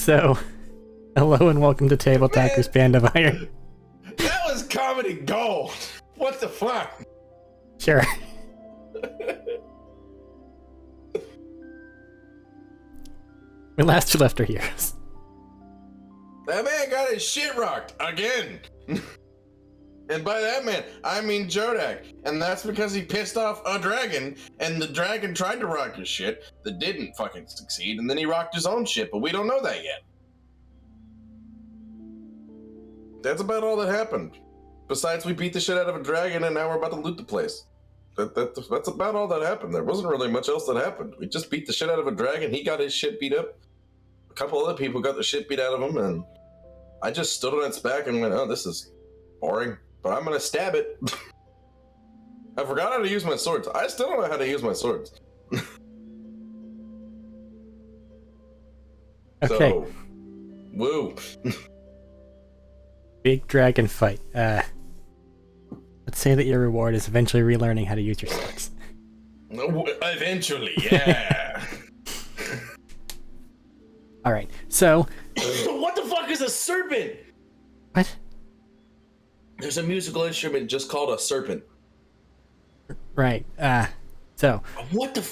So, hello and welcome to Tabletalkers Band of Iron. That was comedy gold. What the fuck? Sure. We last left our heroes. That man got his shit rocked again. And by that man, I mean Jodak. And that's because he pissed off a dragon, and the dragon tried to rock his shit that didn't fucking succeed, and then he rocked his own shit, but we don't know that yet. That's about all that happened. Besides, we beat the shit out of a dragon, and now we're about to loot the place. That's about all that happened. There wasn't really much else that happened. We just beat the shit out of a dragon. He got his shit beat up. A couple other people got the shit beat out of him, and I just stood on its back and went, oh, this is boring. But I'm gonna stab it. I forgot how to use my swords. I still don't know how to use my swords. Okay. So, woo. Big dragon fight. Let's say that your reward is eventually relearning how to use your swords. Eventually, yeah. Alright, so... What the fuck is a serpent? What? There's a musical instrument just called a serpent. Right, so... What the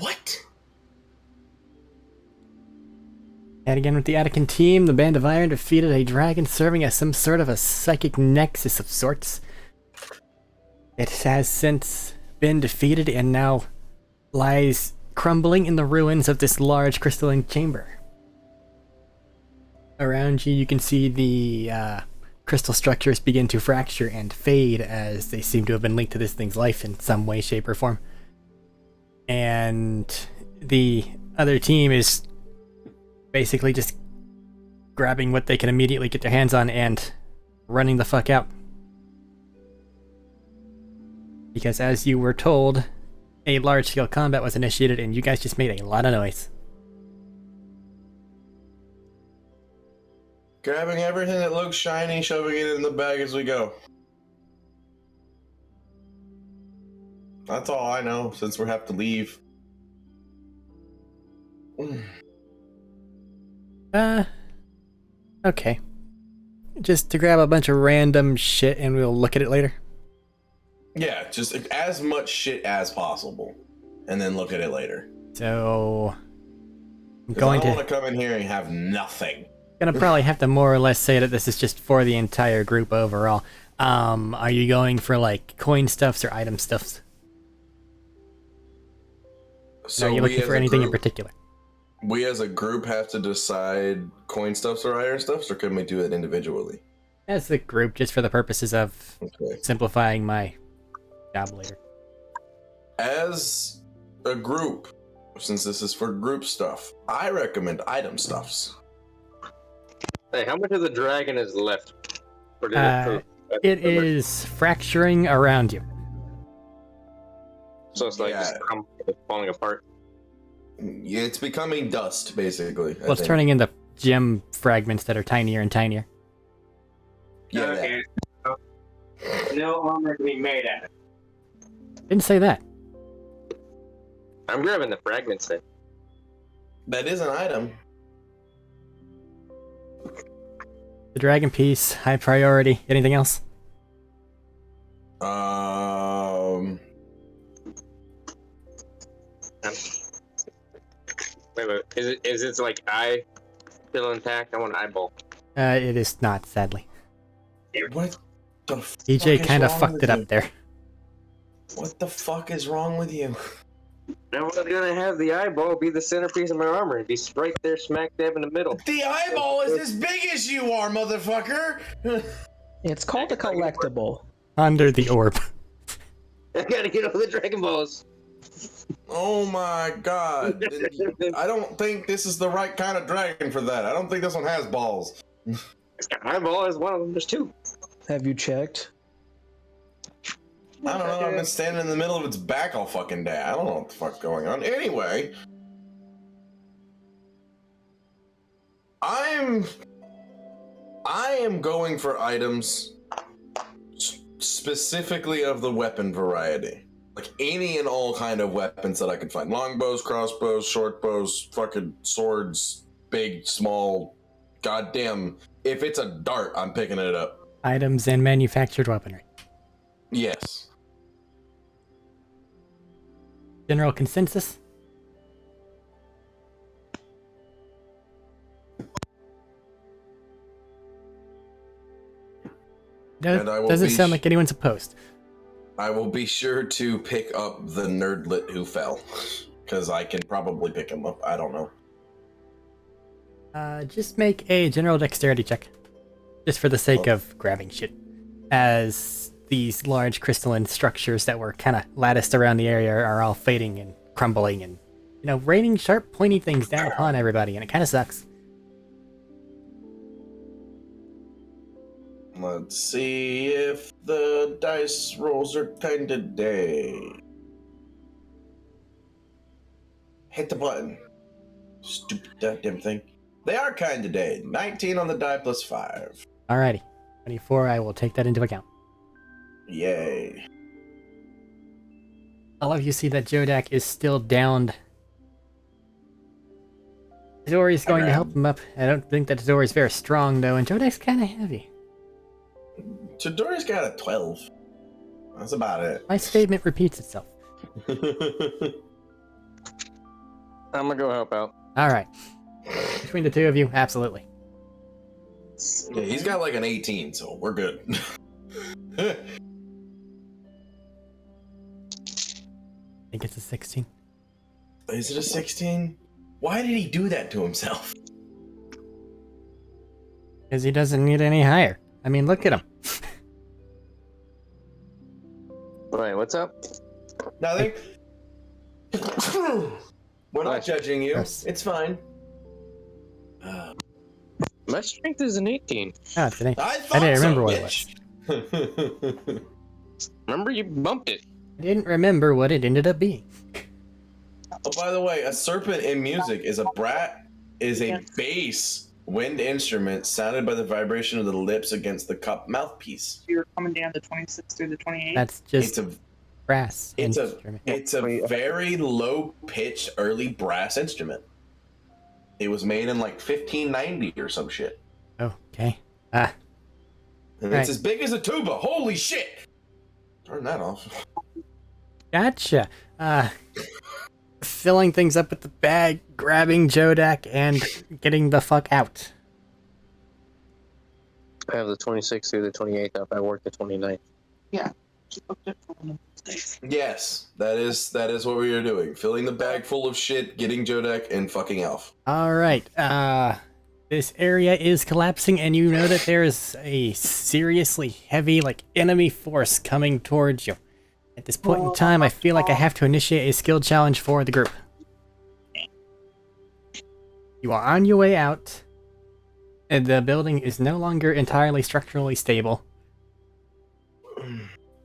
what? And again with the Attican team, the Band of Iron defeated a dragon serving as some sort of a psychic nexus of sorts. It has since been defeated and now lies crumbling in the ruins of this large crystalline chamber. Around you, you can see the crystal structures begin to fracture and fade as they seem to have been linked to this thing's life in some way, shape, or form. And the other team is basically just grabbing what they can immediately get their hands on and running the fuck out. Because as you were told, a large-scale combat was initiated and you guys just made a lot of noise. Grabbing everything that looks shiny, shoving it in the bag as we go. That's all I know, since we have to leave. Okay. Just to grab a bunch of random shit and we'll look at it later? Yeah, just as much shit as possible. And then look at it later. So... I'm 'Cause going I don't to... want to come in here and have nothing. Gonna probably have to more or less say that this is just for the entire group overall. Are you going for like coin stuffs or item stuffs? So are you looking for anything in particular? We as a group have to decide coin stuffs or iron stuffs, or can we do it individually? As the group, just for the purposes of simplifying my job later. As a group, since this is for group stuff, I recommend item stuffs. Hey, how much of the dragon is left? Or did it is fracturing around you. So it's like just falling apart. Yeah, it's becoming dust, basically. Well, it's turning into gem fragments that are tinier and tinier. Yeah. Okay. No armor to be made at it. Didn't say that. I'm grabbing the fragments then. That is an item. The dragon piece, high priority. Anything else? Wait. Is it like eye still intact? I want an eyeball. It is not, sadly. What the fuck EJ is kind of wrong fucked with it you? up there. What the fuck is wrong with you? I was gonna have the eyeball be the centerpiece of my armor. It'd be right there, smack dab in the middle. The eyeball is as big as you are, motherfucker! It's called a collectible. Under the orb. I gotta get all the Dragon Balls. Oh my god. I don't think this is the right kind of dragon for that. I don't think this one has balls. Eyeball is one of them. There's two. Have you checked? I don't know. I've been standing in the middle of its back all fucking day. I don't know what the fuck's going on. Anyway, I am going for items specifically of the weapon variety. Like any and all kind of weapons that I can find. Longbows, crossbows, short bows, fucking swords, big, small, goddamn. If it's a dart, I'm picking it up. Items and manufactured weaponry. Yes. General consensus? And I will Doesn't be sound like anyone's opposed. I will be sure to pick up the nerdlet who fell, because I can probably pick him up. I don't know. Just make a general dexterity check. Just for the sake of grabbing shit. As these large crystalline structures that were kind of latticed around the area are all fading and crumbling and, raining sharp, pointy things down upon everybody, and it kind of sucks. Let's see if the dice rolls are kind of day. Hit the button. Stupid goddamn thing. They are kind of day. 19 on the die plus 5. Alrighty. 24, I will take that into account. Yay. All of you see that Jodak is still downed. Zori's going to help him up. I don't think that Zori's very strong, though, and Jodak's kind of heavy. Chidori's got a 12. That's about it. My statement repeats itself. I'm gonna go help out. Alright. Between the two of you, absolutely. Yeah, he's got like an 18, so we're good. I think it's a 16. Is it a 16? Why did he do that to himself? Because he doesn't need any higher. I mean, look at him. Wait, what's up? Nothing. We're not judging you. Yes. It's fine. My strength is an 18. Oh, it's an 8. I I didn't remember what it was. was. Remember, you bumped it. I didn't remember what it ended up being. Oh, by the way, a serpent in music is a bass wind instrument sounded by the vibration of the lips against the cup mouthpiece. You're coming down the 26th through the 28th. That's just It's a brass it's a instrument. it's a very low pitched early brass instrument. It was made in like 1590 or some shit. Okay. And Right. it's as big as a tuba. Holy shit! Turn that off. Gotcha. Filling things up with the bag, grabbing Jodak, and getting the fuck out. I have the 26th through the 28th up. I work the 29th. She booked it for one of those days. Yes, that is what we are doing. Filling the bag full of shit, getting Jodak, and fucking Alf. Alright, this area is collapsing, and you know that there is a seriously heavy, enemy force coming towards you. At this point in time, I feel like I have to initiate a skill challenge for the group. You are on your way out, and the building is no longer entirely structurally stable.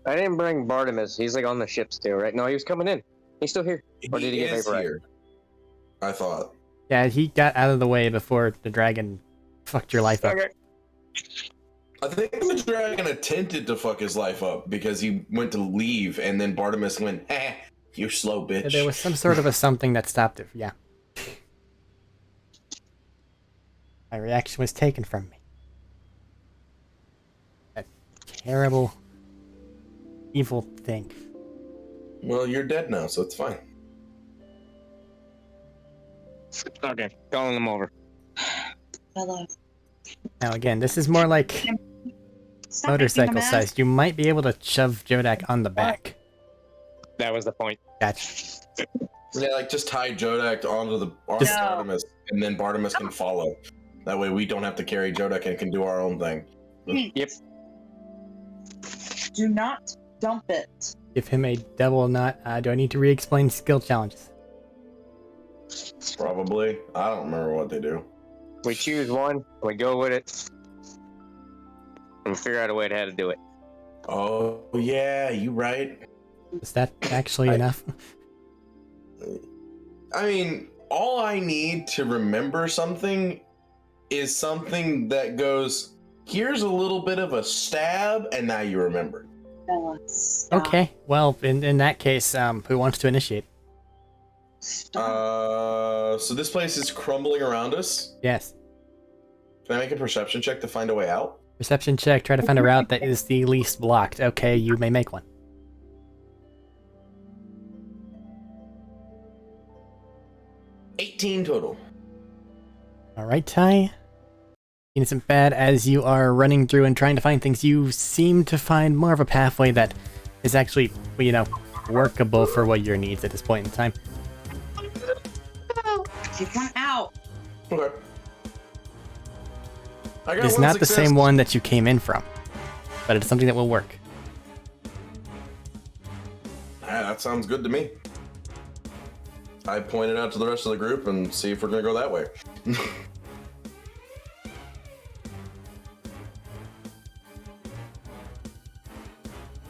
I didn't bring Bartimus. He's on the ship still, right? No, he was coming in. He's still here. Or did he get is vaporized? here, I thought. Yeah, he got out of the way before the dragon fucked your life up. Okay. I think the dragon attempted to fuck his life up because he went to leave, and then Bartimus went, you slow bitch. Yeah, there was some sort of a something that stopped it, yeah. My reaction was taken from me. That terrible, evil thing. Well, you're dead now, so it's fine. Okay, calling them over. Hello. Now again, this is more like Stop making a motorcycle mess. sized. You might be able to shove Jodak on the back. That was the point. Gotcha. Yeah, just tie Jodak onto Bartimus, and then Bartimus can follow. That way we don't have to carry Jodak and can do our own thing. Yep. Do not dump it. Give him a double knot. Do I need to re-explain skill challenges? Probably. I don't remember what they do. We choose one, we go with it, and figure out a way to how to do it. Oh, yeah, you right. Is that actually enough? I mean, all I need to remember something is something that goes, here's a little bit of a stab, and now you remember. Bella, stop. Okay, well, in that case, who wants to initiate? Stop. So this place is crumbling around us. Yes. Can I make a perception check to find a way out? Perception check, try to find a route that is the least blocked. Okay, you may make one. 18 total. Alright, Ty. Innocent bad as you are running through and trying to find things, you seem to find more of a pathway that is actually, you know, workable for what your needs at this point in time. Get one out. Okay. I got It's one not the success. same one that you came in from, but it's something that will work. That sounds good to me. I point it out to the rest of the group and see if we're gonna go that way.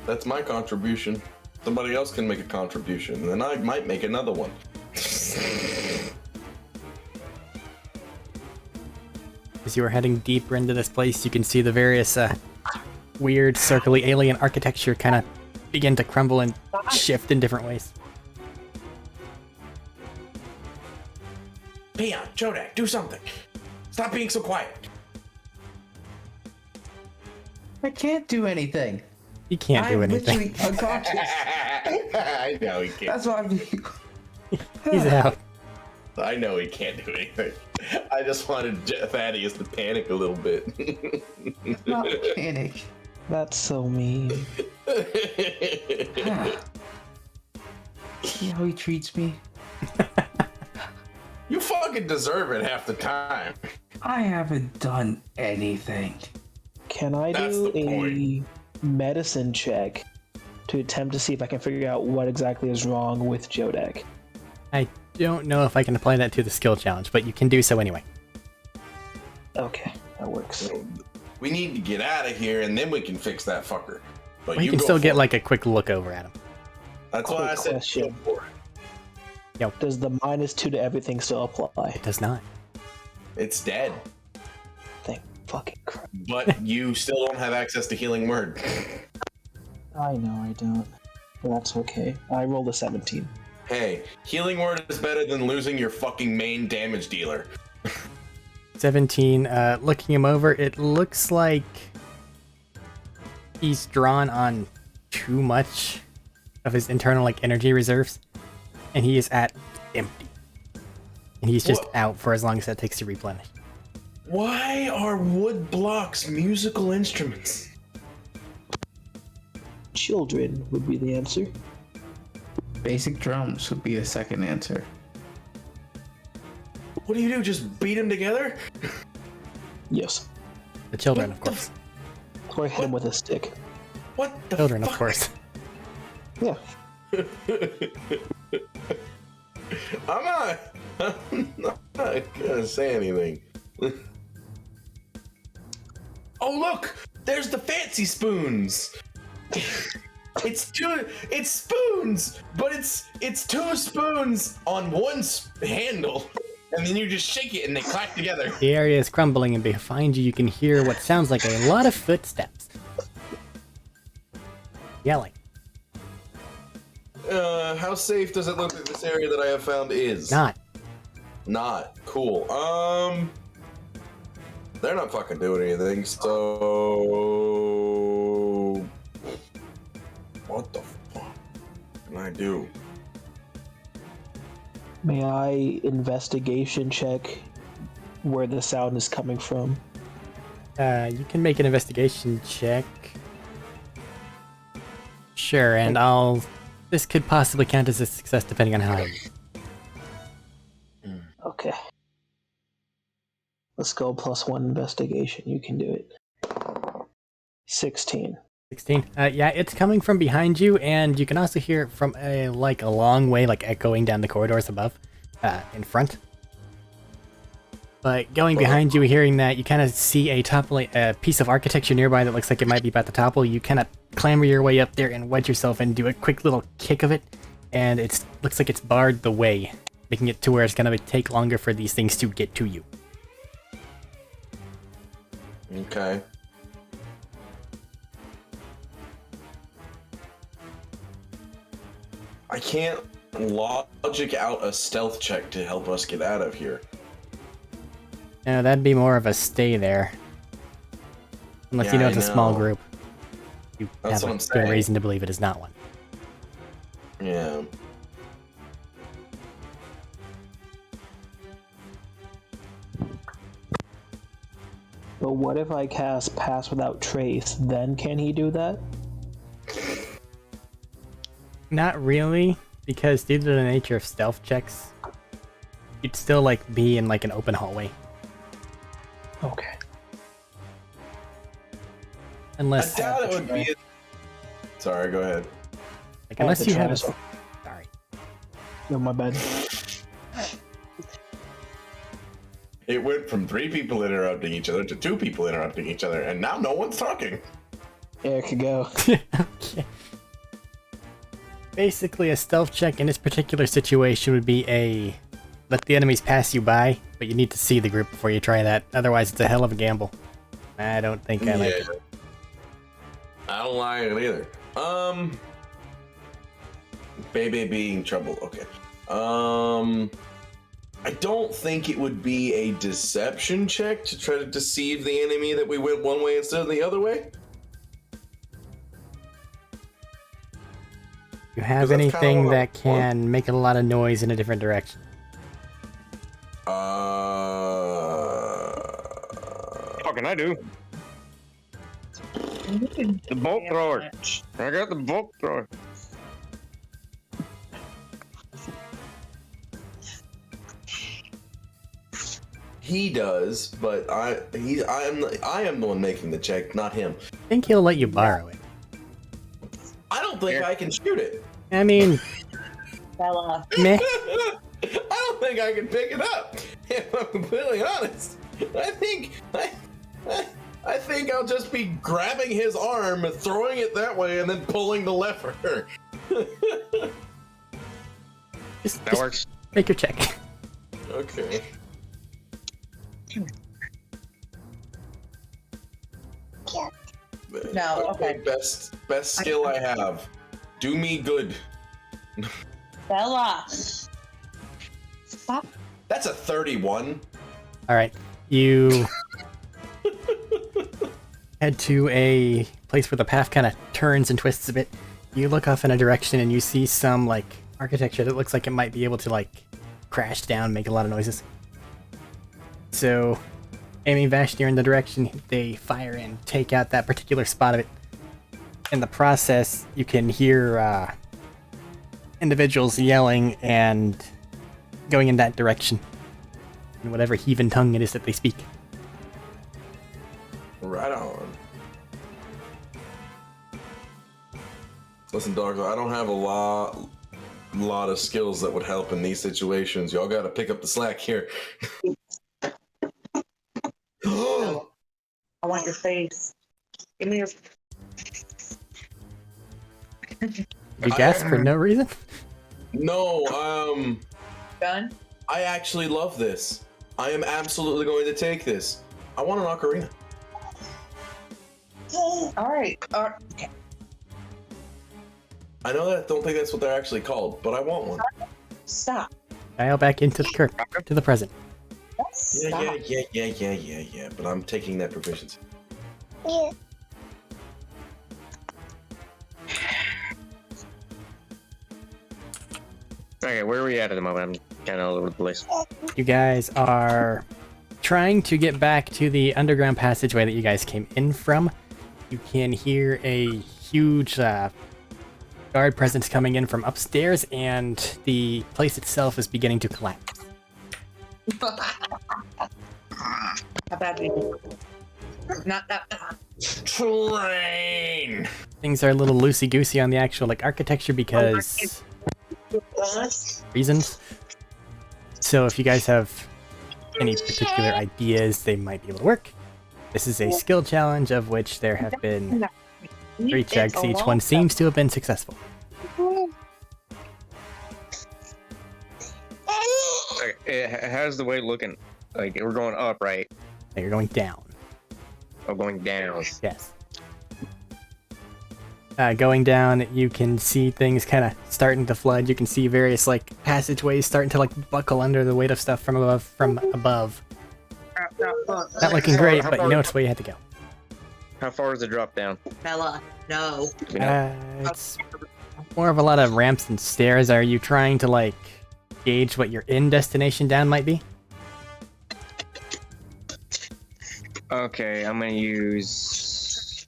That's my contribution. Somebody else can make a contribution, and then I might make another one. As you are heading deeper into this place, you can see the various weird, circly alien architecture kind of begin to crumble and shift in different ways. Peon, Chodak, do something. Stop being so quiet. I can't do anything. You can't do I'm anything. literally unconscious. I know he can't. That's why I'm. He's out. I know he can't do anything. I just wanted Thaddeus to panic a little bit. Not panic. That's so mean. See how he treats me? You fucking deserve it half the time. I haven't done anything. Can I That's do the point. a medicine check to attempt to see if I can figure out what exactly is wrong with Jodek? I don't know if I can apply that to the skill challenge, but you can do so anyway. Okay, that works. We need to get out of here, and then we can fix that fucker. But Well, you can go still for get it. like a quick look over at him. That's why I quick said question. go for it. Does the -2 to everything still apply? It does not. It's dead, Thank fucking crap. but you still don't have access to healing word. I know I don't. But that's okay. I rolled a 17. Hey, healing word is better than losing your fucking main damage dealer. 17. Looking him over, it looks like he's drawn on too much of his internal like energy reserves, and he is at empty. And he's just Whoa. out for as long as that takes to replenish. Why are wood blocks musical instruments? Children would be the answer. Basic drums would be the second answer. What do? Just beat them together? Yes. The children, What of the course. Or hit him with a stick. What the Children, of fuck? course. Yeah. I'm not gonna say anything. Oh look! There's the fancy spoons! It's spoons! But it's two spoons on one handle. And then you just shake it and they clack together. The area is crumbling, and behind you, you can hear what sounds like a lot of footsteps. Yelling. How safe does it look that this area that I have found is? Not. Not. Cool. They're not fucking doing anything, so... What the fuck can I do? May I investigation check where the sound is coming from? You can make an investigation check. Sure, and this could possibly count as a success depending on how you... Okay. Let's go +1 investigation. You can do it. 16. 16. Yeah, it's coming from behind you, and you can also hear it from a long way, like echoing down the corridors above, in front. But going behind you, hearing that, you kind of see a piece of architecture nearby that looks like it might be about to topple. You kind of clamber your way up there and wedge yourself and do a quick little kick of it, and it looks like it's barred the way, making it to where it's gonna take longer for these things to get to you. Okay. I can't logic out a stealth check to help us get out of here. No, that'd be more of a stay there. Unless you know Yeah, it's I a small know. group. You That's have what a I'm good saying. reason to believe it is not one. Yeah. But what if I cast Pass Without Trace? Then can he do that? Not really, because due to the nature of stealth checks, you'd still like be in like an open hallway. Okay. Unless I doubt it would be. Sorry, go ahead. like unless you have a try. sorry. No, my bad. It went from 3 people interrupting each other to 2 people interrupting each other, and now no one's talking. Eric could go. Okay. Basically, a stealth check in this particular situation would be a let the enemies pass you by, but you need to see the group before you try that. Otherwise, it's a hell of a gamble. I don't think I like it. I don't like it either. Baby being trouble. Okay. I don't think it would be a deception check to try to deceive the enemy that we went one way instead of the other way. You have 'Cause that's kinda anything what I that can make a lot of noise in a different direction? Fucking I do. The bolt thrower. I got the bolt thrower. He does, but I am the one making the check, not him. I think he'll let you borrow it. I don't think I can shoot it. I mean, Bella. meh. I don't think I can pick it up. If I'm completely honest, I think I'll just be grabbing his arm, throwing it that way, and then pulling the lever. That works. Make your check. Okay. No, okay. Best skill I have. Do me good. Bella. Stop. That's a 31. All right, you head to a place where the path kind of turns and twists a bit. You look off in a direction and you see some like architecture that looks like it might be able to like crash down, make a lot of noises. So, aiming Vashtir in the direction they fire and take out that particular spot of it. In the process, you can hear individuals yelling and going in that direction in whatever heathen tongue it is that they speak. Right on. Listen, dogs, I don't have a lot of skills that would help in these situations. Y'all gotta pick up the slack here. I want your face. Give me your. You gasp for no reason? No, Gun. I actually love this. I am absolutely going to take this. I want an ocarina. All right. Okay. I know that. Don't think that's what they're actually called, but I want one. Stop. Dial back into the current, to the present. Stop. Yeah. But I'm taking that proficiency. Okay, where are we at the moment? I'm kind of all over the place. You guys are trying to get back to the underground passageway that you guys came in from. You can hear a huge guard presence coming in from upstairs, and the place itself is beginning to collapse. How bad we do? Not that bad. Train. Things are a little loosey-goosey on the actual like architecture because reasons. So if you guys have any particular ideas, they might be able to work. This is a skill challenge of which there have been 3 checks. Each one seems to have been successful. Okay, how's the way looking? Like, we're going up, right? Now you're going down. Or going down? Yes. Going down, you can see things kind of starting to flood. You can see various like passageways starting to like buckle under the weight of stuff from above. Not looking great, but you know it's where you had to go. How far is the drop down? Bella, no. It's more of a lot of ramps and stairs. Are you trying to like gauge what your end destination down might be? Okay, I'm gonna use.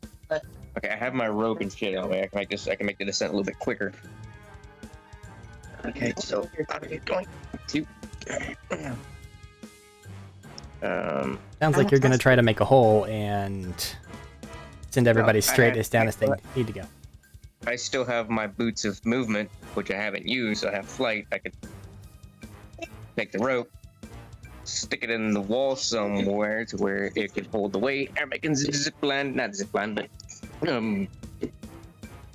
Okay, I have my rope and shit that way. I can make the descent a little bit quicker. Okay, so I'm going to. Sounds like you're gonna try to make a hole and send everybody I straight had- as down as they need to go. I still have my boots of movement, which I haven't used. So I have flight. I could take the rope, stick it in the wall somewhere to where it can hold the weight. Everybody can zip line, not zip line, but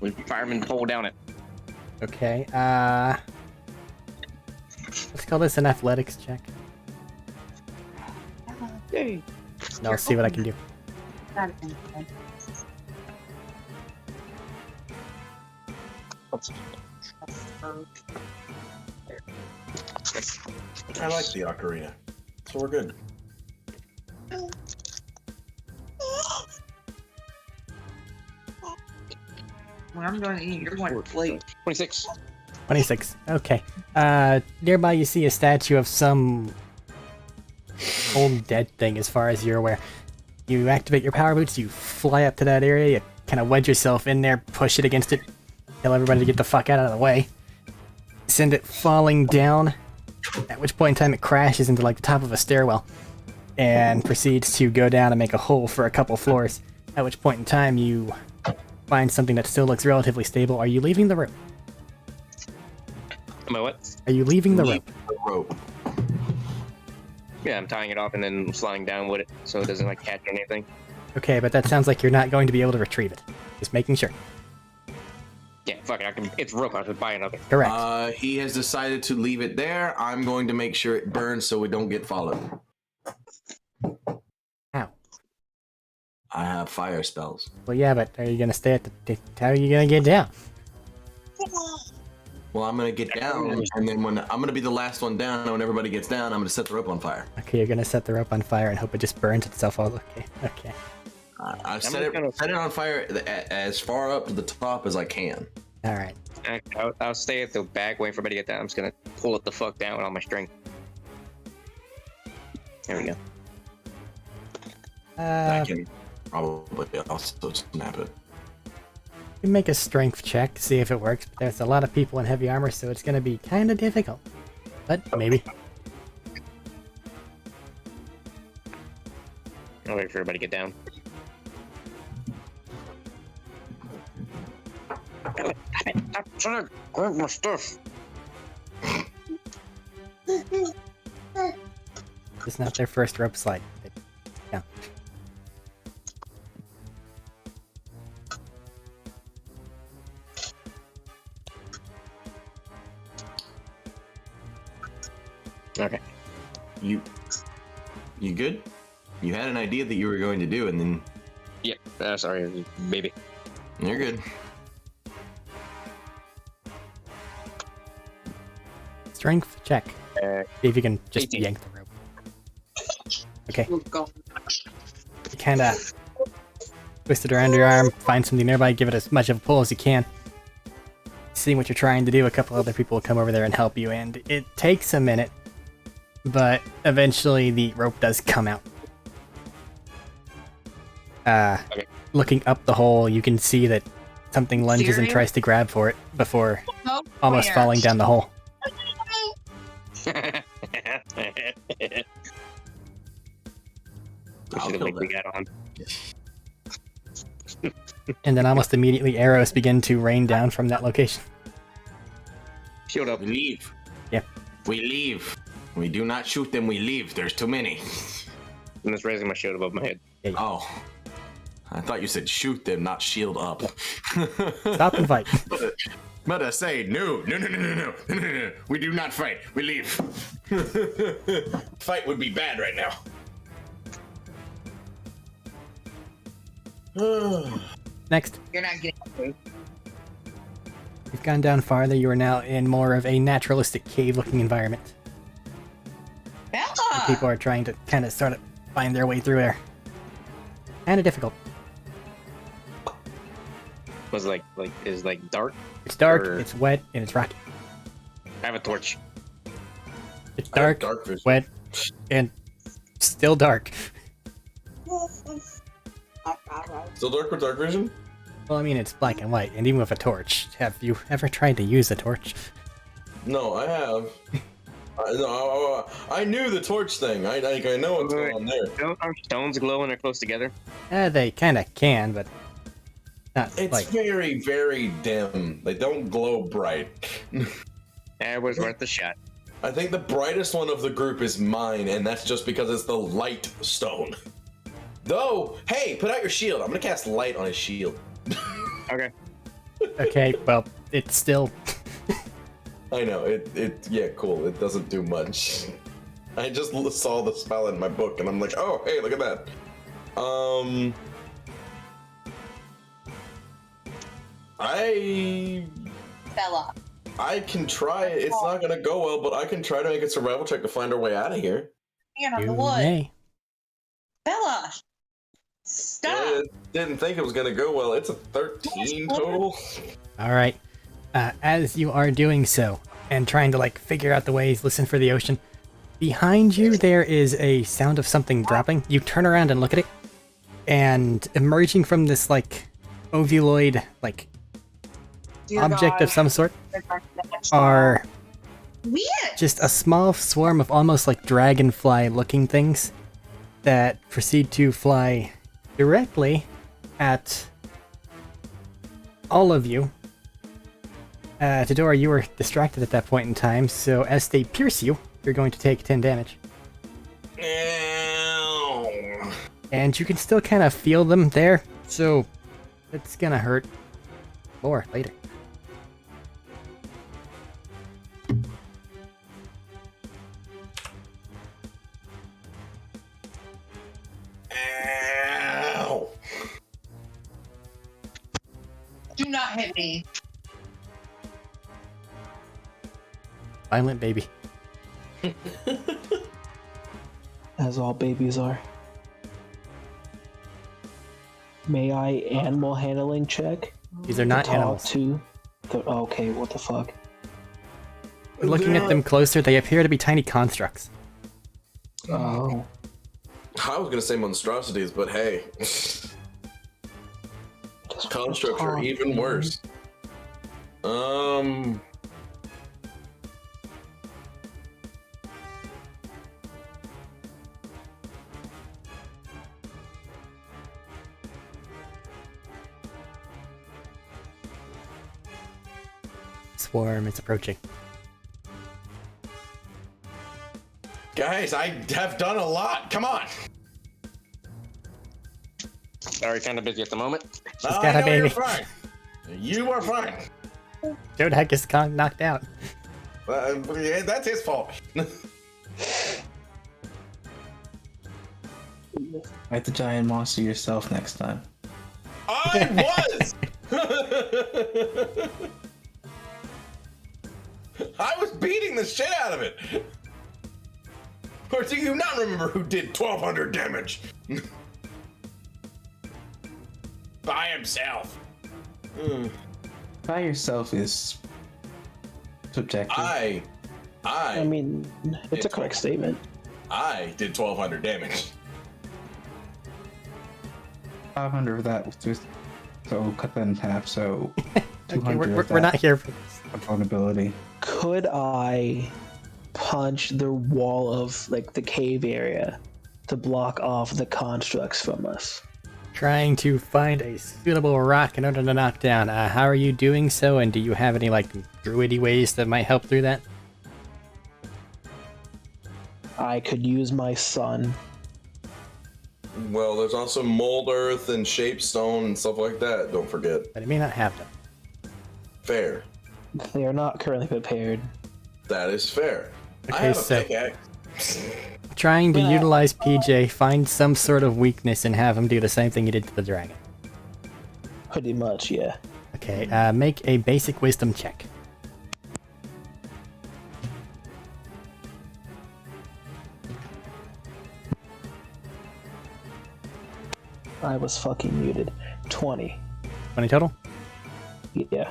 with firemen pull down it. Okay. Let's call this an athletics check. Yay! And I'll see what I can do. I like the ocarina, so we're good. When I'm going to eat, you're going to sleep. 26. 26. Okay. Nearby you see a statue of some old dead thing as far as you're aware. You activate your power boots, you fly up to that area, you kind of wedge yourself in there, push it against it, tell everybody to get the fuck out of the way. Send it falling down, at which point in time it crashes into like the top of a stairwell and proceeds to go down and make a hole for a couple floors, at which point in time you find something that still looks relatively stable. Are you leaving the room? Am I what? Are you leaving the rope? The rope. Yeah, I'm tying it off and then flying down with it so it doesn't like catch anything. Okay, but that sounds like you're not going to be able to retrieve it. Just making sure. Yeah, fuck it. It's rope. I should buy another. Correct. He has decided to leave it there. I'm going to make sure it burns so we don't get followed. How? I have fire spells. Well, yeah, but are you gonna stay at the? How are you gonna get down? Well, I'm gonna get down, and then when I'm gonna be the last one down, and when everybody gets down, I'm gonna set the rope on fire. Okay, you're gonna set the rope on fire and hope it just burns itself all. Okay, okay. I've set it on fire as far up to the top as I can. All right. I'll stay at the back waiting for everybody to get down. I'm just gonna pull it the fuck down with all my strength. There we go. I can probably also snap it. You can make a strength check, see if it works. But there's a lot of people in heavy armor, so it's gonna be kind of difficult. But maybe. I'll wait for everybody to get down. I'm trying to grab my stuff. It's not their first rope slide. Yeah. Okay. You good? You had an idea that you were going to do, and then Yep. Sorry, baby. you're good. Strength check. See if you can just 18. yank the rope. Okay. Oh, God. You kind of twist it around your arm, find something nearby, give it as much of a pull as you can. See what you're trying to do. A couple other people will come over there and help you, and it takes a minute, but eventually the rope does come out. Okay. Looking up the hole, you can see that something lunges and Serious? tries to grab for it before No, almost where? falling down the hole. I'll Should have kill like we that. got on. And then almost immediately arrows begin to rain down from that location. Shield up. We leave. Yep. We leave. We do not shoot them. We leave. There's too many. I'm just raising my shield above my head. Oh. I thought you said shoot them, not shield up. Stop and fight. But I say no. We do not fight. We leave. Fight would be bad right now. Next. You're not getting food. You've gone down farther. You are now in more of a naturalistic cave-looking environment. Bella! People are trying to kind of sort of find their way through there. Kinda difficult. Was is dark. It's dark, Or- it's wet, and it's rocky. I have a torch. It's I have dark, vision. wet, and still dark. Still dark with dark vision? Well, I mean, it's black and white, and even with a torch. Have you ever tried to use a torch? No, I have. I knew the torch thing. I know what's going on there. Are stones glow when they're close together? They kinda can, but not It's like... very, very dim. They don't glow bright. That was worth the shot. I think the brightest one of the group is mine, and that's just because it's the light stone. Though, hey, put out your shield. I'm gonna cast light on his shield. Okay. Okay, well, it's still... I know, yeah, cool. It doesn't do much. I just saw the spell in my book, and I'm like, oh, hey, look at that. Bella. I can try it. It's not gonna go well, but I can try to make a survival check to find our way out of here. Hand on You the wood. may. Bella! Stop! I didn't think it was gonna go well. It's a 13 total. Alright. As you are doing so, and trying to, like, figure out the ways, listen for the ocean, behind you there is a sound of something dropping. You turn around and look at it, and emerging from this, like, ovuloid, like, Dear object God. of some sort are Weird! just a small swarm of almost like dragonfly-looking things that proceed to fly directly at all of you. Tadora, you were distracted at that point in time, so as they pierce you, you're going to take 10 damage. Ow. And you can still kind of feel them there, so it's gonna hurt more later. Ow. Do not hit me. Violent baby. As all babies are. May I animal handling check? These are not Talk animals. to the, okay, what the fuck? Looking at them closer, they appear to be tiny constructs. Oh. I was gonna say monstrosities, but hey, constructs are even worse. Swarm is approaching. Guys, I have done a lot. Come on. Sorry, kind of busy at the moment. She's got a baby. You're fine. You are fine. Jodak gets knocked out. Yeah, that's his fault. Fight the giant monster yourself next time. I was. I was beating the shit out of it. Or do you not remember who did 1,200 damage? By himself. By yourself is subjective. I mean, it's a correct statement. I did 1,200 damage. 500 of that was just so cut that in half. So 200 Okay, of we're not that here for this. vulnerability. Could I punch the wall of, like, the cave area to block off the constructs from us? Trying to find a suitable rock in order to knock down. How are you doing so, and do you have any, like, druidy ways that might help through that? I could use my sun. Well, there's also mold earth and shape stone and stuff like that. Don't forget. But it may not have them. Fair. They are not currently prepared. That is fair. I Okay, have a so- pickaxe. Trying to utilize PJ, find some sort of weakness and have him do the same thing he did to the dragon. Pretty much, yeah. Okay, make a basic wisdom check. I was fucking muted. 20. 20 total? Yeah.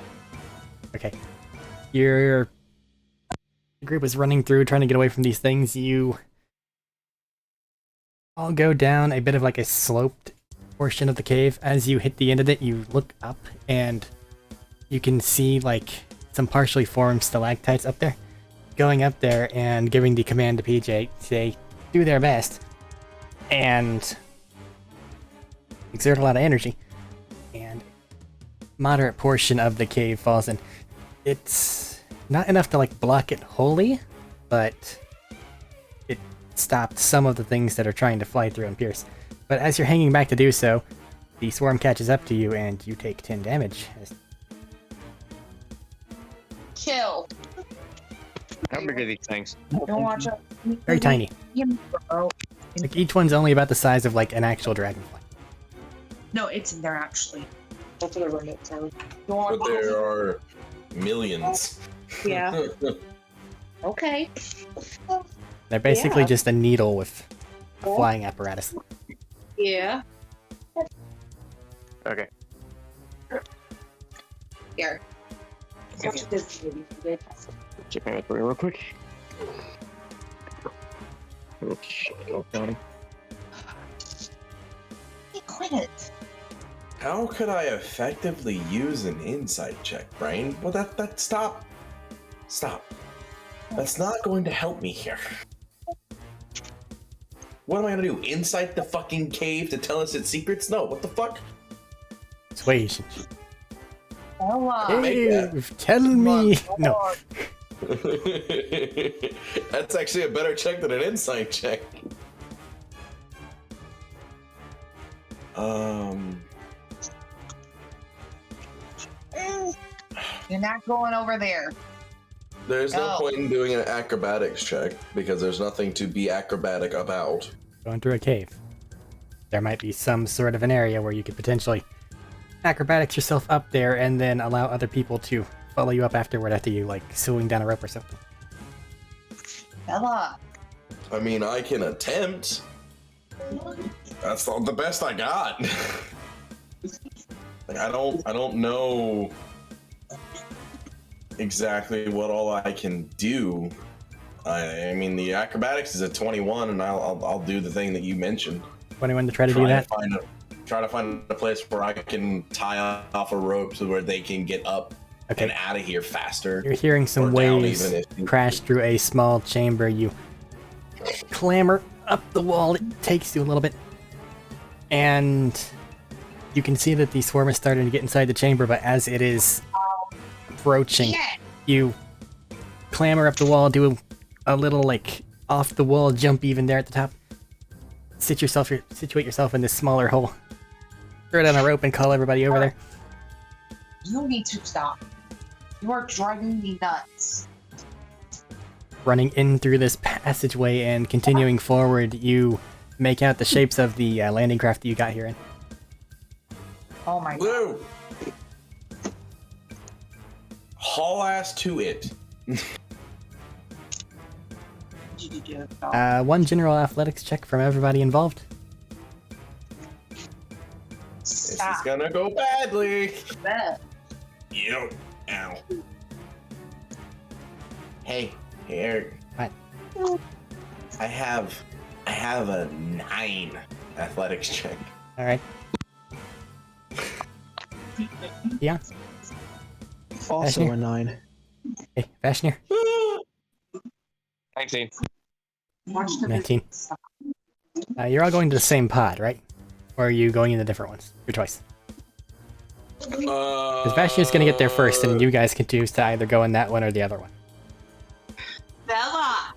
Okay. Your group is running through, trying to get away from these things. You all go down a bit of like a sloped portion of the cave. As you hit the end of it, you look up and you can see like some partially formed stalactites up there. Going up there and giving the command to PJ, say, do their best. And exert a lot of energy. And moderate portion of the cave falls in. It's not enough to like block it wholly, but it stopped some of the things that are trying to fly through and pierce. But as you're hanging back to do so, the swarm catches up to you and you take 10 damage. Chill. How big are these things? Don't watch it. Very tiny. Bro. Like each one's only about the size of like an actual dragonfly. No, it's in there actually. That's what I wrote it. Sorry. But there are millions. Yeah. Okay. They're basically Yeah. just a needle with a flying apparatus. Yeah. Okay. Here. Watch this movie. Okay? Check my inventory real quick. Oh shit, oh, Johnny. Hey, quit it. How could I effectively use an insight check, Brain? Well, that stop. That's not going to help me here. What am I gonna do? Insight the fucking cave to tell us its secrets? No, what the fuck? Persuasion. Ella. Dave, tell me. No. That's actually a better check than an insight check. You're not going over there. There's no Go. point in doing an acrobatics check because there's nothing to be acrobatic about. Going through a cave. There might be some sort of an area where you could potentially acrobatics yourself up there and then allow other people to follow you up afterward after you like swing down a rope or something. Ella. I mean, I can attempt. That's the best I got. Like, I don't know exactly what all I can do. I mean, the acrobatics is a 21, and I'll do the thing that you mentioned. 21 to try to do that? Try to find a place where I can tie off a rope so where they can get up Okay. and out of here faster. You're hearing some Or down waves even if- crash through a small chamber. You clamber up the wall. It takes you a little bit. And you can see that the swarm is starting to get inside the chamber, but as it is approaching, Yeah. you clamber up the wall, do a little like off the wall jump even there at the top. Situate yourself in this smaller hole. Throw down a rope and call everybody over there. You need to stop. You are driving me nuts. Running in through this passageway and continuing forward, you make out the shapes of the landing craft that you got here in. Oh my god. Blue! Haul ass to it. What did you do? One general athletics check from everybody involved. This is Stop. gonna go badly. Bet. Ew. Ow. Hey, Eric. What? I have a 9 athletics check. All right. Yeah. Also Ashmere? a 9. Hey, Vashner. 19. Watch the 19. Stop. You're all going to the same pod, right? Or are you going in the different ones? Your choice. Because Vashner's going to get there first, and you guys can choose to either go in that one or the other one. Bella.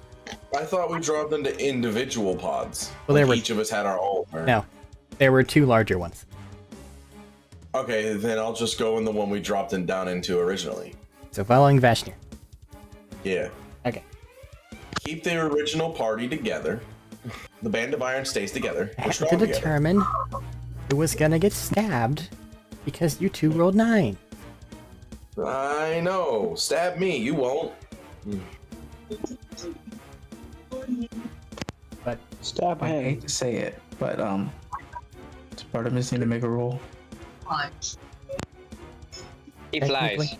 I thought we dropped into individual pods. Well, there Like were- each of us had our own. or- No, there were two larger ones. Okay, then I'll just go in the one we dropped in down into originally. So following Vashner. Yeah. Okay. Keep the original party together. The Band of Iron stays together. I We're have strong to together. determine who was going to get stabbed Because you two rolled 9. I know. Stab me. You won't. But Stab I him. hate to say it, but does Bartimus need to make a roll? He technically- flies.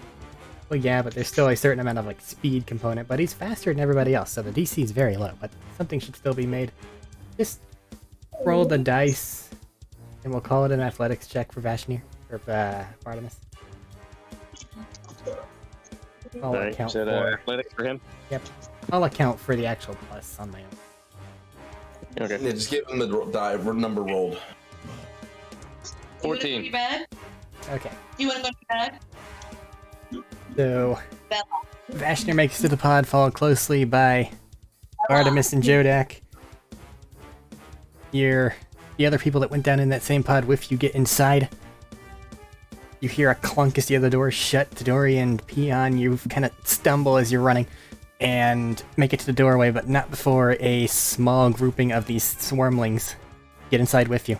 Well, yeah, but there's still a certain amount of like speed component, but he's faster than everybody else, so the DC is very low, but something should still be made. Just roll the dice, and we'll call it an athletics check for Vashnir, or Bartimus. I'll Alright, account is that for, athletics for him? I'll account for the actual plus on my own. Okay. Yeah, just give him the die number rolled. You wanna go 14. to bed? Okay, You wanna go to bed? so Bella. Vashnir makes it to the pod, followed closely by Artemis and Jodak. The other people that went down in that same pod with you get inside. You hear a clunk as the other doors shut. Tadori and Peon, you kind of stumble as you're running and make it to the doorway, but not before a small grouping of these swarmlings get inside with you.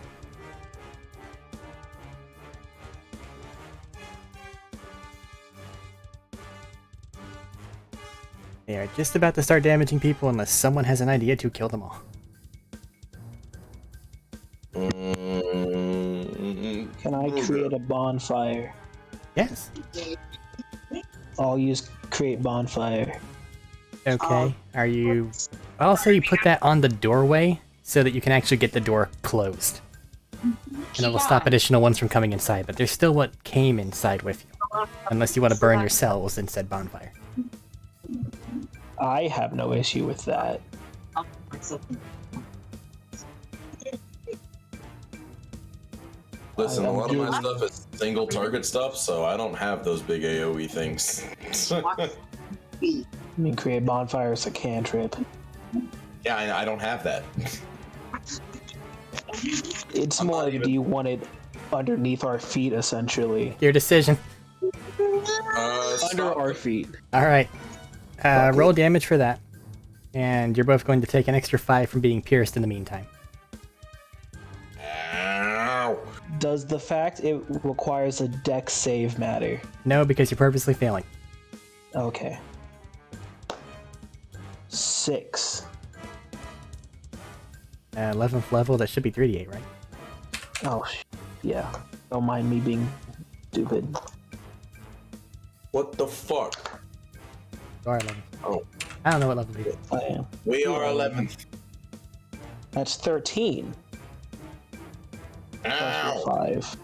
They are just about to start damaging people unless someone has an idea to kill them all. Can I create a bonfire? Yes. I'll use create bonfire. Okay. Are you... I'll say you put that on the doorway so that you can actually get the door closed. And it'll stop additional ones from coming inside, but there's still what came inside with you. Unless you want to burn your cells in said bonfire. I have no issue with that. Listen, I a lot of do- my stuff is single target stuff, so I don't have those big AoE things. I mean, create bonfire is a cantrip. Yeah, I don't have that. It's I'm more not like, even- do you want it underneath our feet, essentially? Your decision. Under Stop our it. feet. Alright. Roll damage for that. And you're both going to take an extra 5 from being pierced in the meantime. Ow. Does the fact it requires a dex save matter? No, because you're purposely failing. Okay. 6. 11th level, that should be 3d8, right? Oh, yeah. Don't mind me being stupid. What the fuck? You are 11th. Oh. I don't know what level you are. I am. We are 11th. That's 13. Ow. Plus 5.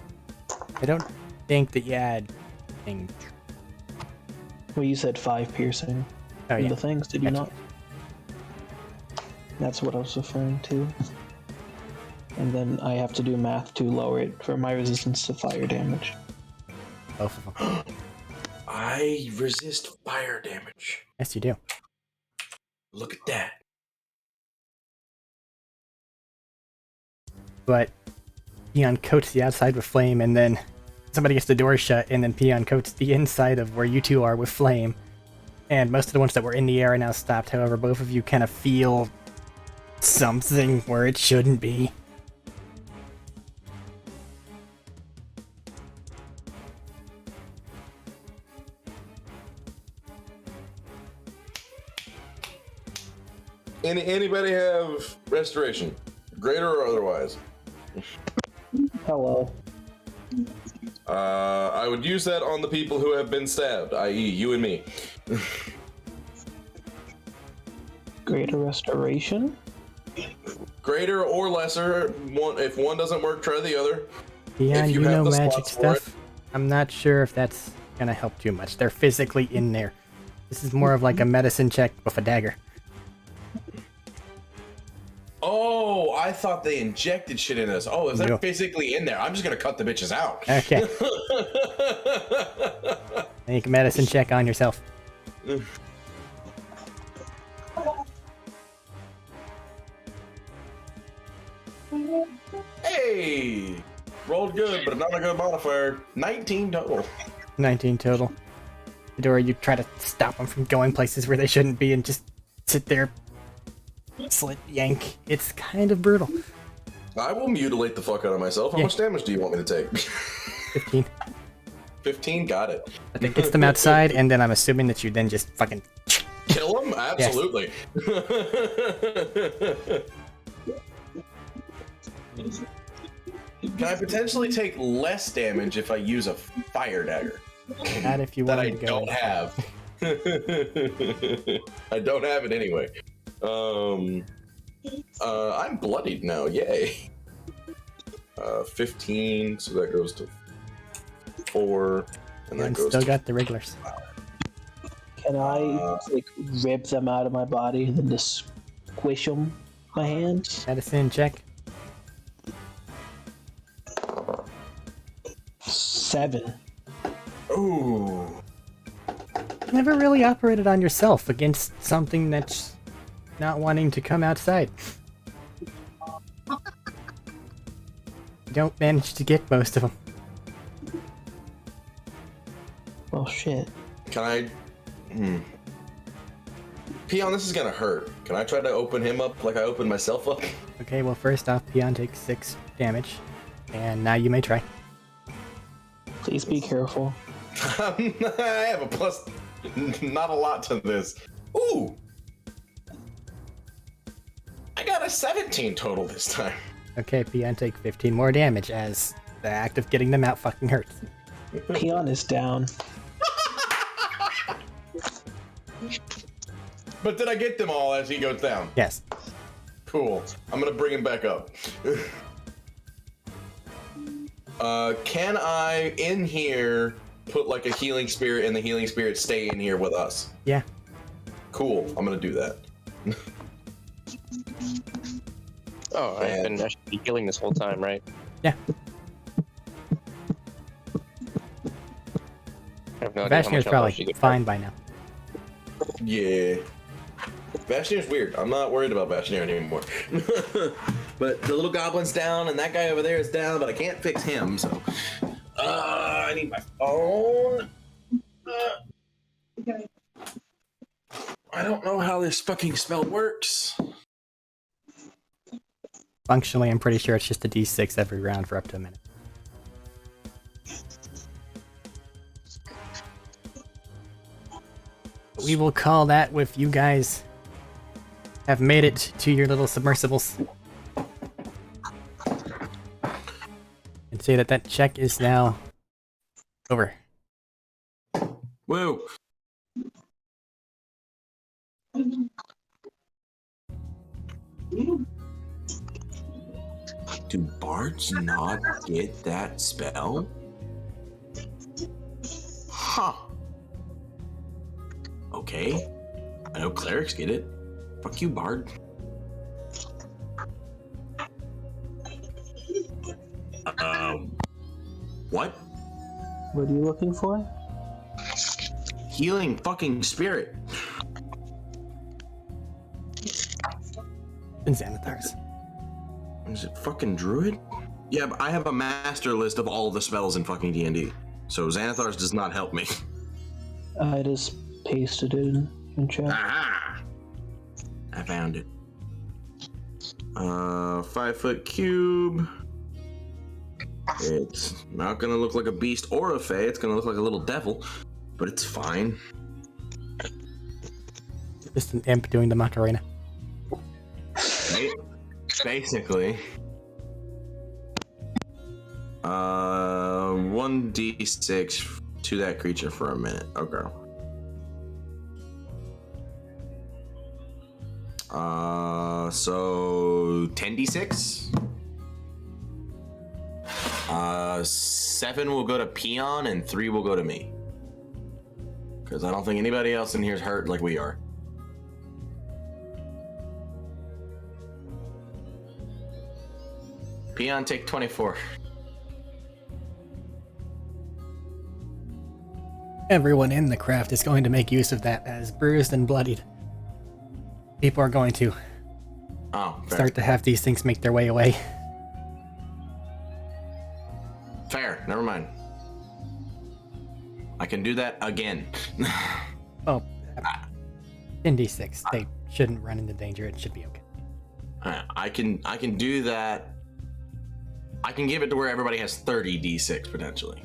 I don't think that you had thing. Well, you said 5 piercing. Oh, in yeah. the things, did you Gotcha. not? That's what I was referring to. And then I have to do math to lower it for my resistance to fire damage. Both of them. I resist fire damage. Yes, you do. Look at that. But Peon coats the outside with flame, and then somebody gets the door shut, and then Peon coats the inside of where you two are with flame. And most of the ones that were in the air are now stopped. However, both of you kind of feel something where it shouldn't be. Anybody have restoration? Greater or otherwise? Hello. I would use that on the people who have been stabbed, i.e. you and me. Greater restoration? Greater or lesser, if one doesn't work, try the other. Peon, If you you have know the magic slots for it. stuff. I'm not sure if that's gonna help too much. They're physically in there. This is more of like a medicine check with a dagger. Oh, I thought they injected shit in us. Oh, if they're No. physically in there, I'm just gonna cut the bitches out. Okay. Make a medicine check on yourself. Hey! Rolled good, but not a good modifier. 19 total. 19 total. Fedora, you try to stop them from going places where they shouldn't be and just sit there, slit, yank. It's kind of brutal. I will mutilate the fuck out of myself. How Yeah. much damage do you want me to take? 15. 15? Got it. But that gets them outside, and then I'm assuming that you then just fucking... Kill him? Absolutely. Can I potentially take less damage if I use a fire dagger? Not if you That want I to go. don't have. I don't have it anyway. I'm bloodied now. Yay. 15, so that goes to 4, and that And goes still to got the regulars. Can I like rip them out of my body and then just squish them with my hands? Medicine check. 7. Ooh. Never really operated on yourself against something that's not wanting to come outside. You don't manage to get most of them. Well, shit. Can I? Peon, this is gonna hurt. Can I try to open him up like I opened myself up? Okay, well first off, Peon takes 6 damage. And now you may try. Please be careful. I have a plus, not a lot to this. Ooh! I got a 17 total this time. Okay, Peon take 15 more damage as the act of getting them out fucking hurts. Peon is down. But did I get them all as he goes down? Yes. Cool. I'm gonna bring him back up. Can I, in here, put like a healing spirit and the healing spirit stay in here with us? Yeah. Cool. I'm gonna do that. Oh, I've been actually healing this whole time, right? Yeah. I have no idea how Vashnir's much health probably she could fine by now. Yeah. Vashnir's weird. I'm not worried about Vashnir anymore. But the little goblin's down, and that guy over there is down, but I can't fix him, so... I need my phone. I don't know how this fucking spell works. Functionally, I'm pretty sure it's just a d6 every round for up to a minute. We will call that if you guys have made it to your little submersibles. And say that check is now over. Whoa. Do bards not get that spell? Huh. Okay. I know clerics get it. Fuck you, bard. What? What are you looking for? Healing fucking spirit. And Xanathars. Is it fucking druid? Yeah, but I have a master list of all the spells in fucking D&D. So Xanathars does not help me. I just pasted it in chat. Aha! I found it. 5-foot cube. It's not gonna look like a beast or a fae. It's gonna look like a little devil, but it's fine. Just an imp doing the Macarena. Basically. 1d6 to that creature for a minute. Okay. So 10d6. 7 will go to Peon and 3 will go to me. Because I don't think anybody else in here is hurt like we are. Peon, take 24. Everyone in the craft is going to make use of that as bruised and bloodied. People are going to Oh, fair. start to have these things make their way away. Fair. Never mind. I can do that again. Oh, in D6, they shouldn't run into danger. It should be okay. I can do that I can give it to where everybody has 30 d6 potentially.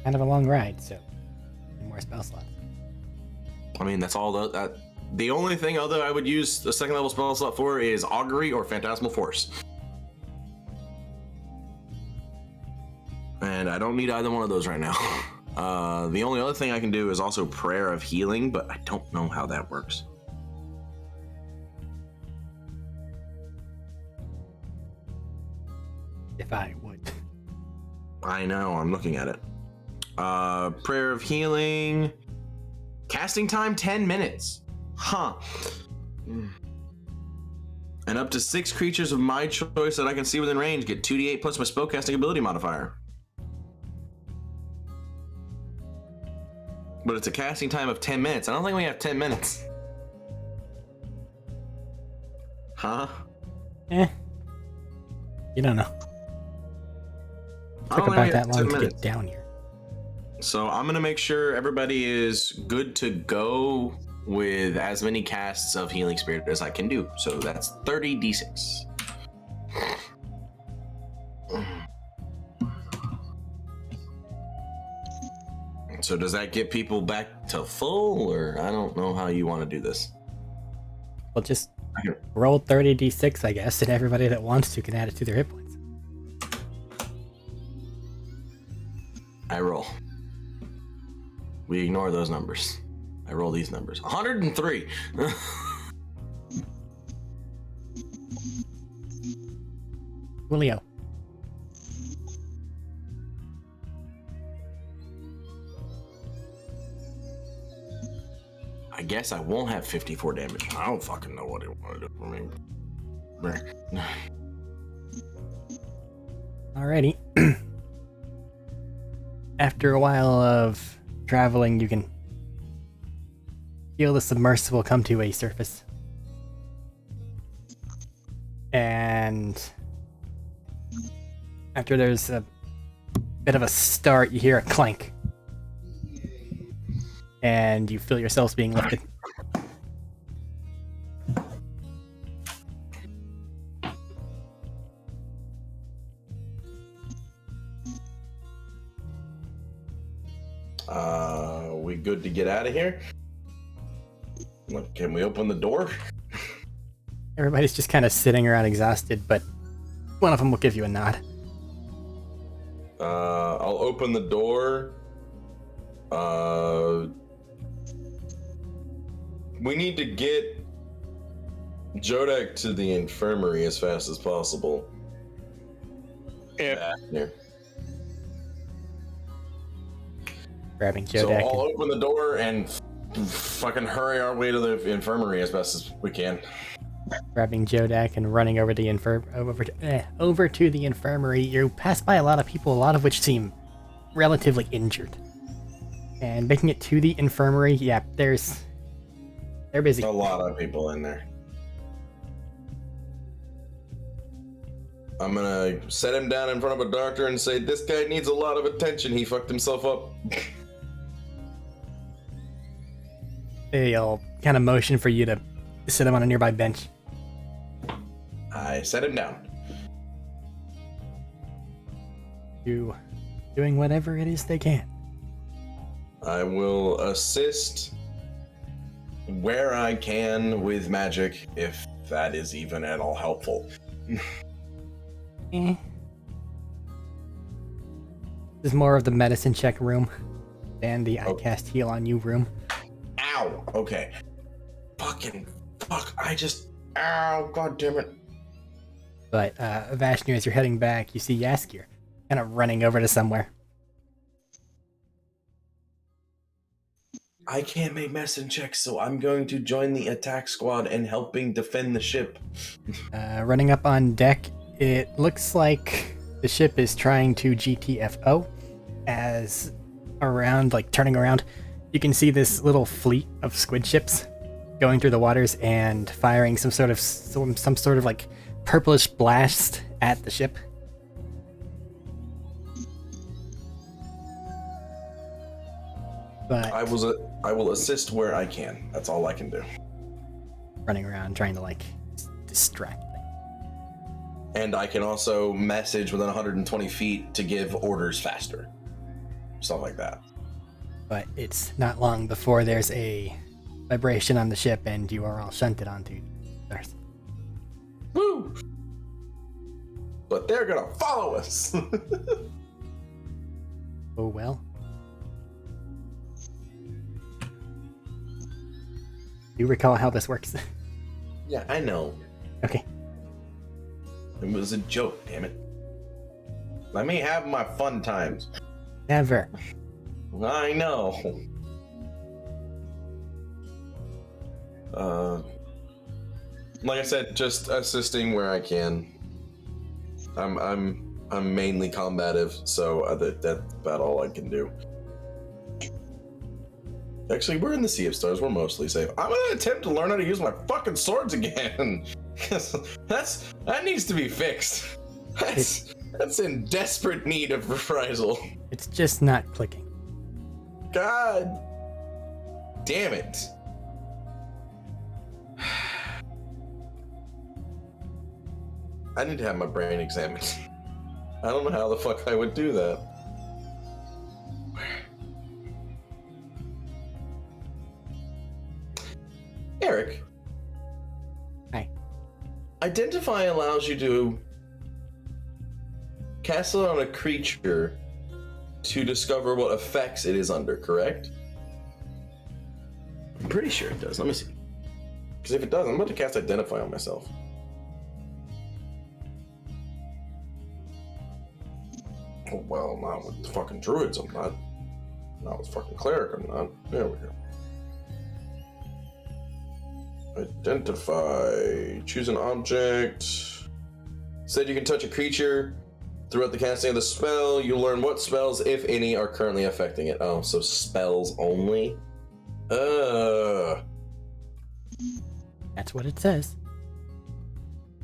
Kind of a long ride, so more spell slots. I mean, that's all the only thing other I would use the second level spell slot for is Augury or Phantasmal Force. And I don't need either one of those right now. The only other thing I can do is also Prayer of Healing, but I don't know how that works. If I would. I know, I'm looking at it. Prayer of Healing. Casting time 10 minutes. Huh. And up to 6 creatures of my choice that I can see within range get 2d8 plus my spellcasting ability modifier. But it's a casting time of 10 minutes. I don't think we have 10 minutes. Huh? You don't know. Took about that long to get down here. So I'm gonna make sure everybody is good to go with as many casts of Healing Spirit as I can do. So that's 30 d6. So does that get people back to full, or I don't know how you want to do this? Well, just roll 30 d6, I guess, and everybody that wants to can add it to their hit points. I roll. We ignore those numbers. I roll these numbers. 103. Julio. I guess I won't have 54 damage. I don't fucking know what it want to do for me. Alrighty. After a while of traveling, you can feel the submersible come to a surface. And after there's a bit of a start, you hear a clank. And you feel yourselves being lifted. We good to get out of here? Can we open the door? Everybody's just kind of sitting around exhausted, but one of them will give you a nod. I'll open the door. We need to get Jodak to the infirmary as fast as possible. Yeah. Here. Grabbing So Jodak. I'll open the door and fucking hurry our way to the infirmary as best as we can. Grabbing Jodak and running over the over to the infirmary. You pass by a lot of people, a lot of which seem relatively injured. And making it to the infirmary, yeah, they're busy. A lot of people in there. I'm gonna set him down in front of a doctor and say, this guy needs a lot of attention. He fucked himself up. They'll kind of motion for you to sit him on a nearby bench. I set him down. You doing whatever it is they can. I will assist where I can with magic, if that is even at all helpful. This is more of the medicine check room than the I cast heal on you room. Ow! Okay. Fuck. Ow, god damn it. But Vashnu, as you're heading back, you see Yaskir kind of running over to somewhere. I can't make medicine checks, so I'm going to join the attack squad and helping defend the ship. Running up on deck, it looks like the ship is trying to GTFO. As around, like turning around, you can see this little fleet of squid ships going through the waters and firing some sort of like purplish blast at the ship. But I will assist where I can. That's all I can do. running around trying to like distract them. And I can also message within 120 feet to give orders faster. Stuff like that. But it's not long before there's a vibration on the ship and you are all shunted onto Earth. Woo! But they're gonna follow us. Oh well. Do you recall how this works? Yeah, I know. Okay. It was a joke, damn it. Let me have my fun times. Never. I know. Like I said, just assisting where I can. I'm mainly combative, so that's about all I can do. Actually, we're in the Sea of Stars. We're mostly safe. I'm gonna attempt to learn how to use my fucking swords again. that needs to be fixed. That's in desperate need of reprisal. It's just not clicking. God damn it. I need to have my brain examined. I don't know how the fuck I would do that. Arik. Hi. Identify allows you to cast it on a creature to discover what effects it is under, correct? I'm pretty sure it does. Let me see. Because if it does, I'm about to cast Identify on myself. Oh, well, not with the fucking druids, I'm not. Not with fucking cleric, I'm not. There we go. Identify. Choose an object. Said you can touch a creature. Throughout the casting of the spell, you learn what spells, if any, are currently affecting it. Oh, so spells only? That's what it says.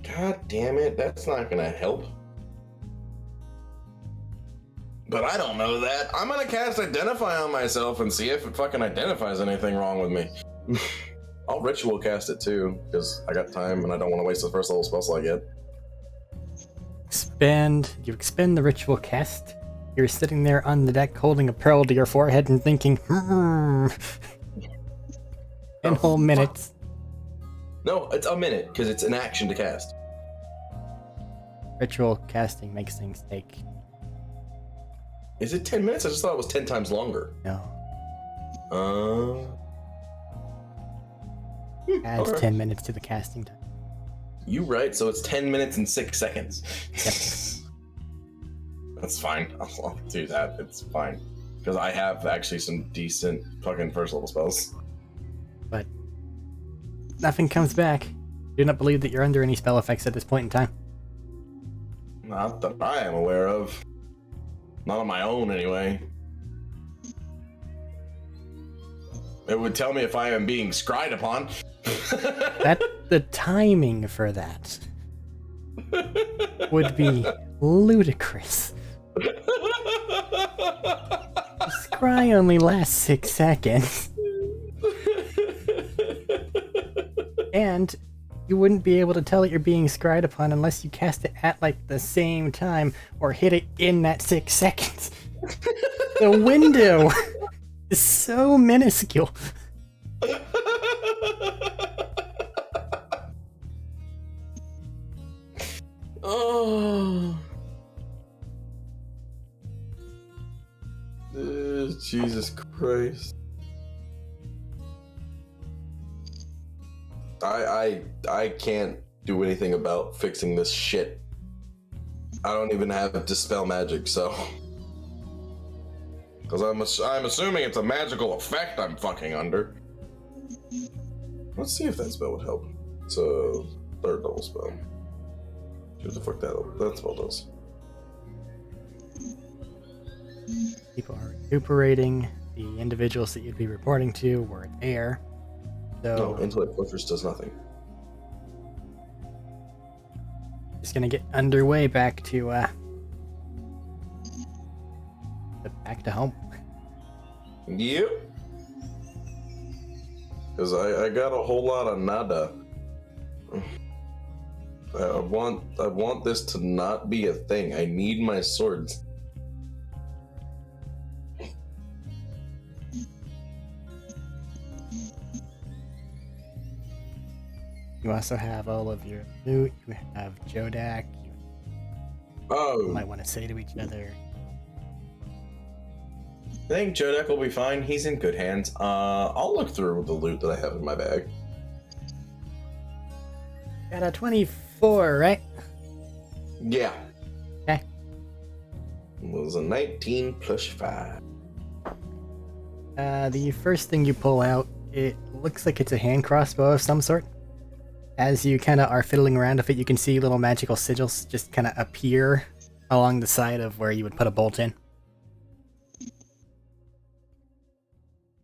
God damn it, that's not gonna help. But I don't know that. I'm gonna cast Identify on myself and see if it fucking identifies anything wrong with me. I'll ritual cast it too, because I got time and I don't want to waste the first level spell slot yet. You expend the ritual cast. You're sitting there on the deck holding a pearl to your forehead and thinking, 10 whole minutes. No, it's a minute, because it's an action to cast. Ritual casting makes things take. Is it 10 minutes? I just thought it was 10 times longer. No. Adds Okay. 10 minutes to the casting time. You right, so it's 10 minutes and 6 seconds. That's fine. I'll do that. It's fine. Because I have actually some decent fucking first level spells. But nothing comes back. Do not believe that you're under any spell effects at this point in time. Not that I am aware of. Not on my own, anyway. It would tell me if I am being scryed upon. The timing for that would be ludicrous. Scry only lasts 6 seconds. And you wouldn't be able to tell that you're being scryed upon unless you cast it at like the same time or hit it in that 6 seconds. The window is so minuscule. Oh. Jesus Christ. I can't do anything about fixing this shit. I don't even have Dispel Magic, so. Because I'm assuming it's a magical effect I'm fucking under. Let's see if that spell would help. It's a 3rd level spell. See what the fuck that spell does. People are recuperating. The individuals that you'd be reporting to were there. So No, Intellect Fortress does nothing. just gonna get underway back to home. Yep. Because I got a whole lot of nada. I want this to not be a thing. I need my swords. You also have all of your loot. You have Jodak. You Oh, might want to say to each other. I think Jodak will be fine. He's in good hands. I'll look through the loot that I have in my bag. Got a 24, right? Yeah. Okay. It was a 19 plus 5. The first thing you pull out, it looks like it's a hand crossbow of some sort. As you kind of are fiddling around with it, you can see little magical sigils just kind of appear along the side of where you would put a bolt in.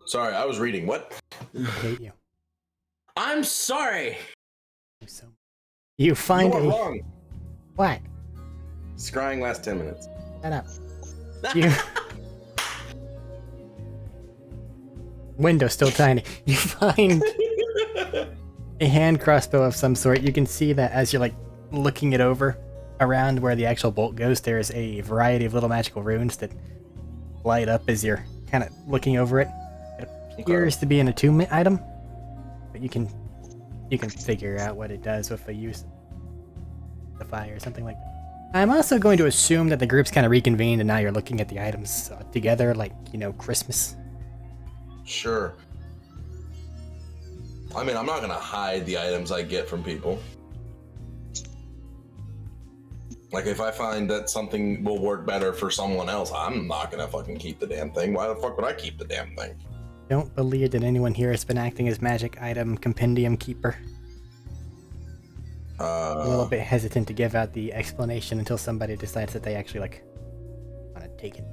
Sorry, I was reading. What? I hate you. I'm sorry. So, you find You're a... wrong. What? Scrying last 10 minutes. Shut up. You... Window's still tiny. You find a hand crossbow of some sort. You can see that as you're like looking it over around where the actual bolt goes, there's a variety of little magical runes that light up as you're kind of looking over it. It appears to be an attunement item, but you can figure out what it does with the use of the fire or something like that. I'm also going to assume that the group's kind of reconvened and now you're looking at the items together like, you know, Christmas. Sure. I mean, I'm not gonna hide the items I get from people. Like, if I find that something will work better for someone else, I'm not gonna fucking keep the damn thing. Why the fuck would I keep the damn thing? Don't believe that anyone here has been acting as magic item compendium keeper. A little bit hesitant to give out the explanation until somebody decides that they actually, like, want to take it.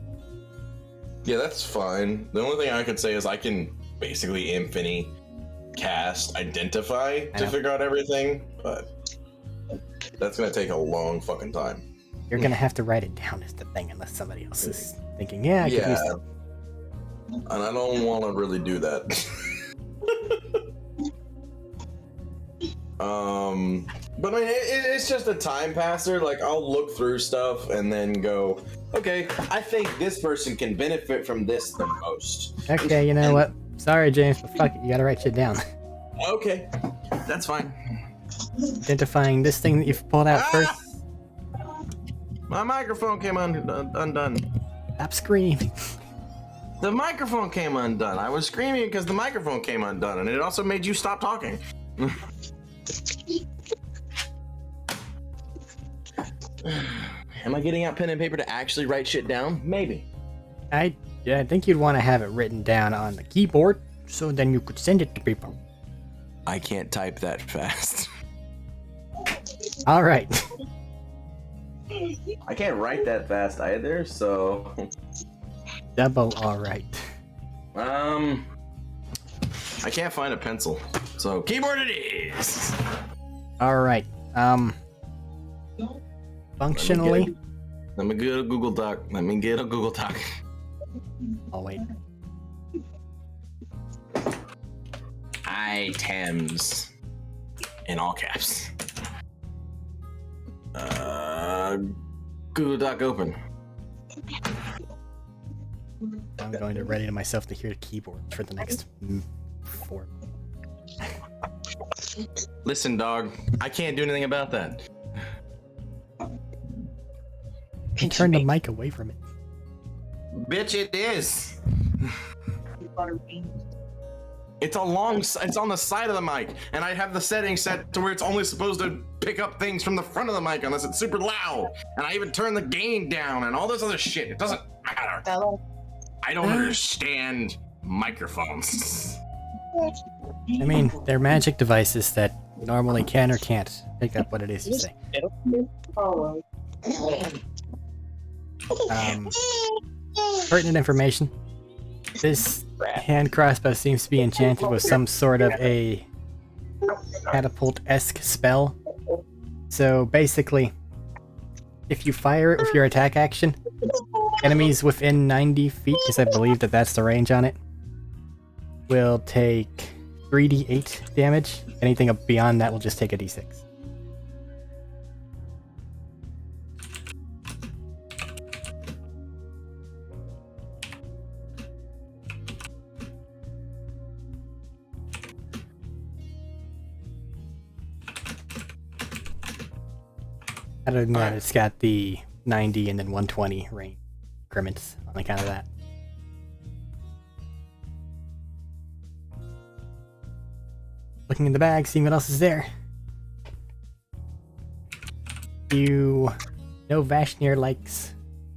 Yeah, that's fine. The only thing I could say is I can basically infinity cast identify to figure out everything, but that's gonna take a long fucking time. You're gonna have to write it down as the thing unless somebody else is thinking, yeah, I could use that. And I don't want to really do that. But I mean, it's just a time passer. Like, I'll look through stuff and then go, okay, I think this person can benefit from this the most. Okay, you know what? Sorry, James, but fuck it, you gotta write shit down. Okay, That's fine. Identifying this thing that you've pulled out first. My microphone came undone. Stop screaming. The microphone came undone. I was screaming because the microphone came undone, and it also made you stop talking. Am I getting out pen and paper to actually write shit down? Maybe. I think you'd want to have it written down on the keyboard, so then you could send it to people. I can't type that fast. All right. I can't write that fast either, so... Double all right. I can't find a pencil, so keyboard it is. All right. Functionally. Let me get a Google Doc. Oh wait. Items. In all caps. Google Doc open. I'm going to ready to myself to hear the keyboard for the next 4. Listen, dog. I can't do anything about that. You turn the mic away from it. Bitch, it is. It's on the side of the mic, and I have the settings set to where it's only supposed to pick up things from the front of the mic unless it's super loud. And I even turn the gain down and all this other shit. It doesn't matter. I don't understand microphones. I mean, they're magic devices that normally can or can't pick up what it is you say. Pertinent information. This hand crossbow seems to be enchanted with some sort of a catapult-esque spell. So basically, if you fire it with your attack action, enemies within 90 feet, because I believe that that's the range on it, will take 3d8 damage. Anything beyond that will just take a d6. Other than that, Alright. it's got the 90 and then 120 range increments on account of that. Looking in the bag, seeing what else is there. You know Vashnir likes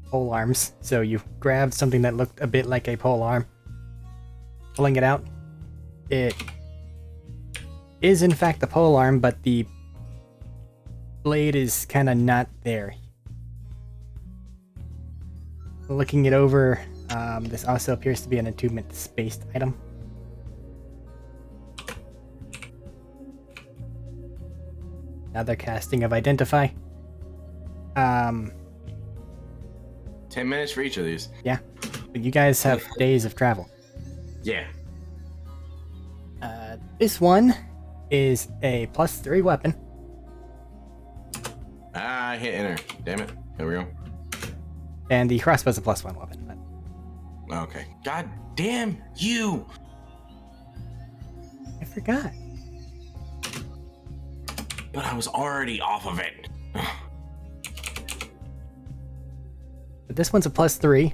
pole arms, so you grabbed something that looked a bit like a pole arm. Pulling it out, it is in fact the pole arm, but the blade is kind of not there. Looking it over, this also appears to be an attunement-based item. Another casting of Identify. 10 minutes for each of these. Yeah, but you guys have days of travel. Yeah. This one is a +3 weapon. I hit enter. Damn it. Here we go. And the crossbow's a +1 weapon. But Okay. God damn you. I forgot. But I was already off of it. But this one's a +3.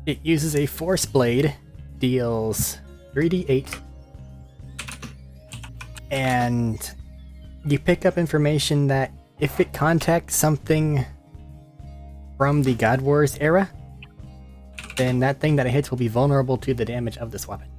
It uses a force blade, deals 3d8, and you pick up information that if it contacts something from the God Wars era, then that thing that it hits will be vulnerable to the damage of this weapon.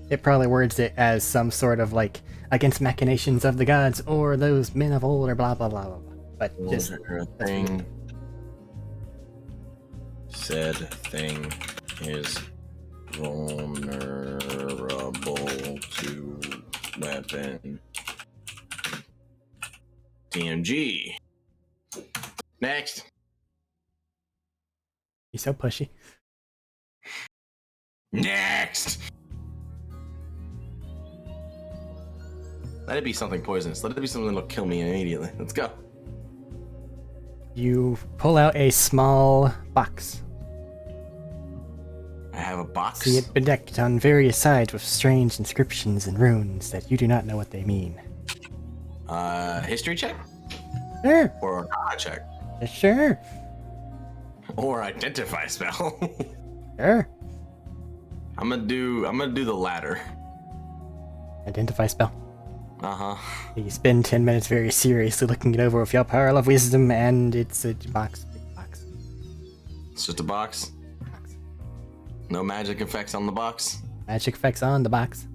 It probably words it as some sort of like against machinations of the gods or those men of old or blah blah blah blah. Blah. But just Thing. Said thing is vulnerable to weapon. DMG. Next. he's so pushy. Next. Let it be something poisonous. Let it be something that'll kill me immediately. Let's go. You pull out a small box. I have a box. See it bedecked on various sides with strange inscriptions and runes that you do not know what they mean. History check? Sure, Or Arcana check? sure, Or identify spell? sure. I'm gonna do the latter. Identify spell. Uh-huh. You spend 10 minutes very seriously looking it over with your power of wisdom, and it's a box. Big box. It's just a box. No magic effects on the box. Magic effects on the box.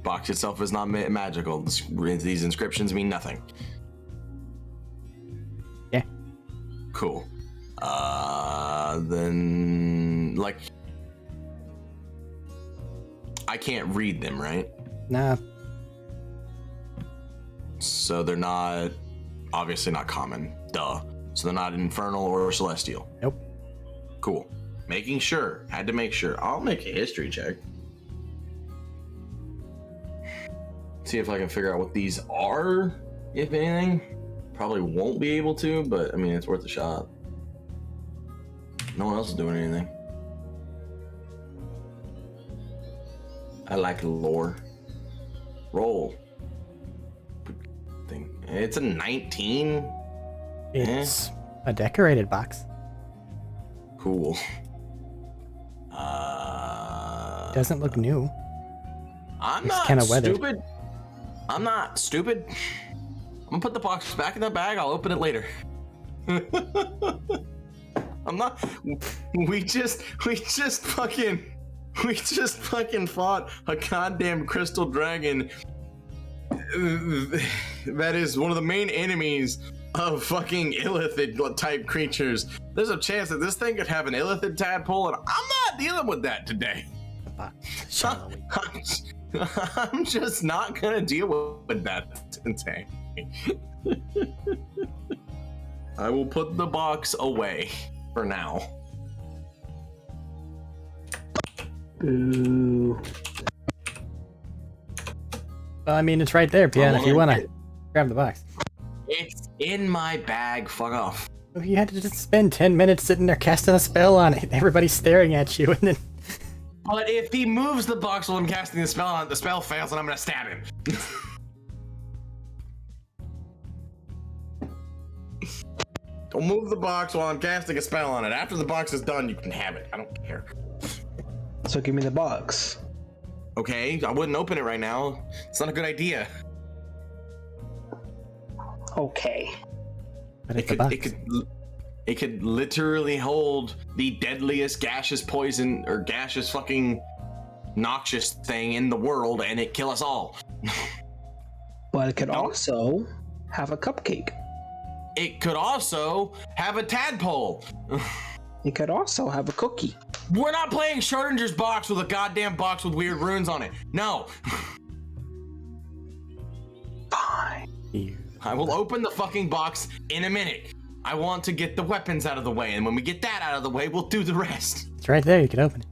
Box itself is not magical. These inscriptions mean nothing. Yeah. Cool. Then like I can't read them, right? Nah, So they're not obviously not common. Duh. So they're not infernal or celestial. nope. Cool. Making sure. Had to make sure. I'll make a history check. See if I can figure out what these are, if anything. Probably won't be able to, but I mean, it's worth a shot. No one else is doing anything. I like lore. Roll. Thing. It's a 19. It's a decorated box. Cool. Doesn't look new. I'm It's not kinda weathered. stupid. I'm not stupid. I'm gonna put the box back in the bag. I'll open it later. I'm not. We just fucking fought a goddamn crystal dragon. That is one of the main enemies of fucking illithid type creatures. There's a chance that this thing could have an illithid tadpole, and I'm not dealing with that today. The box. Shallowy. I'm just not gonna deal with that today. I will put the box away for now. Boo. Well, I mean, it's right there, Pian, if you want to grab the box. It's in my bag. Fuck off. You had to just spend 10 minutes sitting there casting a spell on it. Everybody's staring at you, and then... But if he moves the box while I'm casting the spell on it, the spell fails and I'm gonna stab him. Don't move the box while I'm casting a spell on it. After the box is done, you can have it. I don't care. So give me the box. Okay, I wouldn't open it right now. It's not a good idea. Okay. But it's a box. It could literally hold the deadliest gaseous poison or gaseous fucking noxious thing in the world, and it kill us all. But it could also have a cupcake. It could also have a tadpole. It could also have a cookie. We're not playing Schrodinger's box with a goddamn box with weird runes on it. No. Fine. I will open the fucking box in a minute. I want to get the weapons out of the way, and when we get that out of the way, we'll do the rest. It's right there, you can open it.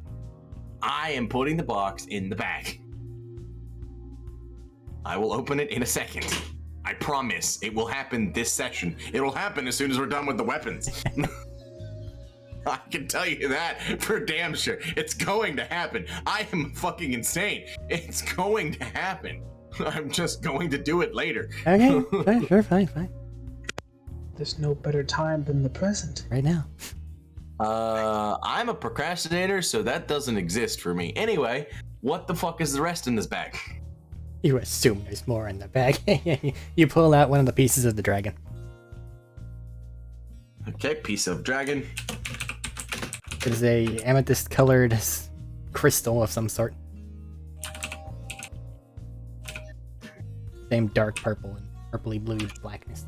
I am putting the box in the bag. I will open it in a second. I promise it will happen this session. It'll happen as soon as we're done with the weapons. I can tell you that for damn sure. It's going to happen. I am fucking insane. It's going to happen. I'm just going to do it later. Okay, sure, fine. There's no better time than the present. Right now. I'm a procrastinator, so that doesn't exist for me. Anyway, what the fuck is the rest in this bag? You assume there's more in the bag. You pull out one of the pieces of the dragon. Okay, piece of dragon. It is a amethyst-colored crystal of some sort. Same dark purple and purpley-blue blackness.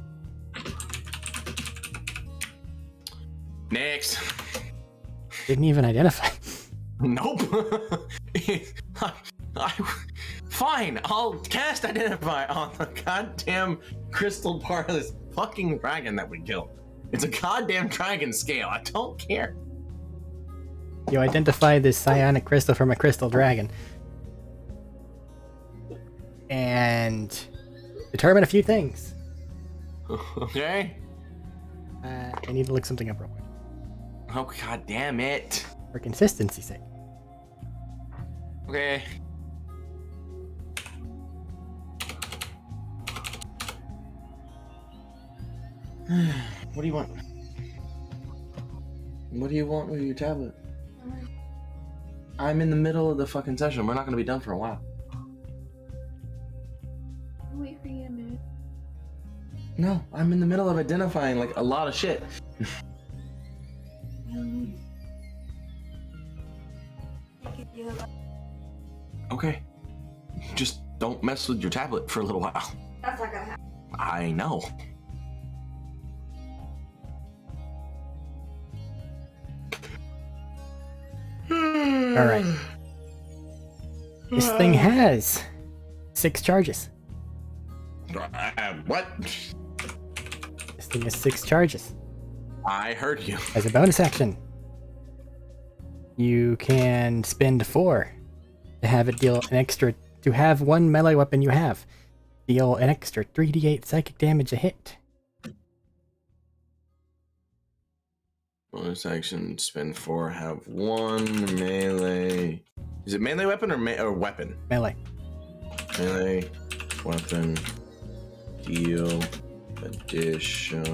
Next. Didn't even identify. Nope. Fine, I'll cast Identify on the goddamn crystal part of this fucking dragon that we killed. It's a goddamn dragon scale. I don't care. You identify this psionic crystal from a crystal dragon. And determine a few things. Okay. I need to look something up real quick. Oh, god damn it. For consistency's sake. Okay. What do you want? What do you want with your tablet? I'm in the middle of the fucking session. We're not gonna be done for a while. I'll wait for you a minute. No, I'm in the middle of identifying like a lot of shit. Okay. Just don't mess with your tablet for a little while. That's not gonna happen. I know. Alright. This thing has 6 charges. What? This thing has 6 charges. I heard you. As a bonus action, you can spend 4 to have it deal an extra, to have one melee weapon you have deal an extra 3d8 psychic damage a hit. Bonus action, spend 4, have 1 melee. Is it melee weapon or weapon? Melee. Melee weapon, deal additional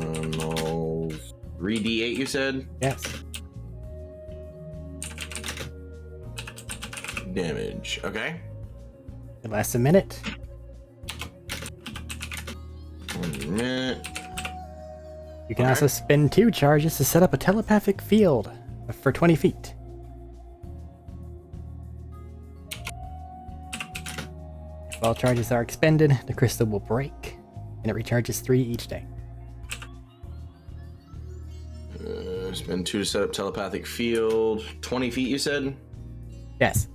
3d8, you said? Yes. Damage. Okay. It lasts a minute. 1 minute. You can also spend 2 charges to set up a telepathic field for 20 feet. If all charges are expended, the crystal will break, and it recharges 3 each day. Spend 2 to set up telepathic field. 20 feet, you said? Yes.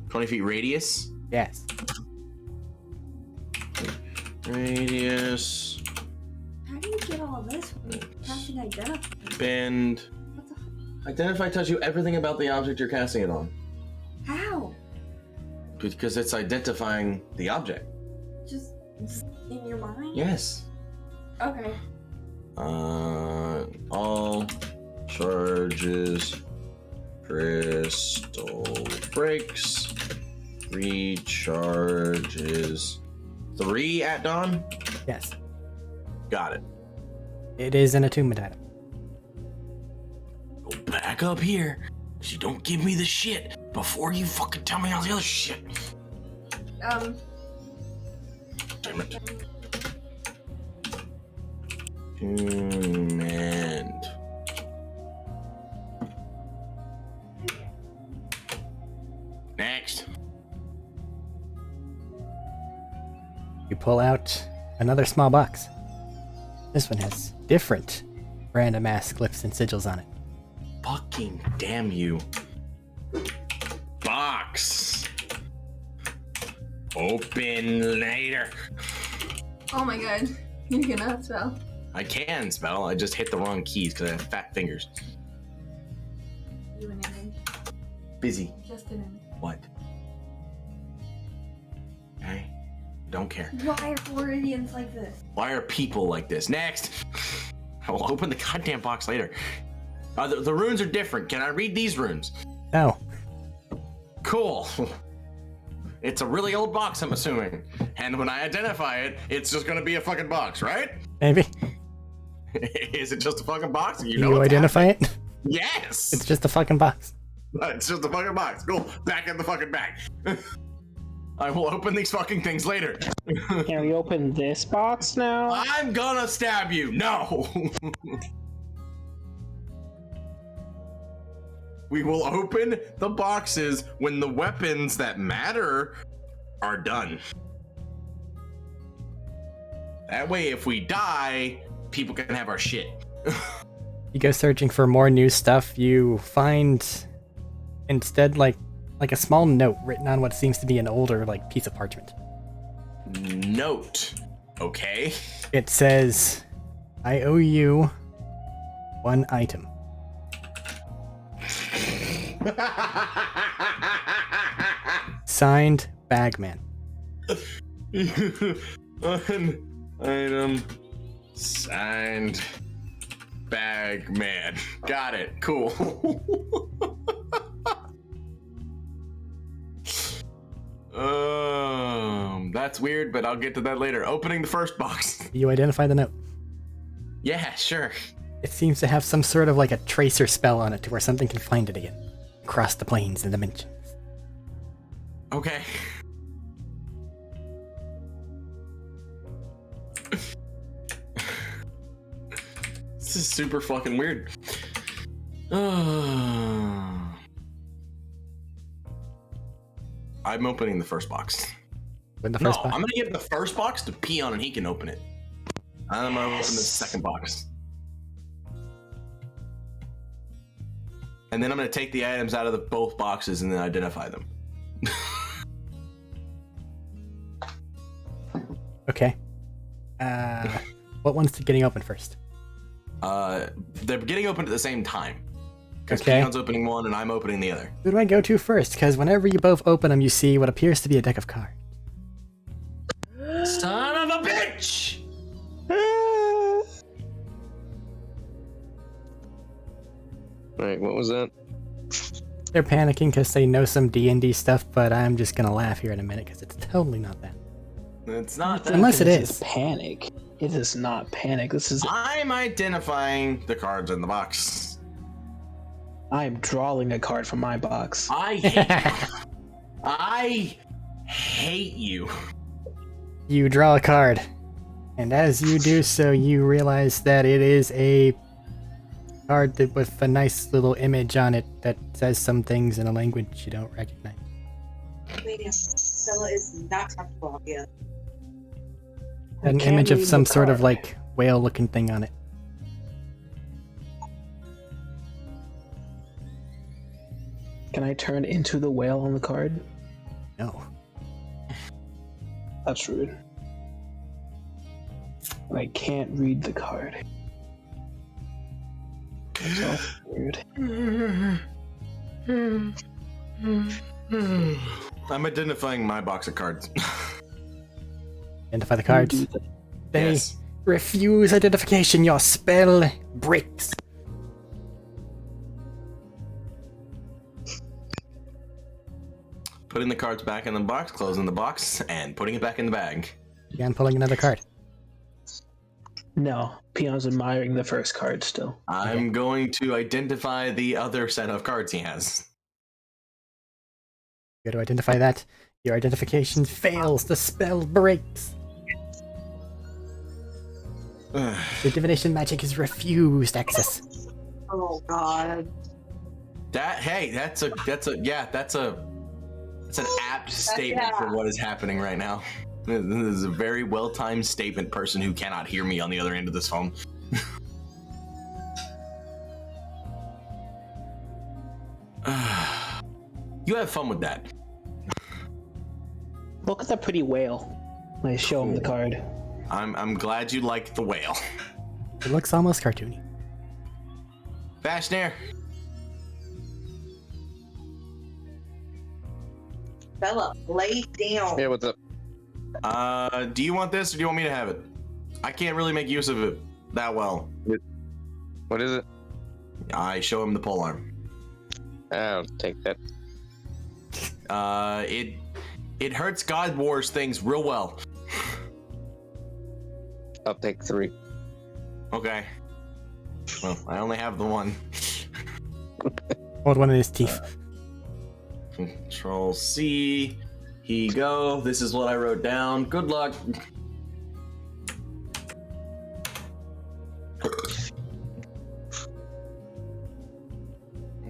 20 feet radius? Yes. Radius. How do you get all this? Casting Identify. Spend. What the? Identify tells you everything about the object you're casting it on. How? Because it's identifying the object. Just in your mind? Yes. Okay. All charges, crystal breaks, 3 charges, 3 at dawn? Yes. Got it. It is an attunement item. Go back up here, so you don't give me the shit before you fucking tell me all the other shit. Damn it. And next. You pull out another small box. This one has different random ass glyphs and sigils on it. Fucking damn you. Box. Open later. Oh my god. You cannot spell. I can spell, I just hit the wrong keys because I have fat fingers. You an image. Busy. Just an image. What? Okay. Don't care. Why are Floridians like this? Why are people like this? Next! I will open the goddamn box later. The runes are different. Can I read these runes? No. Cool. It's a really old box, I'm assuming. And when I identify it, it's just gonna be a fucking box, right? Maybe. Is it just a fucking box? You identify it? Yes! It's just a fucking box. It's just a fucking box. Cool. Back in the fucking bag. I will open these fucking things later. Can we open this box now? I'm gonna stab you. No. We will open the boxes when the weapons that matter are done. That way, if we die, people can have our shit. You go searching for more new stuff. You find instead like a small note written on what seems to be an older like piece of parchment. Note. Okay. It says, "I owe you 1 item." Signed, Bagman. An item. Signed. Bagman. Got it. Cool. That's weird, but I'll get to that later. Opening the first box. You identify the note. Yeah, sure. It seems to have some sort of like a tracer spell on it to where something can find it again. Across the planes and dimensions. Okay. This is super fucking weird. I'm opening the first box. Open the first box. I'm gonna give the first box to Peon and he can open it. I'm gonna open the second box. And then I'm gonna take the items out of both boxes and then identify them. Okay. What one's getting open first? They're getting opened at the same time. Because Okay. Peon's opening one and I'm opening the other. Who do I go to first? Because whenever you both open them, you see what appears to be a deck of cards. Son of a bitch! Right, what was that? They're panicking because they know some D&D stuff, but I'm just gonna laugh here in a minute because it's totally not that. It's not that. Unless it This is. panic. It is not panic. This is. I'm identifying the cards in the box. I am drawing a card from my box. I hate you. I hate you. You draw a card, and as you do so, you realize that it is a card with a nice little image on it that says some things in a language you don't recognize. Wait, Stella is not comfortable yet. An can't image of read some the sort of card. like whale-looking thing on it. Can I turn into the whale on the card? No. That's rude. I can't read the card. That's also weird. I'm identifying my box of cards. Identify the cards. Do the- They Yes. Refuse identification, your spell breaks. Putting the cards back in the box, closing the box, and putting it back in the bag. Yeah, I'm pulling another card. No, Peon's admiring the first card still. I'm going to identify the other set of cards he has. You got to identify that. Your identification fails. The spell breaks. The divination magic is refused access. Oh God. That's an apt statement for what is happening right now. This is a very well-timed statement, person who cannot hear me on the other end of this phone. You have fun with that. Look at that pretty whale. I show him the card. I'm glad you like the whale. It looks almost cartoony. Vashnair. Bella, lay down. Yeah, what's up? Do you want this or do you want me to have it? I can't really make use of it that well. What is it? I show him the polearm. I'll take that. It hurts God Wars things real well. I'll take 3. Okay. Well, I only have the one. Hold one of his teeth. Control C. Here you go. This is what I wrote down. Good luck.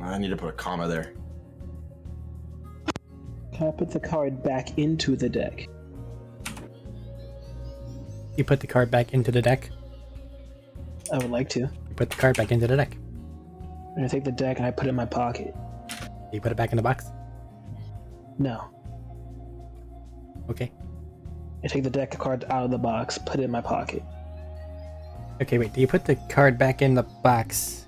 I need to put a comma there. Can I put the card back into the deck? You put the card back into the deck. I would like to. You put the card back into the deck. And I take the deck and I put it in my pocket. You put it back in the box. No. Okay. I take the deck of cards out of the box, put it in my pocket. Okay, wait. Do you put the card back in the box?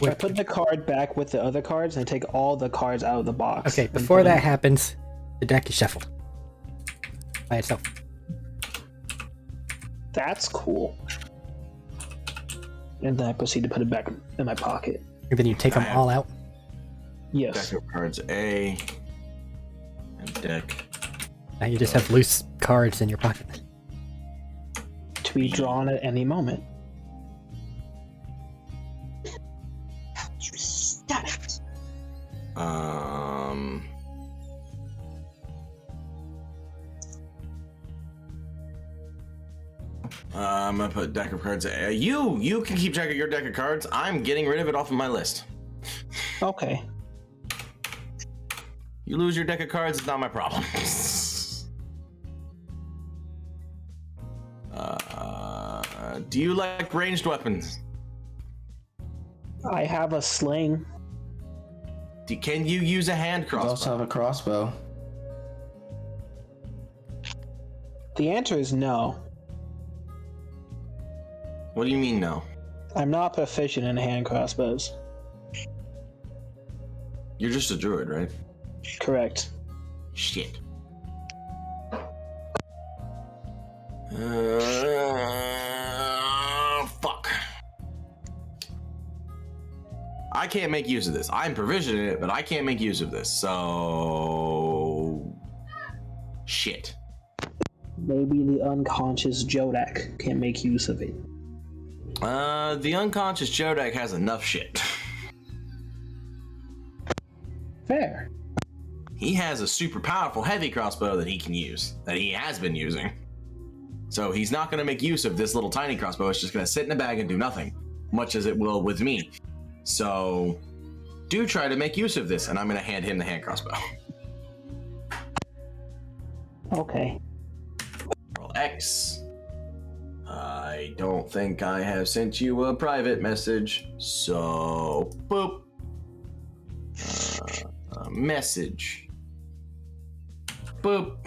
I put the card back with the other cards and I take all the cards out of the box. Okay, and before put them- that happens, the deck is shuffled. By itself. That's cool. And then I proceed to put it back in my pocket. And then you take them all out. Yes. Deck of cards A. And deck. Now you just have loose cards in your pocket. To be drawn at any moment. Stop it. I'm gonna put deck of cards. You can keep track of your deck of cards. I'm getting rid of it off of my list. Okay. You lose your deck of cards, it's not my problem. Do you like ranged weapons? I have a sling. Can you use a hand You also crossbow? have a crossbow. The answer is no. What do you mean no? I'm not proficient in hand crossbows. You're just a druid, right? Correct. Shit. Fuck. I can't make use of this. I'm provisioned in it, but I can't make use of this. So... Shit. Maybe the unconscious Jodak can make use of it. The unconscious Jodak has enough shit. Fair. He has a super powerful heavy crossbow that he can use, that he has been using. So he's not going to make use of this little tiny crossbow. It's just going to sit in a bag and do nothing, much as it will with me. So do try to make use of this, and I'm going to hand him the hand crossbow. Okay. Roll X. I don't think I have sent you a private message, so boop. Message. Boop.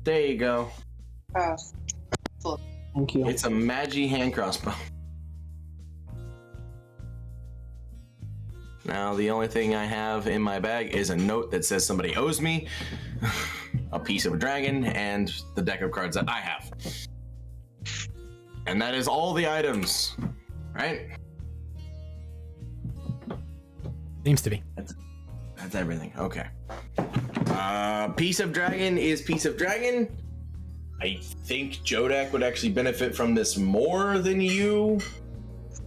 There you go. Thank you. It's a Magi hand crossbow. Now the only thing I have in my bag is a note that says somebody owes me. a piece of a dragon, and the deck of cards that I have. And that is all the items, right? Seems to be. That's everything. Okay. Piece of dragon is piece of dragon. I think Jodak would actually benefit from this more than you,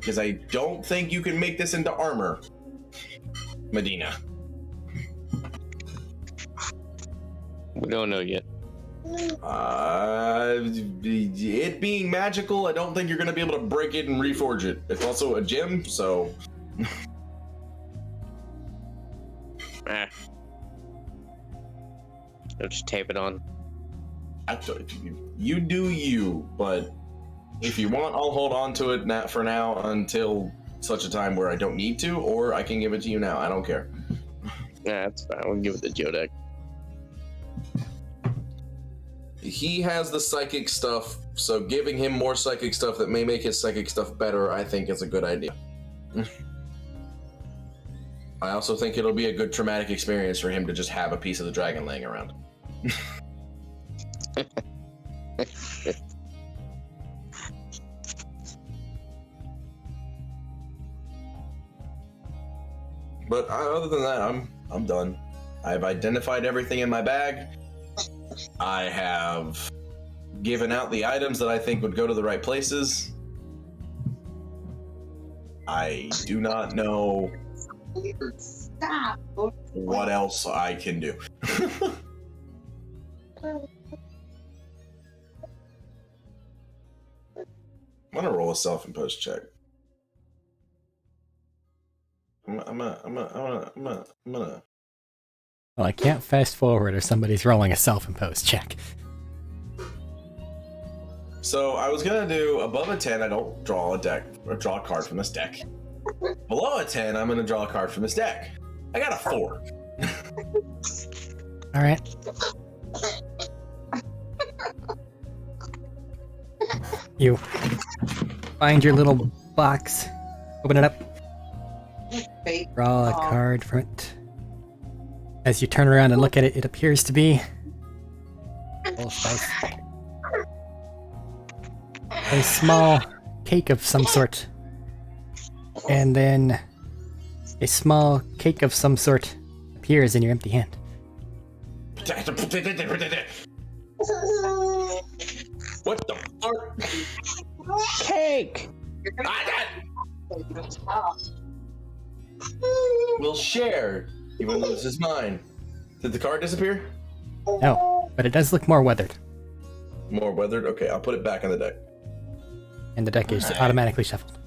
because I don't think you can make this into armor, Medina. We don't know yet. It being magical, I don't think you're going to be able to break it and reforge it. It's also a gem, so... I'll just tape it on. You do you, but if you want, I'll hold on to it for now until such a time where I don't need to, or I can give it to you now. I don't care. Yeah, that's fine. We'll give it to Jodak. He has the psychic stuff, so giving him more psychic stuff that may make his psychic stuff better, I think is a good idea. I also think it'll be a good traumatic experience for him to just have a piece of the dragon laying around. But other than that, I'm done. I've identified everything in my bag. I have given out the items that I think would go to the right places. I do not know Stop. what else I can do. I'm gonna roll a self-imposed check. I'm gonna. Well, I can't fast forward or somebody's rolling a self-imposed check. So I was gonna do above a 10. I don't draw a deck or draw a card from this deck. Below a 10, I'm gonna draw a card from this deck. I got a 4. All right. You find your little box, open it up, Fake. draw a card from it. As you turn around and look at it, it appears to be a small cake of some sort. And then a small cake of some sort appears in your empty hand. What the fuck? Cake! We'll share, even though this is mine. Did the card disappear? No, but it does look more weathered. More weathered? Okay, I'll put it back in the deck. And the deck is Alright. automatically shuffled.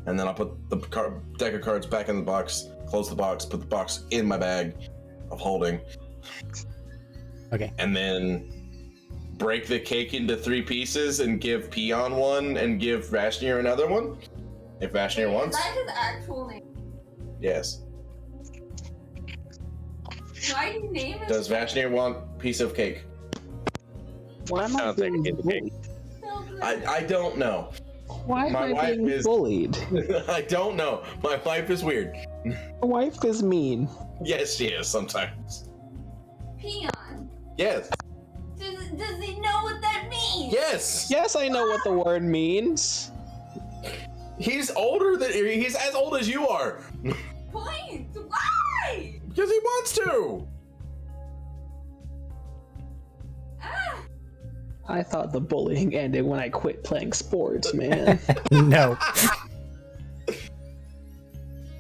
And then I'll put the deck of cards back in the box, close the box, put the box in my bag of holding. Okay. And then break the cake into 3 pieces and give Peon one and give Vashnir another one? If Vashnir wants? Is that his actual name? Yes. Why do you name it? Does Vashnir want piece of cake? Why am I Sounds like being a good bullied? I don't know. Why am My I wife being is- bullied? I don't know. My wife is weird. My wife is mean. Yes, she is sometimes. Peon. Yes. Does he know what that means? Yes. Yes, I know what the word means. He's older than he's as old as you are. Point. Why? Because he wants to. Ah. I thought the bullying ended when I quit playing sports, man. No.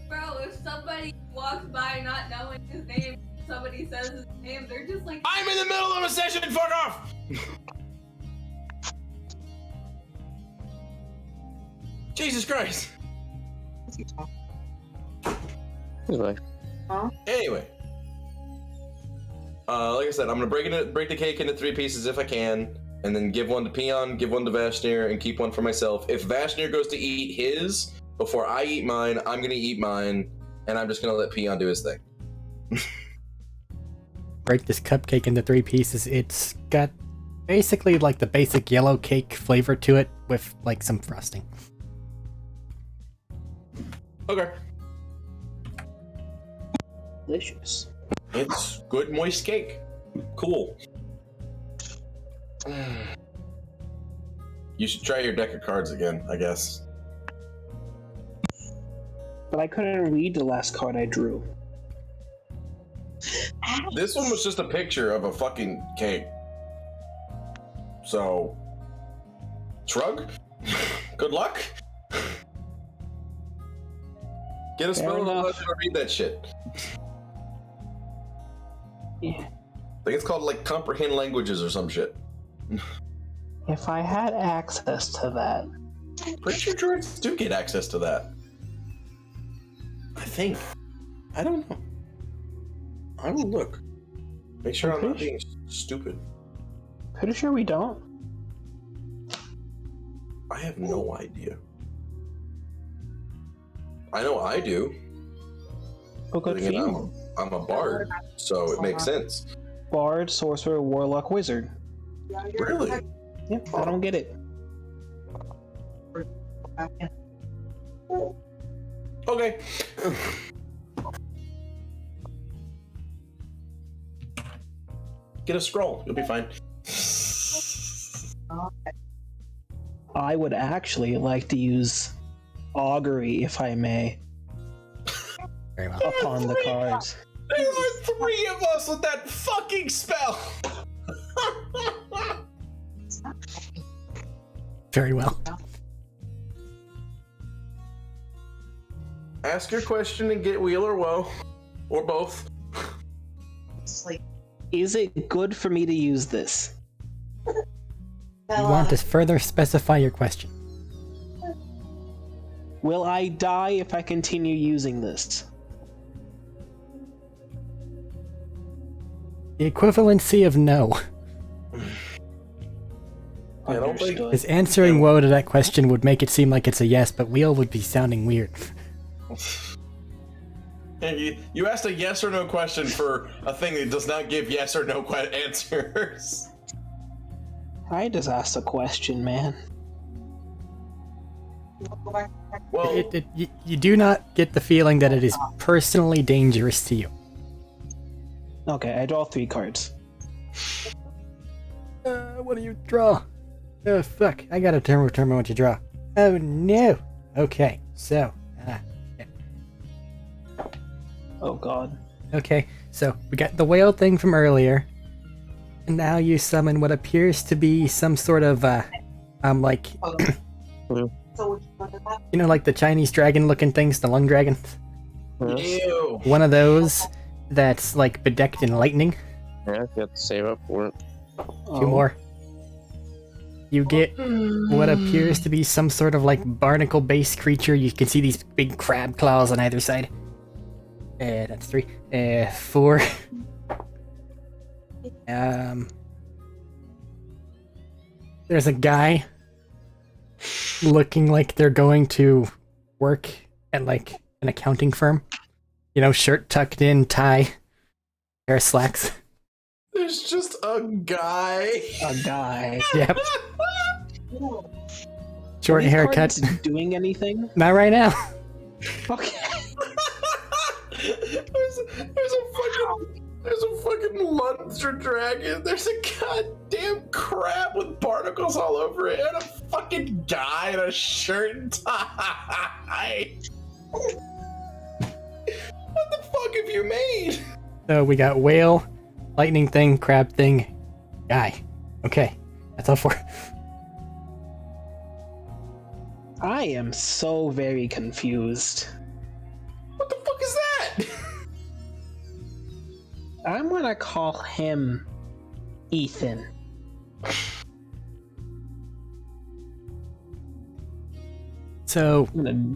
Bro, if somebody walks by not knowing his name, somebody says his name, they're just like, I'm in the middle of a session. Fuck off. Jesus Christ. Anyway, Anyway. Like I said, I'm gonna break the cake into 3 pieces if I can, and then give one to Peon, give one to Vashnir, and keep one for myself. If Vashnir goes to eat his before I eat mine, I'm gonna eat mine, and I'm just gonna let Peon do his thing. Break this cupcake into 3 pieces. It's got basically like the basic yellow cake flavor to it with like some frosting. Okay. Delicious. It's good moist cake. Cool. You should try your deck of cards again, I guess. But I couldn't read the last card I drew. This one was just a picture of a fucking cake. So, shrug. Good luck. Get a spell and let you read that shit. Yeah. I think it's called like comprehend languages or some shit. If I had access to that. Pretty sure droids do get access to that. I think. I don't know. I will look. Make sure I'm not being stupid. Pretty sure we don't. I have no idea. I know I do. Oh, good for you. I'm a bard, so it makes sense. Bard, sorcerer, warlock, wizard. Really? Yep, I don't get it. Okay. Get a scroll. You'll be fine. I would actually like to use augury, if I may, Very well. upon the cards. There are 3 of us with that fucking spell. Very well. Ask your question and get wheel or woe, or both. Is it good for me to use this? You want to further specify your question. Will I die if I continue using this? The equivalency of no. I don't think- Understood. Is answering woe to that question would make it seem like it's a yes, but wheel would be sounding weird. Hey, you asked a yes or no question for a thing that does not give yes or no answers. I just asked a question, man. Well, You do not get the feeling that it is personally dangerous to you. Okay, I draw 3 cards. What do you draw? Oh, fuck. I gotta determine what you draw. Oh, no. Okay, so. Oh god. Okay, so we got the whale thing from earlier. And now you summon what appears to be some sort of, like, you know, like the Chinese dragon looking things, the lung dragon? ew. One of those that's, like, bedecked in lightning. Yeah, you have to save up for it. 2 more. You get what appears to be some sort of, like, barnacle-based creature. You can see these big crab claws on either side. That's 3. 4. There's a guy looking like they're going to work at, like, an accounting firm. You know, shirt tucked in, tie, pair of slacks. There's just a guy. A guy. Yep. Short Are these haircut. cards doing anything? Not right now. Okay. There's a fucking monster dragon. There's a goddamn crab with barnacles all over it, and a fucking guy in a shirt and tie. What the fuck have you made? So we got whale, lightning thing, crab thing, guy. Okay, that's all 4. I am so very confused. What the fuck is that? I'm gonna call him Ethan. So I'm gonna,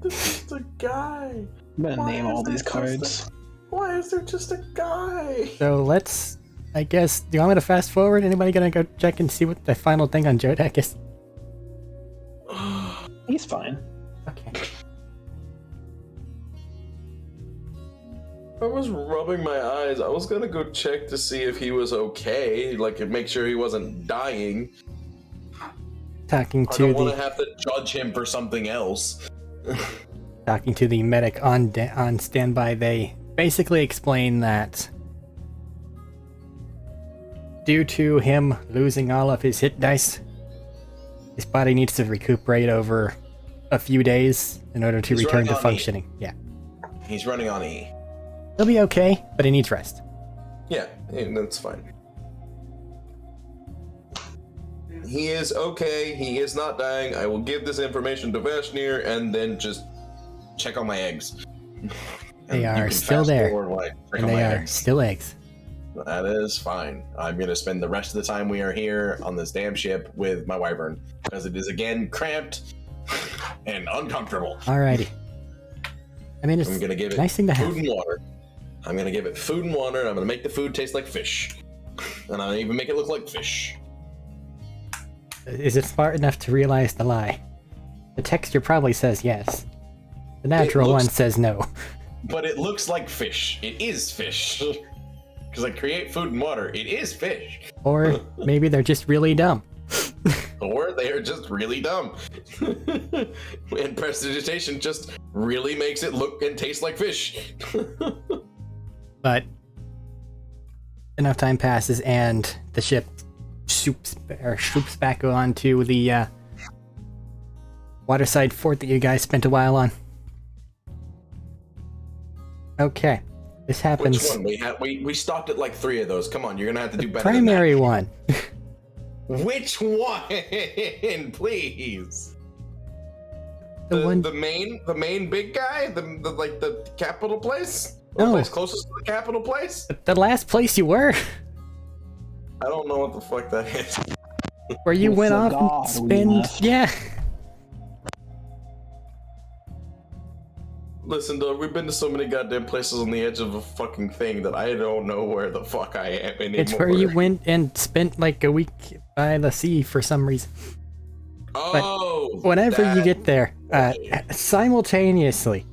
This is a guy. Why name is all there these just cards. Why is there just a guy? let's, I guess, do you want me to fast forward? Anybody gonna go check and see what the final thing on Joe deck is? He's fine. Okay. I was rubbing my eyes. I was gonna go check to see if he was okay, like make sure he wasn't dying. Talking I to don't want the to have to judge him for something else. talking to the medic on standby, they basically explain that due to him losing all of his hit dice, his body needs to recuperate over a few days in order to He's return running to on E. functioning. Yeah. He's running on E. He'll be okay, but he needs rest. Yeah, that's fine. He is okay. He is not dying. I will give this information to Vashnir and then just check on my eggs. They And you are can still fast there. forward while I check And on they my are eggs. still eggs. That is fine. I'm going to spend the rest of the time we are here on this damn ship with my wyvern because it is again cramped and uncomfortable. Alrighty. I mean, it's I'm going to give a it nice thing to have. food and water. I'm going to give it food and water. And I'm going to make the food taste like fish. And I'll even make it look like fish. Is it smart enough to realize the lie? The texture probably says yes. The natural looks- one says no. But it looks like fish. It is fish. Because I create food and water. It is fish. Or maybe they're just really dumb. Or they are just really dumb. And prestidigitation just really makes it look and taste like fish. But enough time passes and the ship swoops back onto the waterside fort that you guys spent a while on. Okay, this happens. Which one? We stopped at like 3 of those. Come on, you're gonna have to do better. Primary one. Than that. Which one? Please. The one. The main big guy? The capital place? No. The place closest to the capital place? The last place you were, I don't know what the fuck that is. where you With went the off god and we spent. left. Yeah. Listen, dog, we've been to so many goddamn places on the edge of a fucking thing that I don't know where the fuck I am anymore. It's where you went and spent like a week by the sea for some reason. Oh! Whenever you that- get there, simultaneously,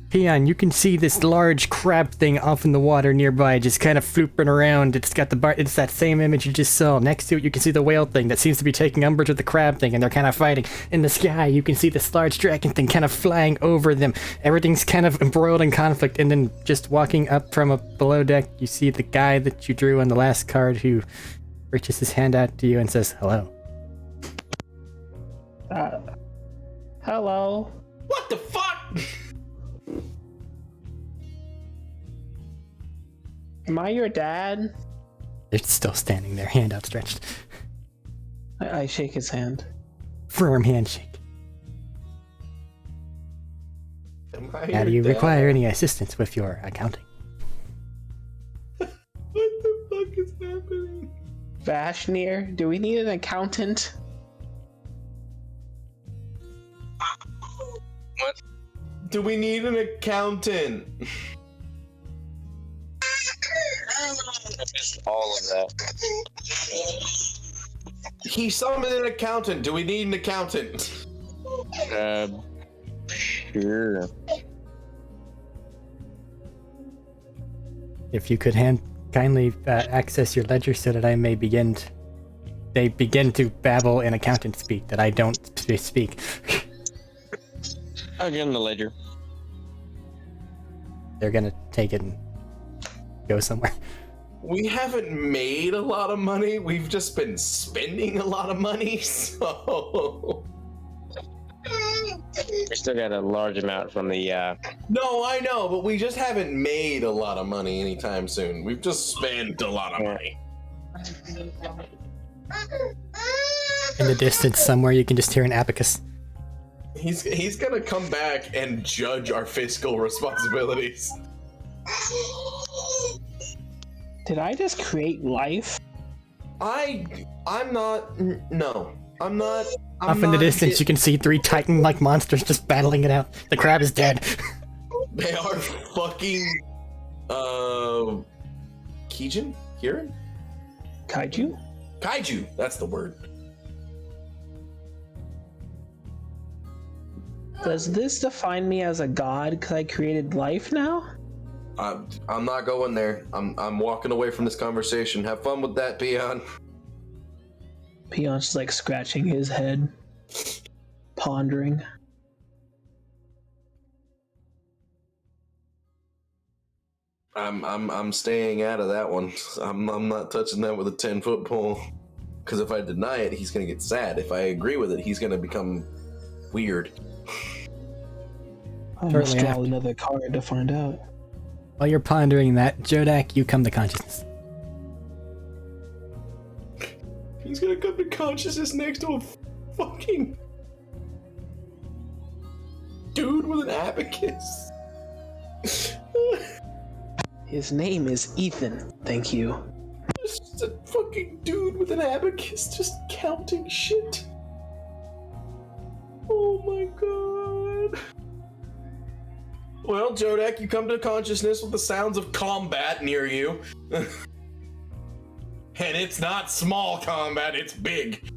Peon, you can see this large crab thing off in the water nearby, just kind of flooping around. It's got it's that same image you just saw. Next to it, you can see the whale thing that seems to be taking umbrage with the crab thing, and they're kind of fighting. In the sky, you can see this large dragon thing kind of flying over them. Everything's kind of embroiled in conflict, and then just walking up from a below deck, you see the guy that you drew on the last card who reaches his hand out to you and says, hello. Hello. What the fuck? Am I your dad? They're still standing there, hand outstretched. I shake his hand. Firm handshake. Am I Now, do your you dad? require any assistance with your accounting? What the fuck is happening? Vashnir, do we need an accountant? What? Do we need an accountant? Just all of that. He summoned an accountant. Do we need an accountant? Sure. If you could kindly access your ledger so that I may begin. They begin to babble in accountant speak that I don't speak. I'll give him the ledger. They're gonna take it and go somewhere. We haven't made a lot of money. We've just been spending a lot of money, so... We still got a large amount from the, No, I know, but we just haven't made a lot of money anytime soon. We've just spent a lot of money. In the distance somewhere, you can just hear an abacus. He's gonna come back and judge our fiscal responsibilities. Did I just create life? I'm not. No, I'm not. Off in the distance, you can see 3 titan-like monsters just battling it out. The crab is dead. They are fucking. Kijin? Kieran? Kaiju? Kaiju. That's the word. Does this define me as a god because I created life now? I'm not going there. I'm walking away from this conversation. Have fun with that, Peon. Peon's just like scratching his head, pondering. I'm staying out of that one. I'm not touching that with a 10-foot pole. Because if I deny it, he's gonna get sad. If I agree with it, he's gonna become weird. I Shortly almost draw after. another card to find out. While you're pondering that, Jodak, you come to consciousness. He's gonna come to consciousness next to a fucking dude with an abacus. His name is Ethan. Thank you. It's just a fucking dude with an abacus just counting shit. Oh my god. Well, Jodak, you come to consciousness with the sounds of combat near you. And it's not small combat, it's big.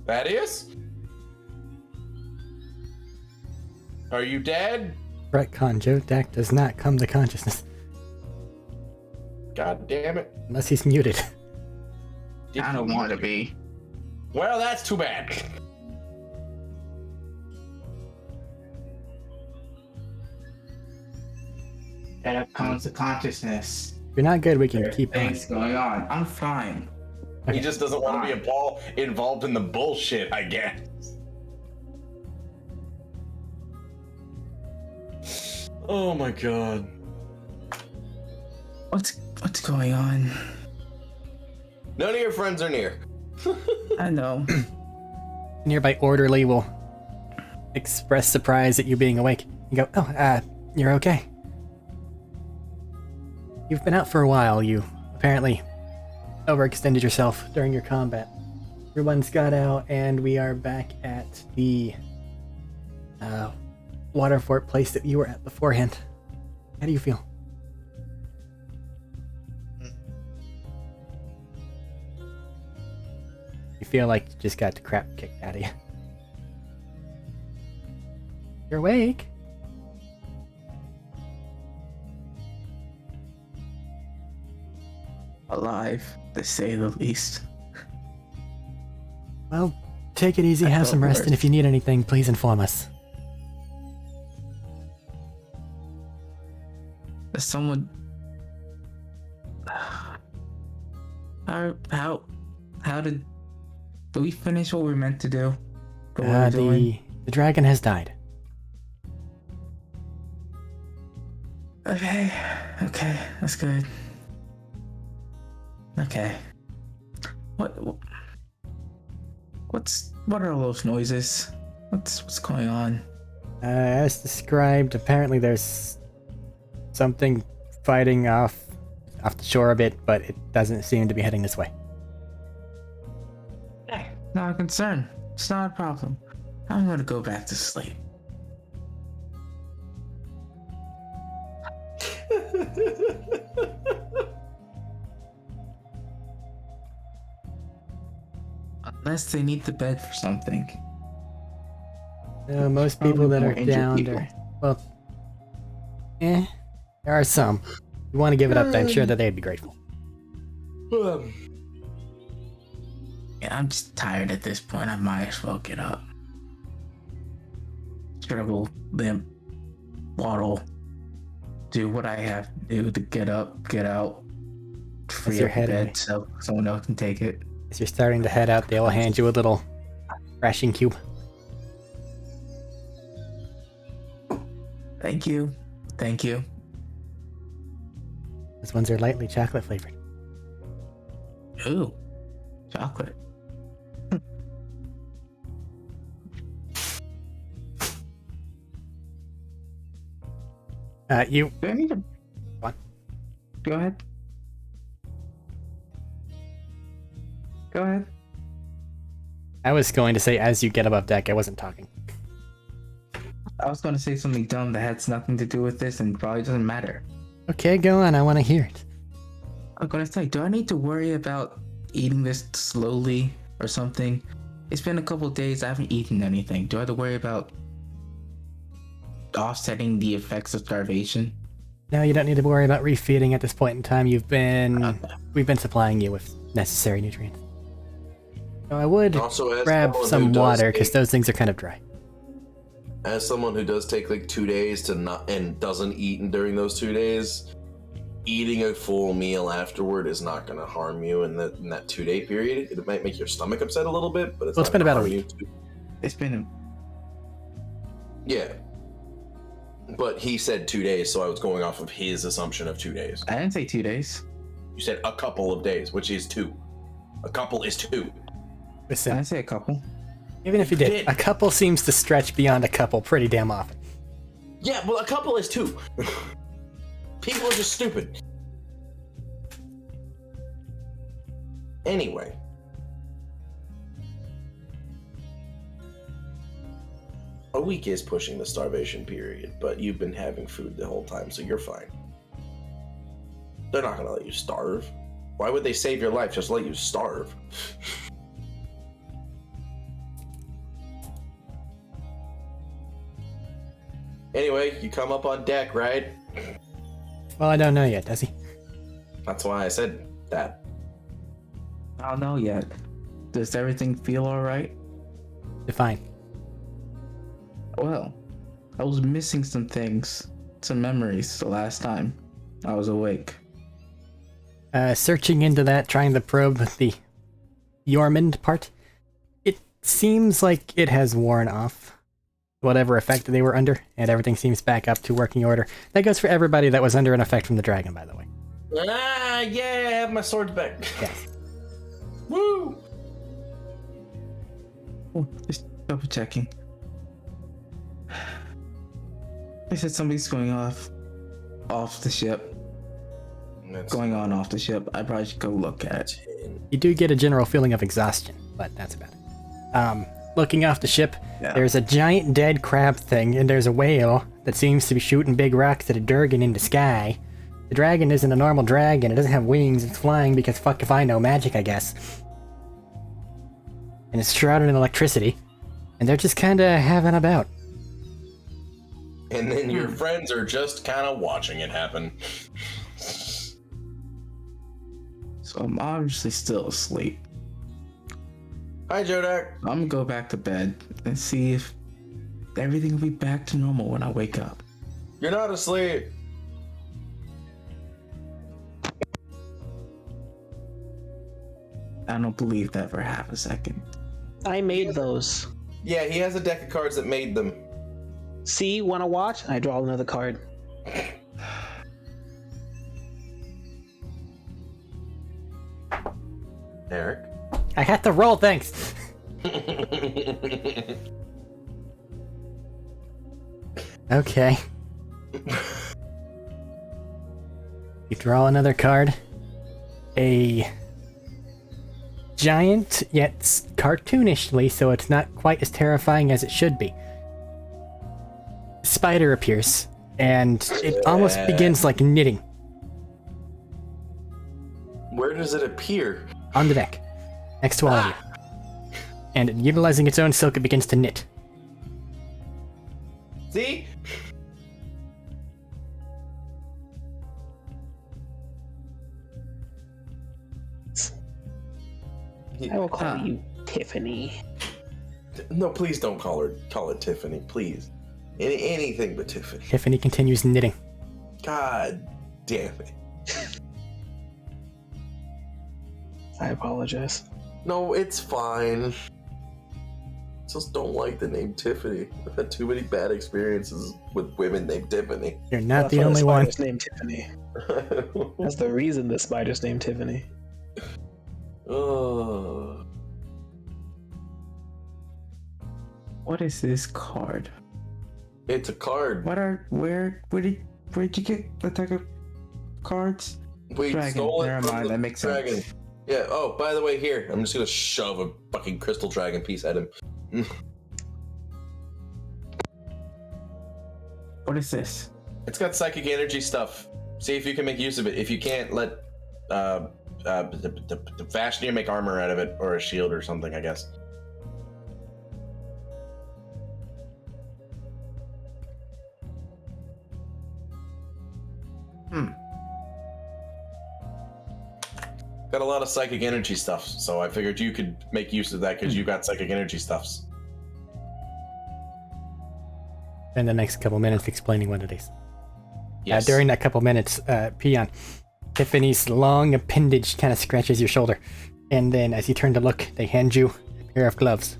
Thaddeus? Are you dead? Retcon, Jodak does not come to consciousness. God damn it. Unless he's muted. I don't want to be. Well, that's too bad. That comes to consciousness. If you're not good, we can There are keep on. things going on. I'm fine. He just doesn't want to be involved in the bullshit, I guess. Oh my god. What's going on? None of your friends are near. I know. A nearby orderly will express surprise at you being awake. You go, oh, you're okay. You've been out for a while. You apparently overextended yourself during your combat. Everyone's got out, and we are back at the water fort place that you were at beforehand. How do you feel? You feel like you just got the crap kicked out of you. You're awake. Alive, to say the least. Well, take it easy, I have felt some rest, worse. and if you need anything, please inform us. Is someone? How did we finish what we were meant to do? What we were doing? The dragon has died. Okay, that's good. Okay. What are all those noises? What's going on? As described, apparently there's something fighting off the shore a bit, but it doesn't seem to be heading this way. Not a concern. It's not a problem. I'm gonna go back to sleep. Unless they need the bed for something. Most Probably people that more are injured down people. are, well, there are some. You want to give it up, I'm sure that they'd be grateful. Yeah, I'm just tired at this point. I might as well get up. Struggle, limp, waddle, do what I have to do to get up, get out, free you're up the heading- bed so someone else can take it. As you're starting to head out, they'll hand you a little ration cube. Thank you. Those ones are lightly chocolate flavored. Ooh, chocolate. You Do I need to? What? Go ahead. I was going to say, as you get above deck, I wasn't talking. I was going to say something dumb that has nothing to do with this and probably doesn't matter. Okay, go on, I want to hear it. I'm going to say, do I need to worry about eating this slowly or something? It's been a couple days, I haven't eaten anything. Do I have to worry about offsetting the effects of starvation? No, you don't need to worry about refeeding at this point in time. We've been supplying you with necessary nutrients. So I would Also, as grab someone some who does water because take- those things are kind of dry. As someone who does take like 2 days to not and doesn't eat during those 2 days, eating a full meal afterward is not going to harm you in that 2 day period. It might make your stomach upset a little bit, but it's Well, not it's been gonna about a harm week. you. It's been Yeah. But he said 2 days, so I was going off of his assumption of 2 days. I didn't say 2 days. You said a couple of days, which is 2. A couple is 2. I Listen, didn't say a couple. even if you did, did. a couple seems to stretch beyond a couple pretty damn often. Yeah, well, a couple is 2. People are just stupid. Anyway. A week is pushing the starvation period, but you've been having food the whole time, so you're fine. They're not gonna let you starve. Why would they save your life? Just let you starve. Anyway, you come up on deck, right? Well, I don't know yet, does he? That's why I said that. I don't know yet. Does everything feel alright? Define. Well, I was missing some things, some memories the last time I was awake. Searching into that, trying to probe the Yormond part, it seems like it has worn off whatever effect they were under, and everything seems back up to working order. That goes for everybody that was under an effect from the dragon, by the way. Ah, yeah, I have my swords back. Yes. Woo! Oh, just double checking. They said something's going off the ship. Going on off the ship. I probably should go look at it. You do get a general feeling of exhaustion, but that's about it. Looking off the ship, Yeah. there's a giant dead crab thing, and there's a whale that seems to be shooting big rocks at a Durgan in the sky. The dragon isn't a normal dragon, it doesn't have wings, it's flying because fuck if I know, magic I guess. And it's shrouded in electricity, and they're just kinda having about. And then your friends are just kind of watching it happen. So I'm obviously still asleep. Hi, Jodak. I'm gonna go back to bed and see if everything will be back to normal when I wake up. You're not asleep. I don't believe that for half a second. I made those. Yeah, he has a deck of cards that made them. See, wanna watch? I draw another card. Eric. I had to roll, thanks! Okay. You draw another card. A giant, yet cartoonishly, so it's not quite as terrifying as it should be. Spider appears, and it almost begins like knitting Where does it appear? on the deck, next to all of you. And utilizing its own silk, it begins to knit. See? I will call you Tiffany. No, please don't call it Tiffany, please. Anything but Tiffany. Tiffany continues knitting. God damn it. I apologize. No, it's fine. Just don't like the name Tiffany. I've had too many bad experiences with women named Tiffany. You're not That's the why only one. spider's named Tiffany. That's the reason the spider's named Tiffany. Oh. What is this card? It's a card. Where'd you get the deck of cards? We Dragon. stole it Never from mind, the that makes dragon. sense. Yeah. Oh, by the way, here I'm just gonna shove a fucking crystal dragon piece at him. What is this? It's got psychic energy stuff. See if you can make use of it. If you can't, let the Fashionir make armor out of it, or a shield or something, I guess. got a lot of psychic energy stuff, so I figured you could make use of that because you got psychic energy stuffs. Spend the next couple minutes explaining what it is. Yes. During that couple minutes, Peon, Tiffany's long appendage kind of scratches your shoulder. And then as you turn to look, they hand you a pair of gloves.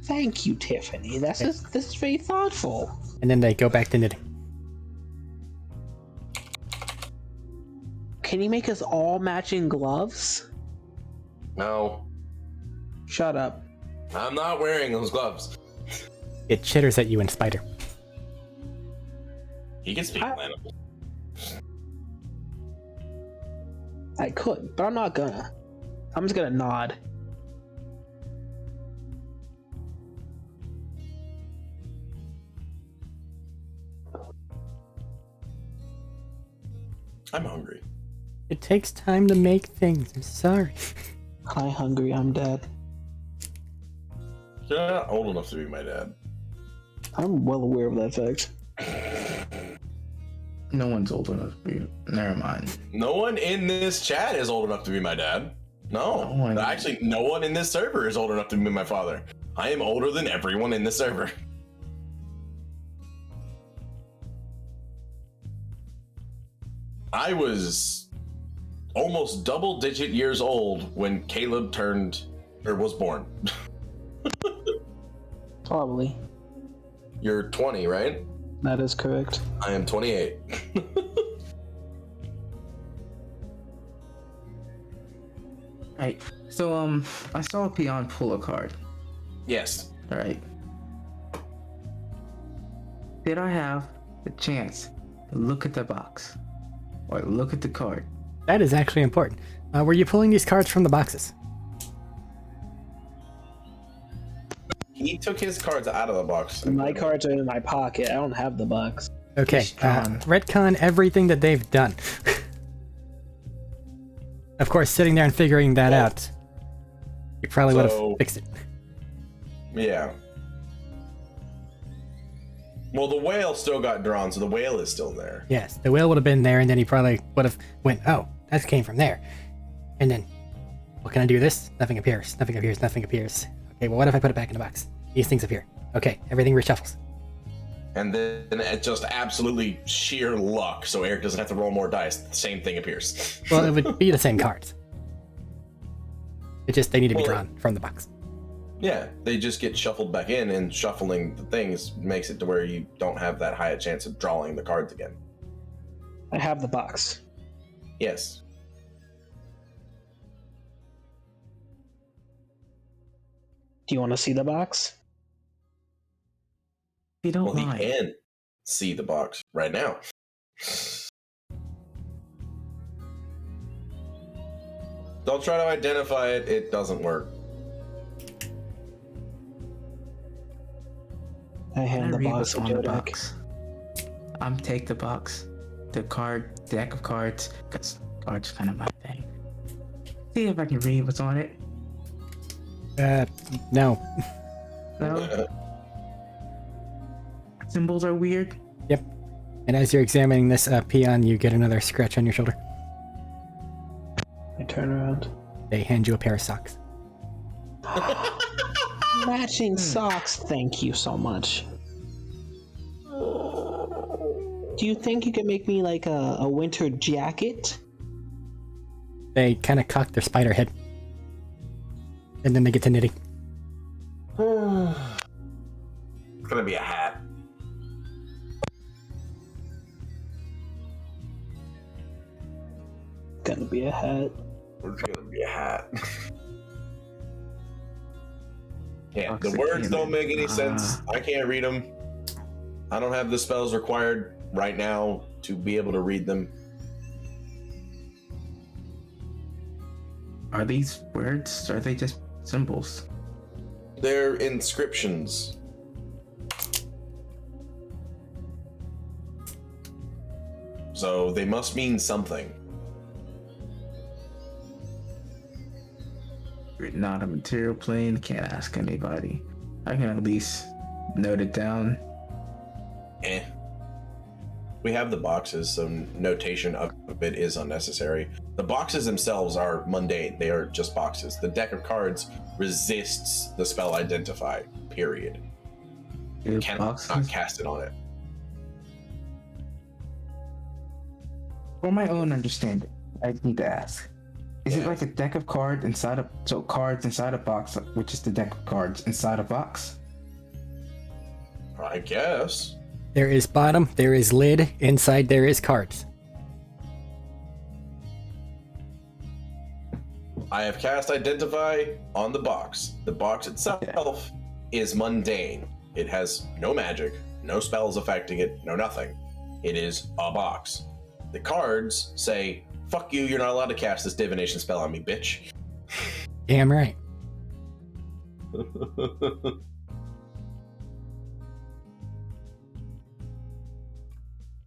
Thank you, Tiffany. This is very thoughtful. And then they go back to knitting. Can you make us all matching gloves? No, Shut up. I'm not wearing those gloves. It chitters at you in Spider. He can speak Atlanta. I could, but I'm not gonna. I'm just gonna nod. I'm hungry. It takes time to make things. I'm sorry. Hi, hungry. I'm dead. You're not old enough to be my dad. I'm well aware of that fact. No one's old enough to be. Never mind. No one in this chat is old enough to be my dad. No. No one- Actually, no one in this server is old enough to be my father. I am older than everyone in this server. I was almost double-digit years old when Caleb was born. Probably. You're 20, right? That is correct. I am 28. Right. So I saw a peon pull a card. Yes. All right. Did I have the chance to look at the box or look at the card? That is actually important. Were you pulling these cards from the boxes? He took his cards out of the box. My cards are in my pocket. I don't have the box. Okay, retcon everything that they've done. Of course, sitting there and figuring that out, you probably would have fixed it. Yeah. Well, the whale still got drawn, so the whale is still there. Yes, the whale would have been there, and then he probably would have went, oh, that came from there. And then, what can I do with this? Nothing appears, nothing appears, nothing appears. Okay, well, what if I put it back in the box? These things appear. Okay, everything reshuffles. And then it's just absolutely sheer luck, so Eric doesn't have to roll more dice. The same thing appears. Well, it would be the same cards. It just, they need to be drawn from the box. Yeah, they just get shuffled back in, and shuffling the things makes it to where you don't have that high a chance of drawing the cards again. I have the box. Yes. Do you want to see the box? If you don't Well, he mind. can see the box right now. Don't try to identify it. It doesn't work. I hand Can I the read box what's to on the Jodak. box? Take the box, the deck of cards, because cards are kind of my thing. See if I can read what's on it. No. No? Symbols are weird. Yep. And as you're examining this peon, you get another scratch on your shoulder. I turn around. They hand you a pair of socks. Matching socks, thank you so much. Do you think you could make me like a winter jacket? They kind of cock their spider head. And then they get to knitting. It's gonna be a hat. Gonna be a hat. It's gonna be a hat. Yeah, the Toxic words don't human. make any sense. I can't read them. I don't have the spells required right now to be able to read them. Are these words? Or are they just symbols? They're inscriptions. So they must mean something. We're not a material plane, can't ask anybody. I can at least note it down. We have the boxes, so notation of it is unnecessary. The boxes themselves are mundane. They are just boxes. The deck of cards resists the spell identify, period. You cannot cast it on it. For my own understanding, I need to ask. Is it like a deck of cards inside a cards inside a box, which is the deck of cards inside a box? I guess. There is bottom, there is lid, inside there is cards. I have cast Identify on the box. The box itself is mundane. It has no magic, no spells affecting it, no nothing. It is a box. The cards say, fuck you, you're not allowed to cast this divination spell on me, bitch. Damn right.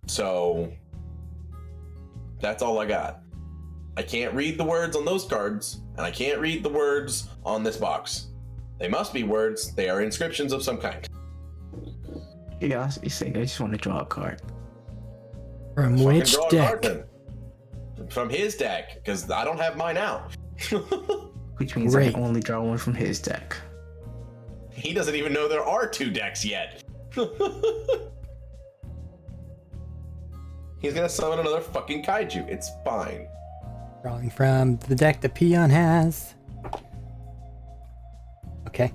So, that's all I got. I can't read the words on those cards, and I can't read the words on this box. They must be words. They are inscriptions of some kind. Curiosity's sake, I just want to draw a card. From which deck? From his deck, because I don't have mine out. Which means I can only draw one from his deck. He doesn't even know there are 2 decks yet. He's gonna summon another fucking kaiju. It's fine. Drawing from the deck the peon has. Okay.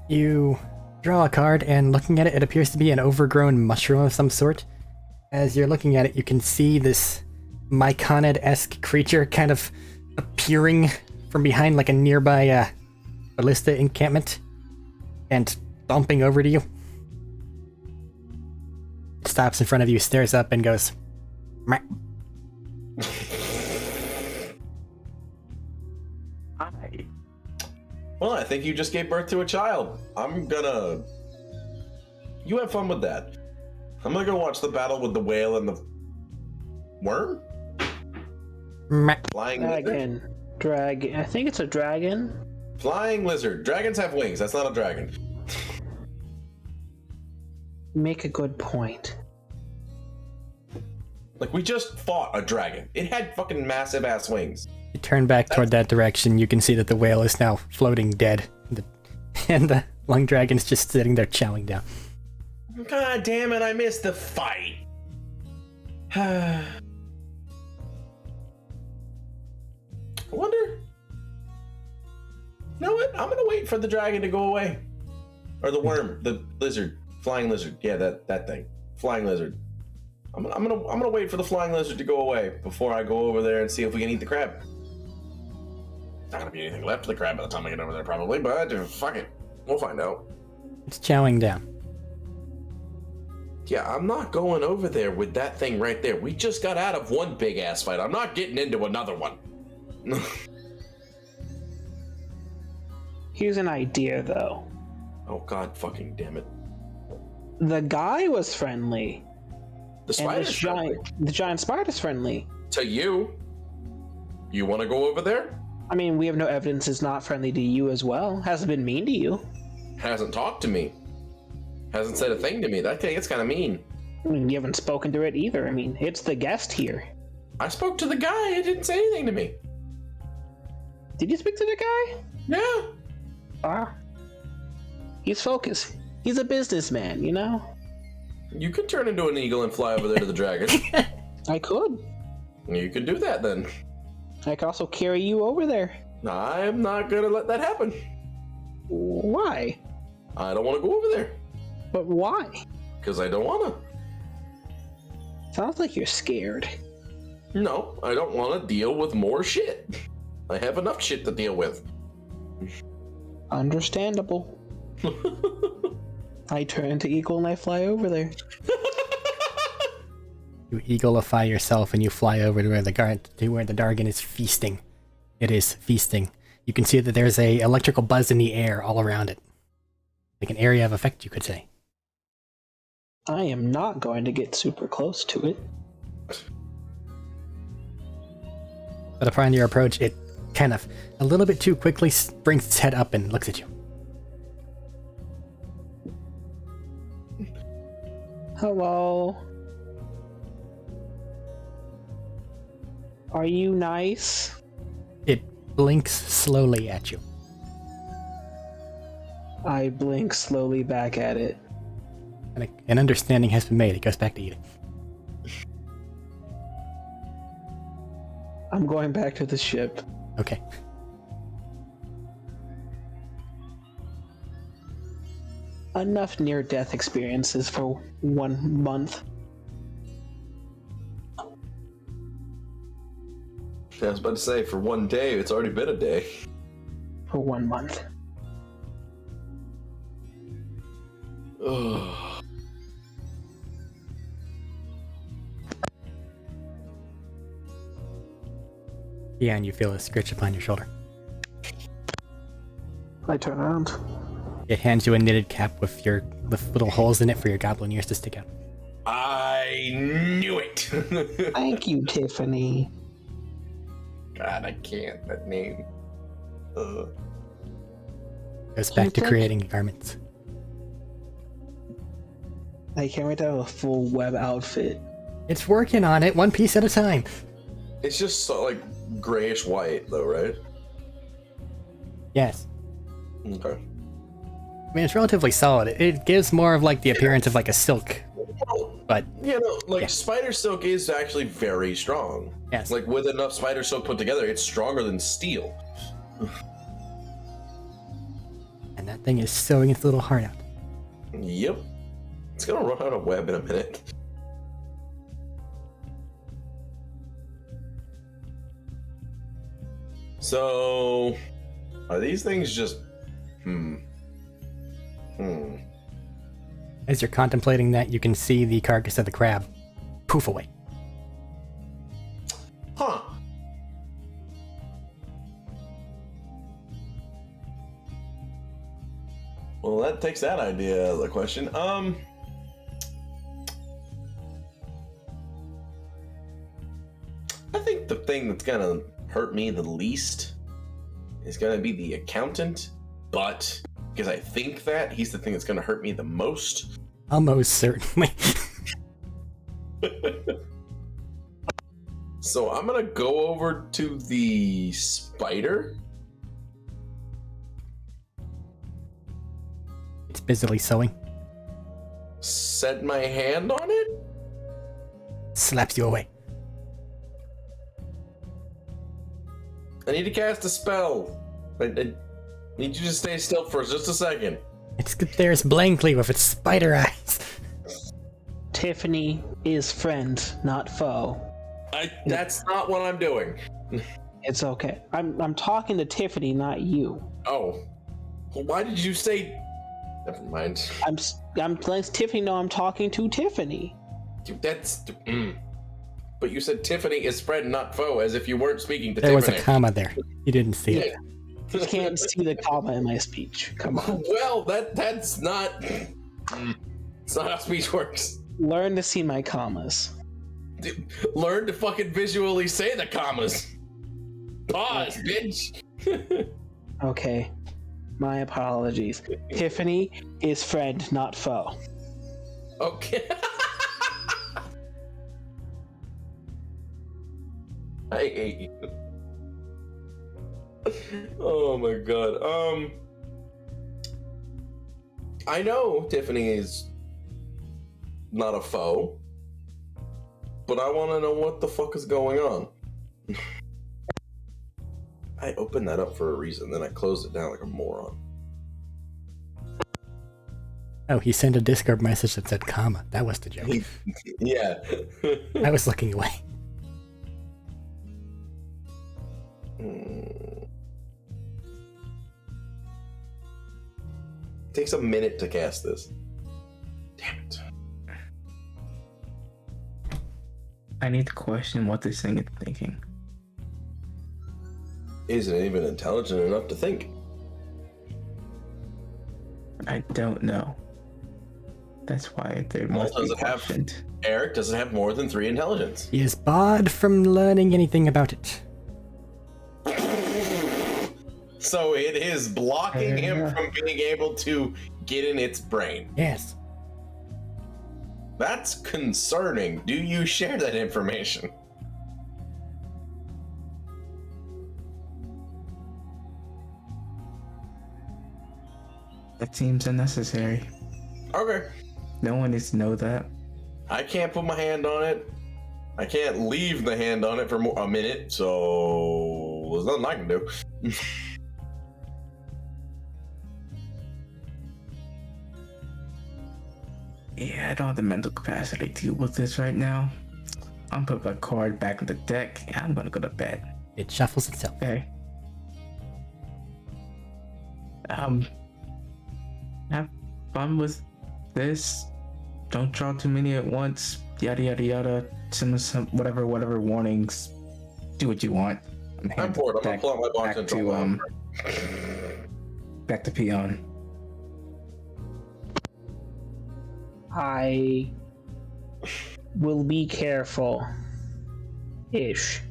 You draw a card, and looking at it, it appears to be an overgrown mushroom of some sort. As you're looking at it, you can see this Myconid-esque creature kind of appearing from behind like a nearby ballista encampment and bumping over to you. It stops in front of you, stares up, and goes, meh. Well, I think you just gave birth to a child. You have fun with that. I'm gonna go watch the battle with the whale and the worm? Flying dragon. I think it's a dragon. Flying lizard. Dragons have wings. That's not a dragon. Make a good point. Like, we just fought a dragon. It had fucking massive ass wings. You turn back toward that direction, you can see that the whale is now floating dead. And the lung dragon's just sitting there chowing down. God damn it, I missed the fight. I wonder. You know what? I'm gonna wait for the dragon to go away. Or the worm, the lizard, flying lizard. Yeah, that thing. Flying lizard. I'm gonna wait for the flying lizard to go away before I go over there and see if we can eat the crab. Not gonna be anything left of the crab by the time I get over there, probably, but fuck it. We'll find out. It's chowing down. Yeah, I'm not going over there with that thing right there. We just got out of one big ass fight. I'm not getting into another one. Here's an idea, though. Oh, god fucking damn it. The guy was friendly. The spider's friendly. The giant spider's friendly. To you? You want to go over there? I mean, we have no evidence it's not friendly to you as well. Hasn't been mean to you. Hasn't talked to me. Hasn't said a thing to me. That thing, it's kind of mean. I mean, you haven't spoken to it either. I mean, it's the guest here. I spoke to the guy. It didn't say anything to me. Did you speak to the guy? Yeah. He's focused. He's a businessman, you know? You could turn into an eagle and fly over there to the dragon. I could. You could do that then. I could also carry you over there. I'm not gonna let that happen. Why? I don't want to go over there. But why? Because I don't want to. Sounds like you're scared. No, I don't want to deal with more shit. I have enough shit to deal with. Understandable. I turn into eagle and I fly over there. You eaglify yourself and you fly over to where the dragon is feasting. It is feasting. You can see that there's a electrical buzz in the air all around it. Like an area of effect, you could say. I am not going to get super close to it. But upon your approach, it kind of, a little bit too quickly, brings its head up and looks at you. Hello. Are you nice? It blinks slowly at you. I blink slowly back at it. And an understanding has been made. It goes back to eating. I'm going back to the ship. Okay. Enough near-death experiences for 1 month. I was about to say, for one day, it's already been a day. For 1 month. Ugh. Yeah, and you feel a scritch upon your shoulder. I turn around. It hands you a knitted cap with little holes in it for your goblin ears to stick out. I knew it! Thank you, Tiffany. God, I can't. That name. Goes back to creating garments. I can't wait to have a full web outfit. It's working on it, one piece at a time. It's just so, like, grayish white, though, right? Yes. Okay. I mean, it's relatively solid. It gives more of like the appearance of like a silk, but Yeah, no, like, Yeah. spider silk is actually very strong. yes. Like, with enough spider silk put together, it's stronger than steel. And that thing is sewing its little heart out. Yep. It's gonna run out of web in a minute. So, are these things just... As you're contemplating that, you can see the carcass of the crab poof away. Huh. Well, that takes that idea out of the question. I think the thing that's gonna hurt me the least is gonna be the accountant, but because I think that he's the thing that's gonna hurt me the most. Almost certainly. So I'm gonna go over to the spider. It's busily sewing. Set my hand on it. Slaps you away. I need to cast a spell. I need you to stay still for just a second. It stares blankly with its spider eyes. Tiffany is friend, not foe. That's not what I'm doing. It's okay. I'm talking to Tiffany, not you. Oh. Well, why did you say... Never mind. I'm letting Tiffany know I'm talking to Tiffany. Dude, that's... But you said Tiffany is friend, not foe, as if you weren't speaking to There was Tiffany. a comma there. You didn't see it. You can't see the comma in my speech. Come on. Well, that's not... It's not how speech works. Learn to see my commas. Dude, learn to fucking visually say the commas. Pause, bitch. Okay. My apologies. Tiffany is friend, not foe. Okay. I hate you. Oh my god. I know Tiffany is not a foe, but I want to know what the fuck is going on. I opened that up for a reason, then I closed it down like a moron. Oh, he sent a Discord message that said comma. That was the joke. Yeah. I was looking away. Takes a minute to cast this. Damn it. I need to question what this thing is thinking. Isn't even intelligent enough to think. I don't know. That's why there must does be it have- questioned. Eric doesn't have more than 3 intelligence. He is barred from learning anything about it. So it is blocking him Yeah. from being able to get in its brain. Yes. That's concerning. Do you share that information? That seems unnecessary. Okay. No one needs to know that. I can't put my hand on it. I can't leave the hand on it for a minute, so there's nothing I can do. Yeah, I don't have the mental capacity to deal with this right now. I'm putting my card back in the deck and I'm gonna go to bed. It shuffles itself. Okay. Have fun with this. Don't draw too many at once. Yada yada yada. Some whatever warnings. Do what you want. I'm bored. I'm gonna pull out my box back and to draw back to peon. I will be careful. Ish.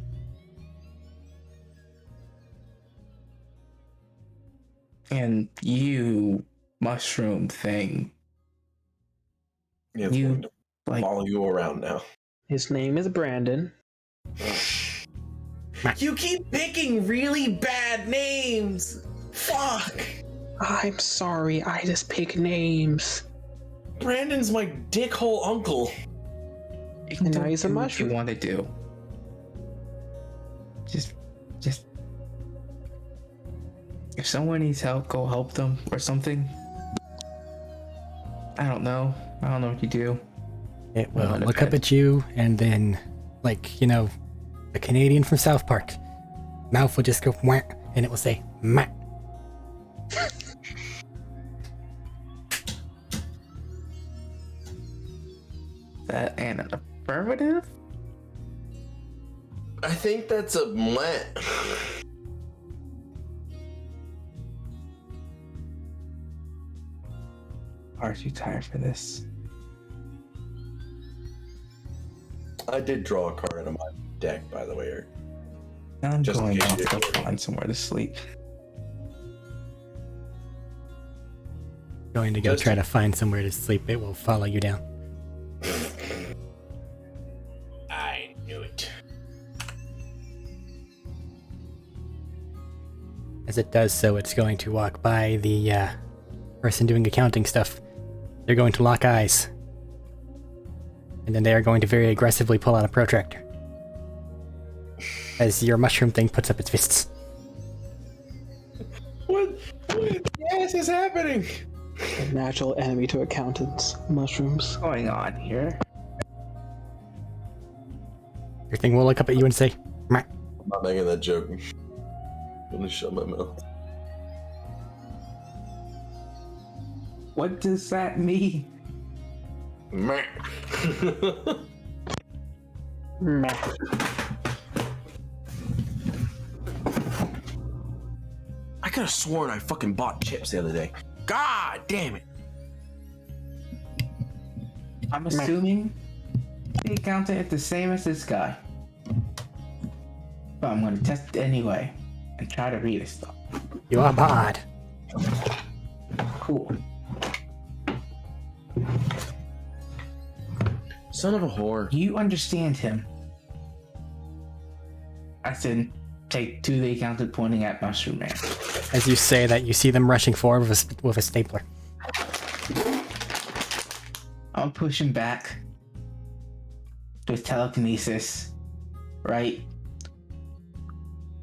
And you mushroom thing. Yeah, it's You, going to like, follow you around now. His name is Brandon. You keep picking really bad names. Fuck. I'm sorry, I just pick names. Brandon's my dickhole uncle. you can And now do he's a what mushroom. you want to do. Just if someone needs help, go help them or something. I don't know what you do. It will Well, look up okay. at you, and then, like, you know, the Canadian from South Park, mouth will just go wah, and it will say ma. That and an affirmative? I think that's a meh. Aren't you tired for this? I did draw a card out of my deck, by the way, Eric. I'm Just in going case off you to didn't hear. find somewhere to sleep. Going to go Just- try to find somewhere to sleep. It will follow you down. I knew it. As it does so, it's going to walk by the person doing accounting stuff. They're going to lock eyes. And then they are going to very aggressively pull out a protractor. As your mushroom thing puts up its fists. What the ass is happening? A natural enemy to accountants. Mushrooms. What's going on here? Your thing will look up at you and say, "Meh." I'm not making that joke. I'm gonna shut my mouth. What does that mean? Meh. Meh. I could have sworn I fucking bought chips the other day. God damn it. I'm assuming the accountant is the same as this guy. But I'm gonna test it anyway and try to read his stuff. You are bad. Cool. Son of a whore. You understand him. I said, take to the accountant pointing at Mushroom Man. As you say that, you see them rushing forward with a stapler. I'm pushing back with telekinesis, right?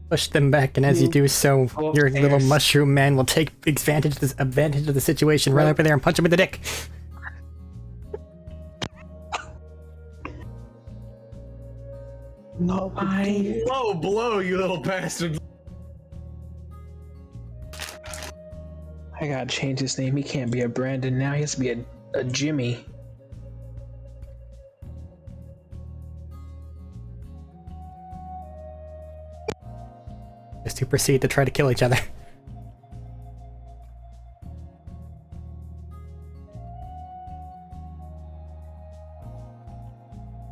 Push them back, and as you do so, Go your little upstairs. mushroom man will take advantage of the situation, run over there and punch him in the dick. No, Low blow, you little bastard. I gotta change his name. He can't be a Brandon now. He has to be a Jimmy. Just to proceed to try to kill each other.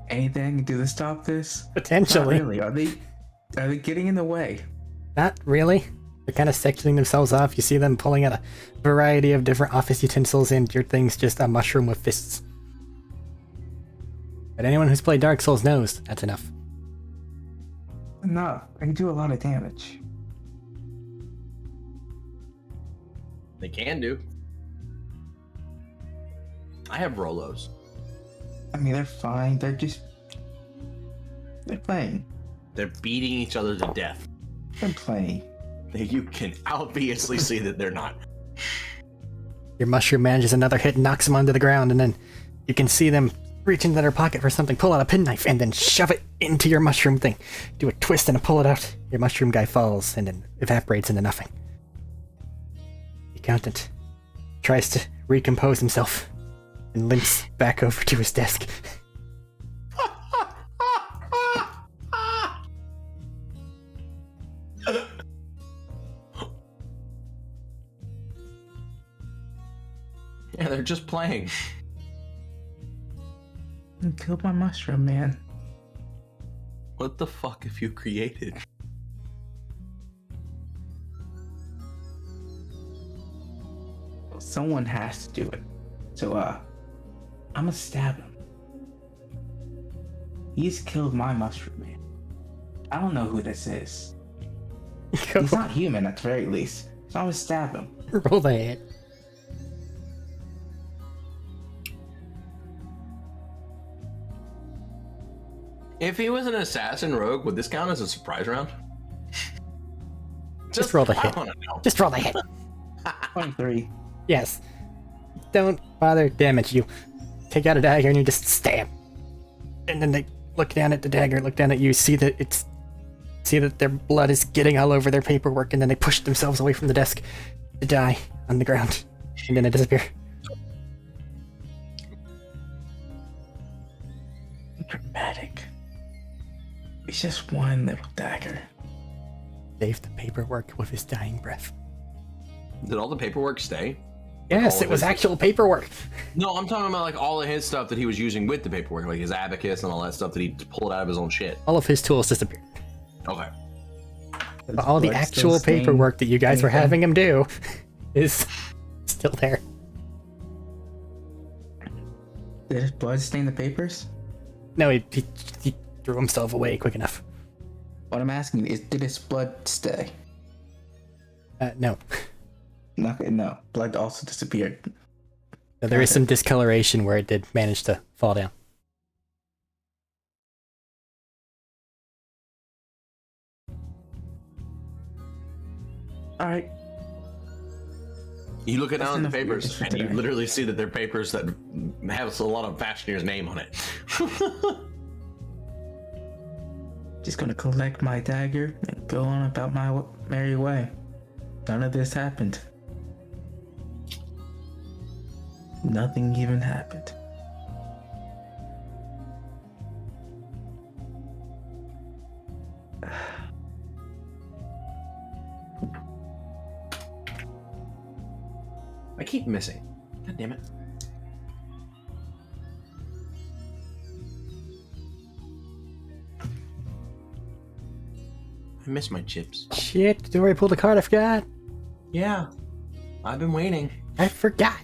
Anything I can do to stop this? Not Potentially. really. Are they getting in the way? Not really. They're kind of sectioning themselves off. You see them pulling out a variety of different office utensils, and your thing's just a mushroom with fists. But anyone who's played Dark Souls knows that's enough. Enough. I do a lot of damage. They can do. I have Rolos. I mean, they're fine. They're playing. They're beating each other to death. They're playing. You can obviously see that they're not. Your mushroom manages another hit and knocks him onto the ground, and then you can see them reach into their pocket for something, pull out a penknife, and then shove it into your mushroom thing. Do a twist and a pull it out. Your mushroom guy falls and then evaporates into nothing. The accountant tries to recompose himself and limps back over to his desk. Yeah, they're just playing. You killed my mushroom, man. What the fuck have you created? Someone has to do it. So, I'm gonna stab him. He's killed my mushroom, man. I don't know who this is. He's not human, at the very least. So I'm gonna stab him. Roll the hit. If he was an assassin rogue, would this count as a surprise round? Just roll the I hit. wanna know. Just roll the hit. 23. Yes. Don't bother damage. You take out a dagger and you just stab. And then they look down at the dagger, look down at you, see that their blood is getting all over their paperwork, and then they push themselves away from the desk to die on the ground. And then they disappear. Dramatic. It's just one little dagger. Saved the paperwork with his dying breath. Did all the paperwork stay? Yes, all it was of his- actual paperwork. No, I'm talking about like all of his stuff that he was using with the paperwork, like his abacus and all that stuff that he pulled out of his own shit. All of his tools disappeared. Okay. But all the Blood still actual stained paperwork that you guys were anything? having him do is still there. Did his blood stain the papers? No, he threw himself away quick enough. What I'm asking is, did his blood stay? No. No. Blood also disappeared. So there is some discoloration where it did manage to fall down. Alright. You look it That's down in the enough papers, weirdness for and you today. literally see that they're papers that have a lot of Fashionier's name on it. Just gonna collect my dagger and go on about my merry way. None of this happened. Nothing even happened. I keep missing. God damn it. I miss my chips. Shit, did I pull the card? I forgot. Yeah. I've been waiting. I forgot.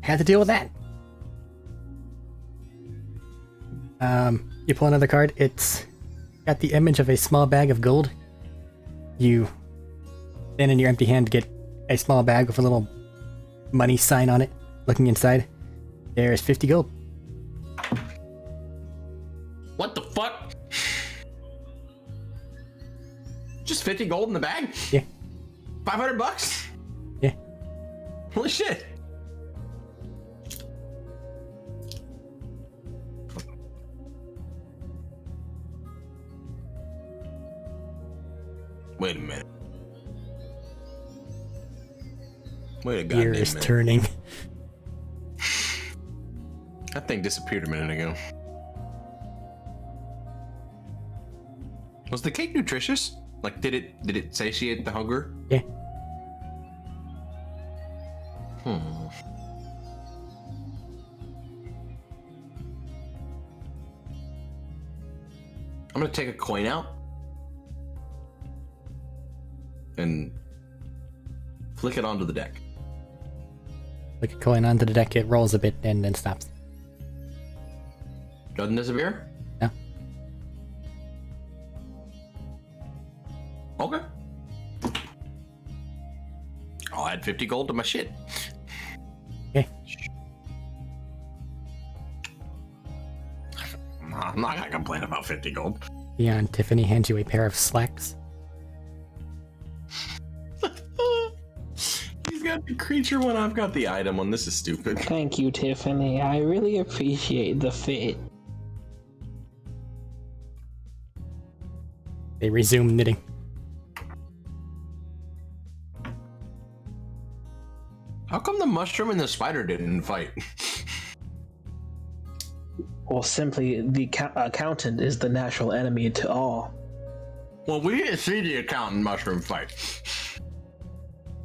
Had to deal with that. You pull another card. It's got the image of a small bag of gold. You then in your empty hand get a small bag with a little money sign on it. Looking inside, there's 50 gold. What the fuck? Just 50 gold in the bag? Yeah. 500 bucks? Yeah. Holy shit. Wait a minute. Wait a goddamn Year is minute. turning. That thing disappeared a minute ago. Was the cake nutritious? Like, did it satiate the hunger? Yeah. I'm gonna take a coin out and flick it onto the deck. Like a coin onto the deck, it rolls a bit and then stops. Doesn't disappear? No. Okay. I'll add 50 gold to my shit. Okay. I'm not gonna complain about 50 gold. Beyond, Tiffany hands you a pair of slacks. He's got the creature one, I've got the item one. This is stupid. Thank you, Tiffany. I really appreciate the fit. They resume knitting. How come the mushroom and the spider didn't fight? Well, simply, the accountant is the natural enemy to all. Well, we didn't see the accountant mushroom fight.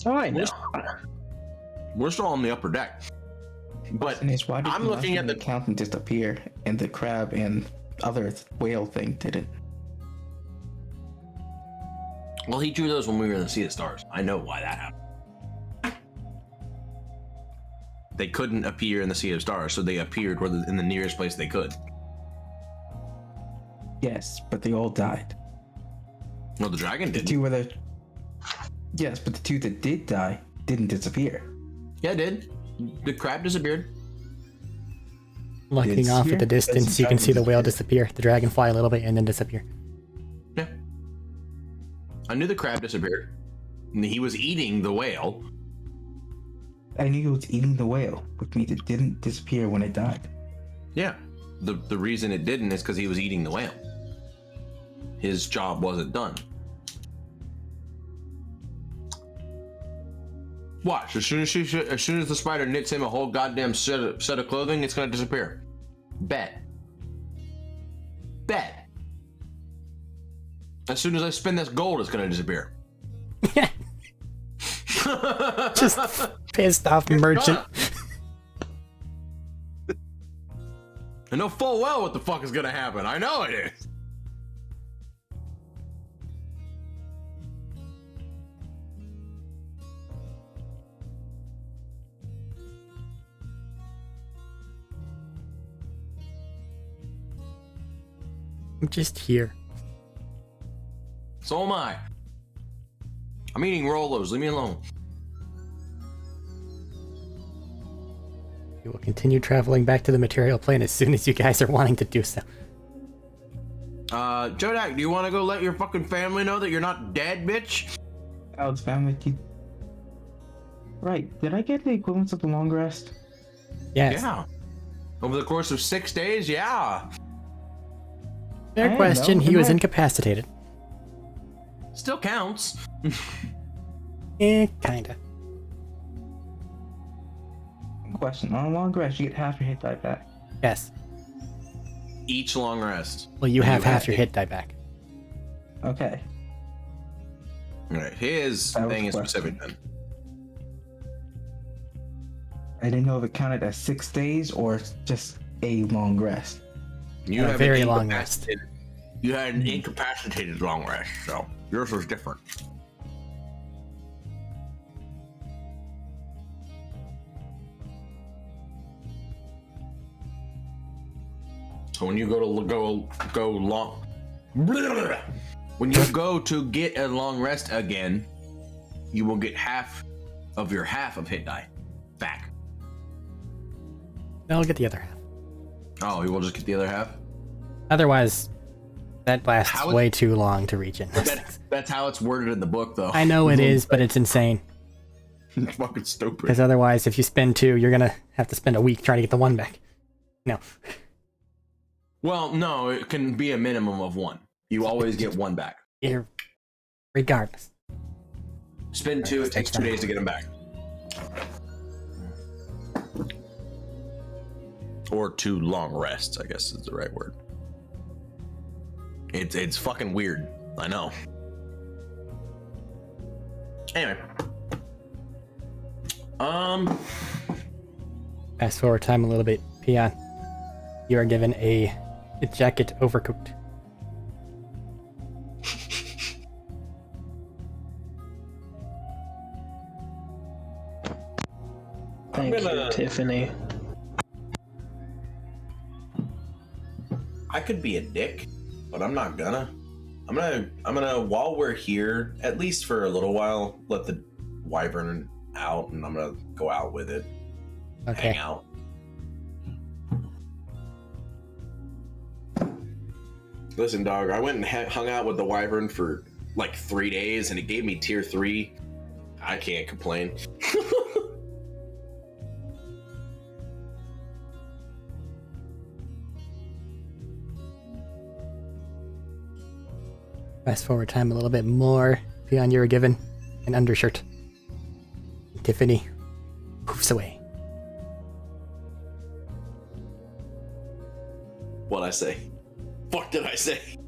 Oh, I know. We're still on the upper deck. But And it's why did I'm looking at the accountant disappear and the crab and other whale thing didn't? Well, he drew those when we were in the Sea of Stars. I know why that happened. They couldn't appear in the Sea of Stars, so they appeared in the nearest place they could. Yes, but they all died. Well, the dragon The did. two other. Yes, but the two that did die didn't disappear. Yeah, it did. The crab disappeared. Looking It's off here. at the distance, It's you can see the whale disappear. disappear, the dragon fly a little bit, and then disappear. Yeah. I knew the crab disappeared. And he was eating the whale. I knew it was eating the whale, which means it didn't disappear when it died. Yeah. The reason it didn't is because he was eating the whale. His job wasn't done. Watch. As soon as the spider knits him a whole goddamn set of clothing, it's gonna disappear. Bet. As soon as I spend this gold, it's gonna disappear. Just pissed off merchant. I know full well what the fuck is gonna happen. I know it is. I'm just here. So am I. I'm eating Rolos. Leave me alone. We will continue traveling back to the material plane as soon as you guys are wanting to do so. Jodak, do you want to go let your fucking family know that you're not dead, bitch? Alex family. Right. Did I get the equivalent of the long rest? Yes. Yeah. Over the course of 6 days, yeah. Fair I question. know, He was am I- incapacitated. Still counts. Kinda. Question. On a long rest, you get half your hit die back. Yes. Each long rest. Well, you have You half have your to- hit die back. Okay. Alright, his That was thing is question. specific then. I didn't know if it counted as 6 days or just a long rest. You A have very an long rest. incapacitated- You had an incapacitated long rest, so yours was different. So when you go long, when you go to get a long rest again, you will get half of hit die back. I'll get the other half. Oh, you will just get the other half. Otherwise, that lasts How is- way too long to reach in. That's how it's worded in the book, though. I know it is, but it's insane. It's fucking stupid. Because otherwise, if you spend 2, you're gonna have to spend a week trying to get the 1 back. No. Well, no, it can be a minimum of 1. You always get 1 back. Regardless. Spend 2, it takes 2 days to get them back. Or 2 long rests, I guess is the right word. It's fucking weird. I know. Anyway. Fast forward time a little bit. Peon, you are given a jacket overcoat. Thank you, Tiffany. I could be a dick, but I'm not gonna. I'm gonna while we're here, at least for a little while, let the wyvern out, and I'm gonna go out with it. Okay. Hang out. Listen, dog, I went and hung out with the wyvern for like 3 days, and it gave me tier 3. I can't complain. Fast forward time a little bit more. Beyond you were given an undershirt. Tiffany poofs away. What'd I say? Fuck did I say?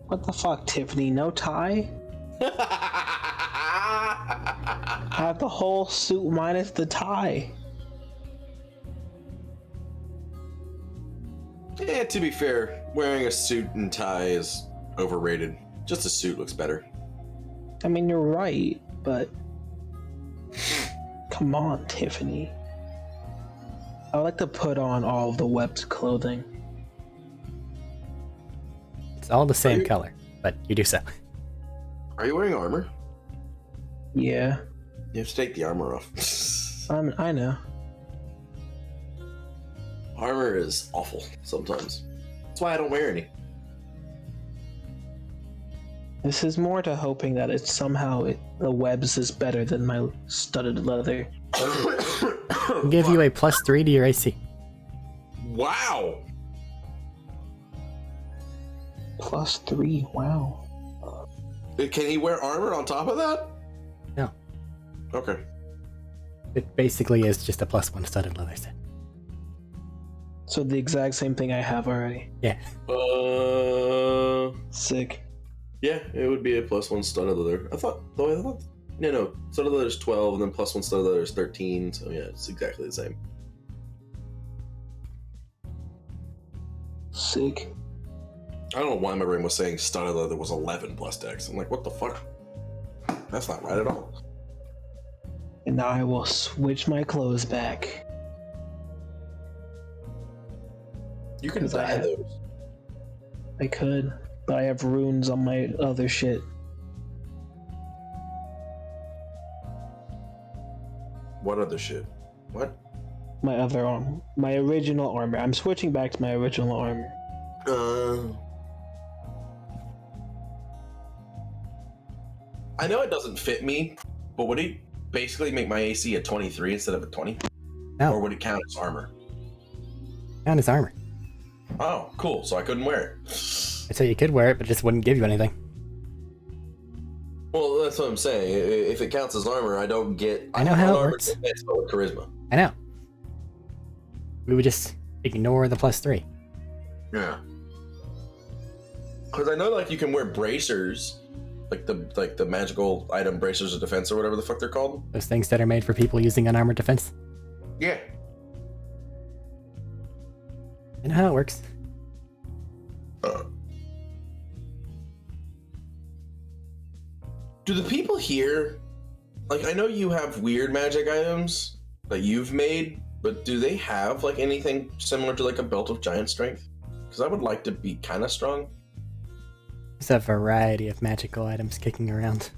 What the fuck, Tiffany? No tie? I have the whole suit minus the tie. Yeah, to be fair, wearing a suit and tie is overrated. Just a suit looks better. I mean, you're right, but come on, Tiffany. I like to put on all of the web's clothing. It's all the same color, but you do so. Are you wearing armor? Yeah, You have to take the armor off. I know. Armor is awful sometimes. That's why I don't wear any. This is more to hoping that it's somehow the webs is better than my studded leather. I'll give you a +3 to your AC. Wow! +3, wow. Can he wear armor on top of that? No. Okay. It basically is just a +1 studded leather set. So the exact same thing I have already. Yeah. Sick. Yeah, it would be a +1 studded leather. I thought. No, studded leather is 12, and then +1 studded leather is 13. So yeah, it's exactly the same. Sick. I don't know why my brain was saying studded leather was 11 plus dex. I'm like, what the fuck? That's not right at all. And now I will switch my clothes back. You can 'Cause I dye have- those. I could, but I have runes on my other shit. What other shit? What? My other arm. My original armor. I'm switching back to my original armor. I know it doesn't fit me, but would it basically make my AC a 23 instead of a 20? No. Or would it count as armor? Down his armor. Oh, cool. So I couldn't wear it. I'd say you could wear it, but it just wouldn't give you anything. Well, that's what I'm saying. If it counts as armor, I don't get. I know how it armor works. defense, but with charisma. I know. We would just ignore the +3. Yeah. Because I know, like, you can wear bracers, like the magical item bracers of defense or whatever the fuck they're called. Those things that are made for people using unarmored defense. Yeah. I know how it works. Do the people here, like, I know you have weird magic items that you've made, but do they have, like, anything similar to, like, a belt of giant strength? Because I would like to be kind of strong. There's a variety of magical items kicking around.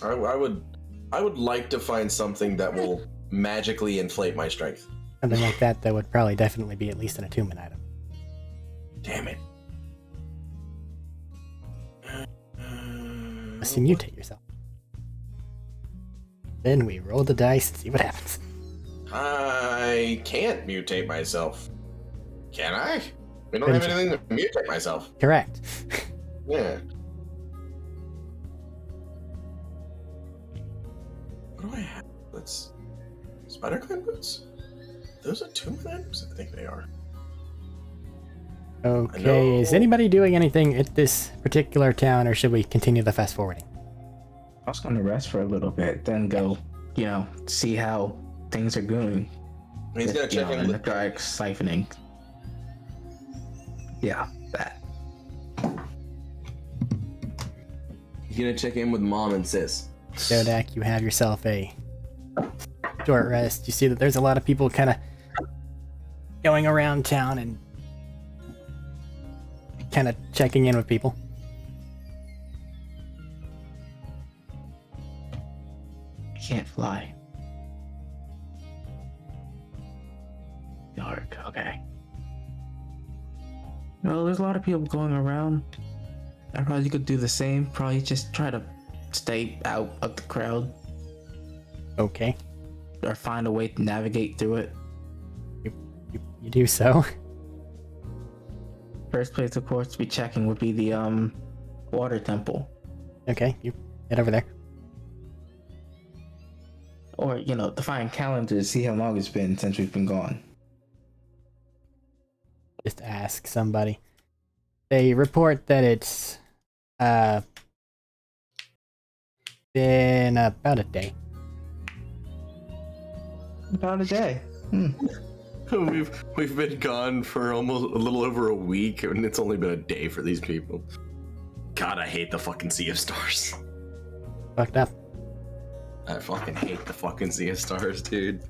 I would like to find something that will magically inflate my strength. Something like that would probably definitely be at least an attunement item. Damn it. Unless you mutate yourself. Then we roll the dice and see what happens. I can't mutate myself. Can I? We don't have anything to mutate myself. Correct. Yeah. What do I have? That's spider clan boots? Those are attunement items? I think they are. Okay, is anybody doing anything at this particular town, or should we continue the fast forwarding? I was gonna rest for a little bit, then go, see how things are going. He's gonna check in the with dark siphoning. Yeah, that. He's gonna check in with mom and sis. Dodak, you have yourself a short rest. You see that there's a lot of people kind of going around town and kind of checking in with people. I can't fly. Dark, okay. Well, there's a lot of people going around. I probably could do the same. Probably just try to stay out of the crowd. Okay, Or find a way to navigate through it. you do so. First place, of course, to be checking would be the water temple. Okay, you head over there. Or, you know, to find calendars, see how long it's been since we've been gone. Just ask somebody. They report that it's been about a day. About a day. We've been gone for almost a little over a week, and it's only been a day for these people. God, I hate the fucking Sea of Stars. Fucked up. I fucking hate the fucking Sea of Stars, dude.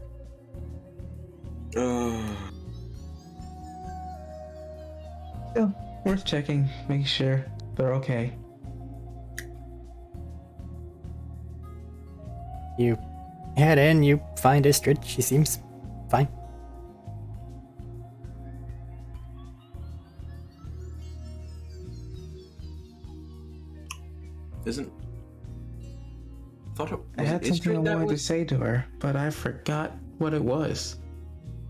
Still, worth checking, making sure they're okay. You head in, you find Istrid. She seems fine. Isn't... I had something I wanted to say to her, but I forgot what it was.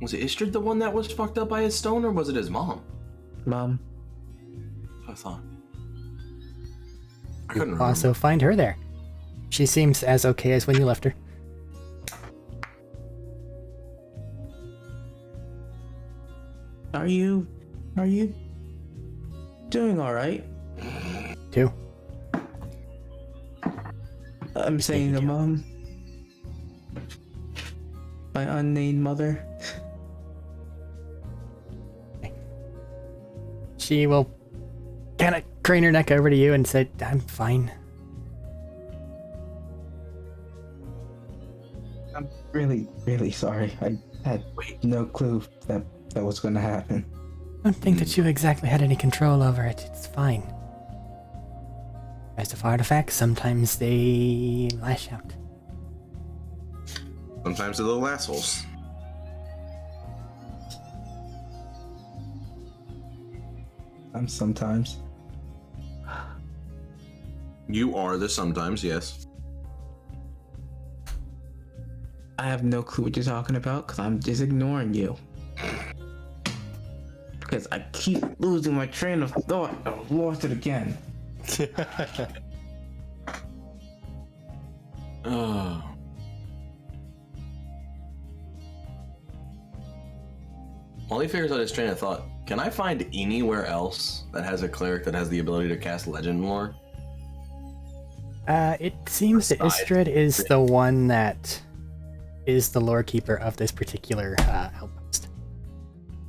Was it Istrid the one that was fucked up by his stone, or was it his mom? Mom. I thought. I couldn't remember. Also find her there. She seems as okay as when you left her. Are you doing all right? Too. I'm saying to Mom. My unnamed mother. She will kind of crane her neck over to you and say, I'm fine. I'm really, really sorry. I had no clue that was going to happen. I don't think that you exactly had any control over it. It's fine. As of artifacts, sometimes they lash out. Sometimes they're little assholes. Sometimes. You are the sometimes, yes. I have no clue what you're talking about because I'm just ignoring you. Because I keep losing my train of thought. I've lost it again. Oh. While he figures out his train of thought, can I find anywhere else that has a cleric that has the ability to cast legend lore? It seems that Istrid is the one that is the lore keeper of this particular outpost.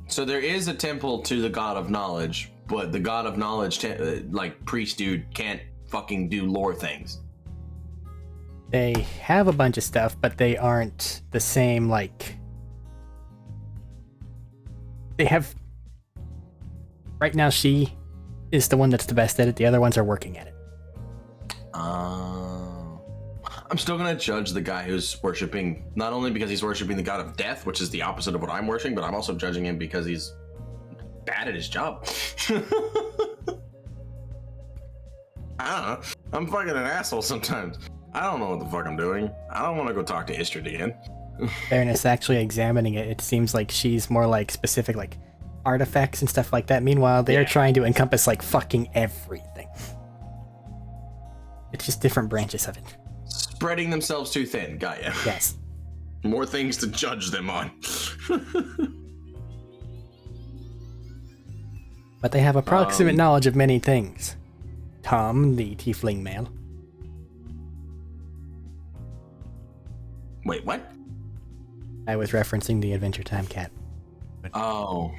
So there is a temple to the god of knowledge, but the god of knowledge, like priest dude, can't fucking do lore things. They have a bunch of stuff, but they aren't the same, like... They have... Right now, she is the one that's the best at it. The other ones are working at it. I'm still gonna judge the guy who's worshiping, not only because he's worshiping the god of death, which is the opposite of what I'm worshiping, but I'm also judging him because he's bad at his job. I don't know. I'm fucking an asshole sometimes. I don't know what the fuck I'm doing. I don't want to go talk to Istrid again. Fairness, actually examining it, it seems like she's more like specific, like artifacts and stuff like that. Meanwhile, they're trying to encompass like fucking everything. It's just different branches of it. Spreading themselves too thin. Got ya. Yes. More things to judge them on. But they have approximate knowledge of many things. Tom, the tiefling male. Wait, what? I was referencing the Adventure Time cat. Oh.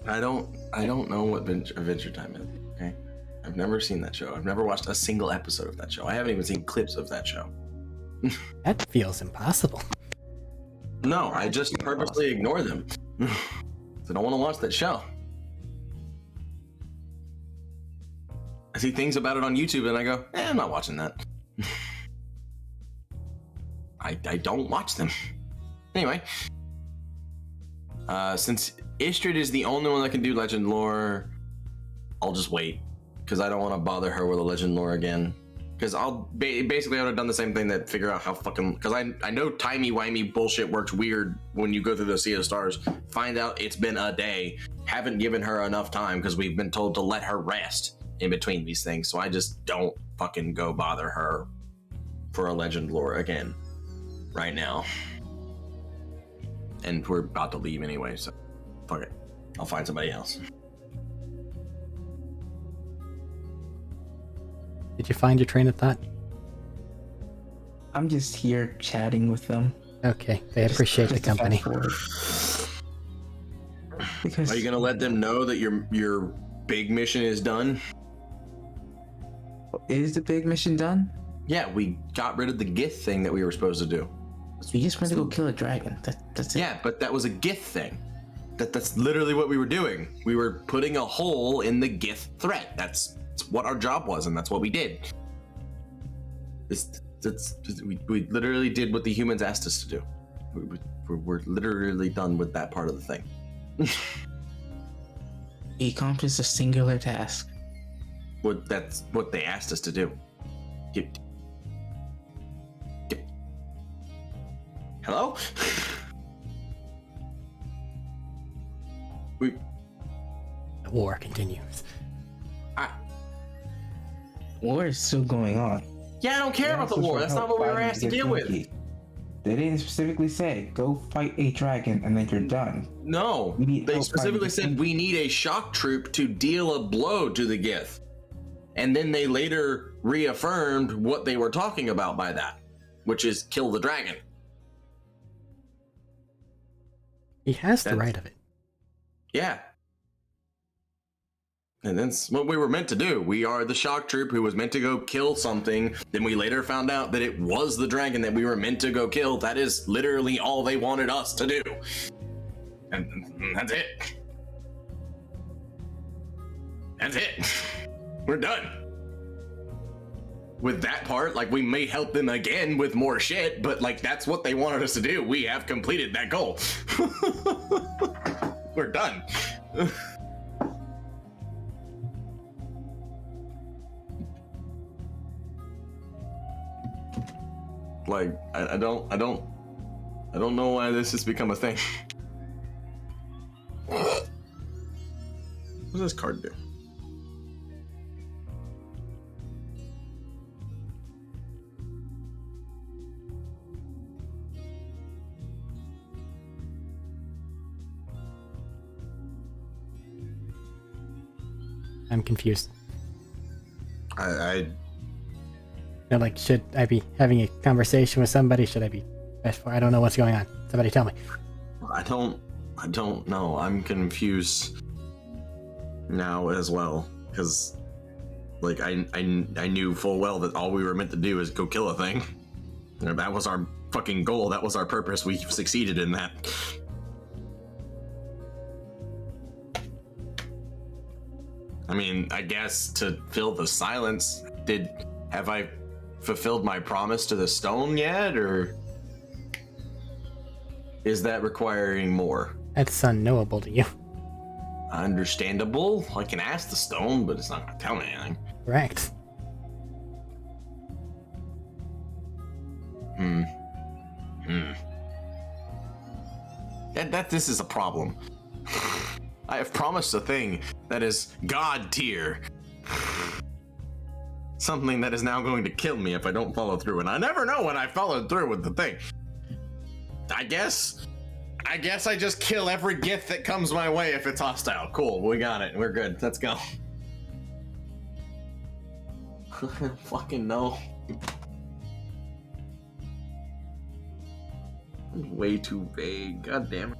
I don't know what Adventure Time is. Okay, I've never seen that show. I've never watched a single episode of that show. I haven't even seen clips of that show. That feels impossible. No, I just purposely ignore them. I don't want to watch that show. I see things about it on YouTube and I go, I'm not watching that. I don't watch them. Anyway, since Istrid is the only one that can do legend lore, I'll just wait because I don't want to bother her with a legend lore again. Because I'll basically I would have done the same thing, that figure out how fucking, because I know timey-wimey bullshit works weird when you go through the Sea of Stars. Find out it's been a day. Haven't given her enough time because we've been told to let her rest in between these things. So I just don't fucking go bother her for a legend lore again right now. And we're about to leave anyway, so fuck it. I'll find somebody else. Did you find your train of thought? I'm just here chatting with them. Okay, they appreciate the company. Because Are you gonna let them know that your big mission is done? is the big mission done? Yeah, we got rid of the Gith thing that we were supposed to do. We just went to go kill a dragon. That's it. Yeah, but that was a Gith thing. That's literally what we were doing. We were putting a hole in the Gith threat. That's what our job was, and that's what we did. We literally did what the humans asked us to do. We're literally done with that part of the thing. We accomplished a singular task. That's what they asked us to do. Hello? The war continues. War is still going on. Yeah, I don't care about the war. That's not what we were asked to deal with. They didn't specifically say, go fight a dragon and then you're done. No, they specifically said we need a shock troop to deal a blow to the Gith. And then they later reaffirmed what they were talking about by that, which is kill the dragon. He has the right of it. Yeah. And that's what we were meant to do. We are the shock troop who was meant to go kill something. Then we later found out that it was the dragon that we were meant to go kill. That is literally all they wanted us to do. And that's it. That's it. We're done. With that part, like, we may help them again with more shit, but like, that's what they wanted us to do. We have completed that goal. We're done. Like, I don't know why this has become a thing. What does this card do? I'm confused. I You know, like, should I be having a conversation with somebody? Should I be I don't know what's going on. Somebody tell me. I don't know. I'm confused now as well, because like I knew full well that all we were meant to do is go kill a thing. And that was our fucking goal. That was our purpose. We succeeded in that. I mean, I guess to fill the silence, have I fulfilled my promise to the stone yet, or is that requiring more? That's unknowable to you. Understandable. I can ask the stone, but it's not gonna tell me anything. Correct. This is a problem. I have promised a thing that is God tier. Something that is now going to kill me if I don't follow through, and I never know when I followed through with the thing. I guess I just kill every gift that comes my way if it's hostile. Cool, we got it. We're good. Let's go. Fucking no. Way too vague. God damn it.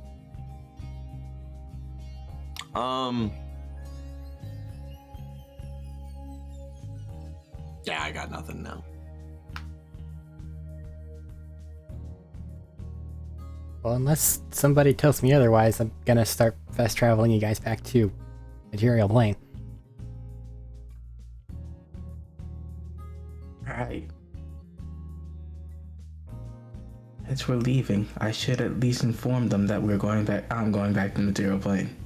Yeah, I got nothing now. Well, unless somebody tells me otherwise, I'm gonna start fast traveling you guys back to material plane. Alright. As we're leaving, I should at least inform them that we're going back. I'm going back to material plane.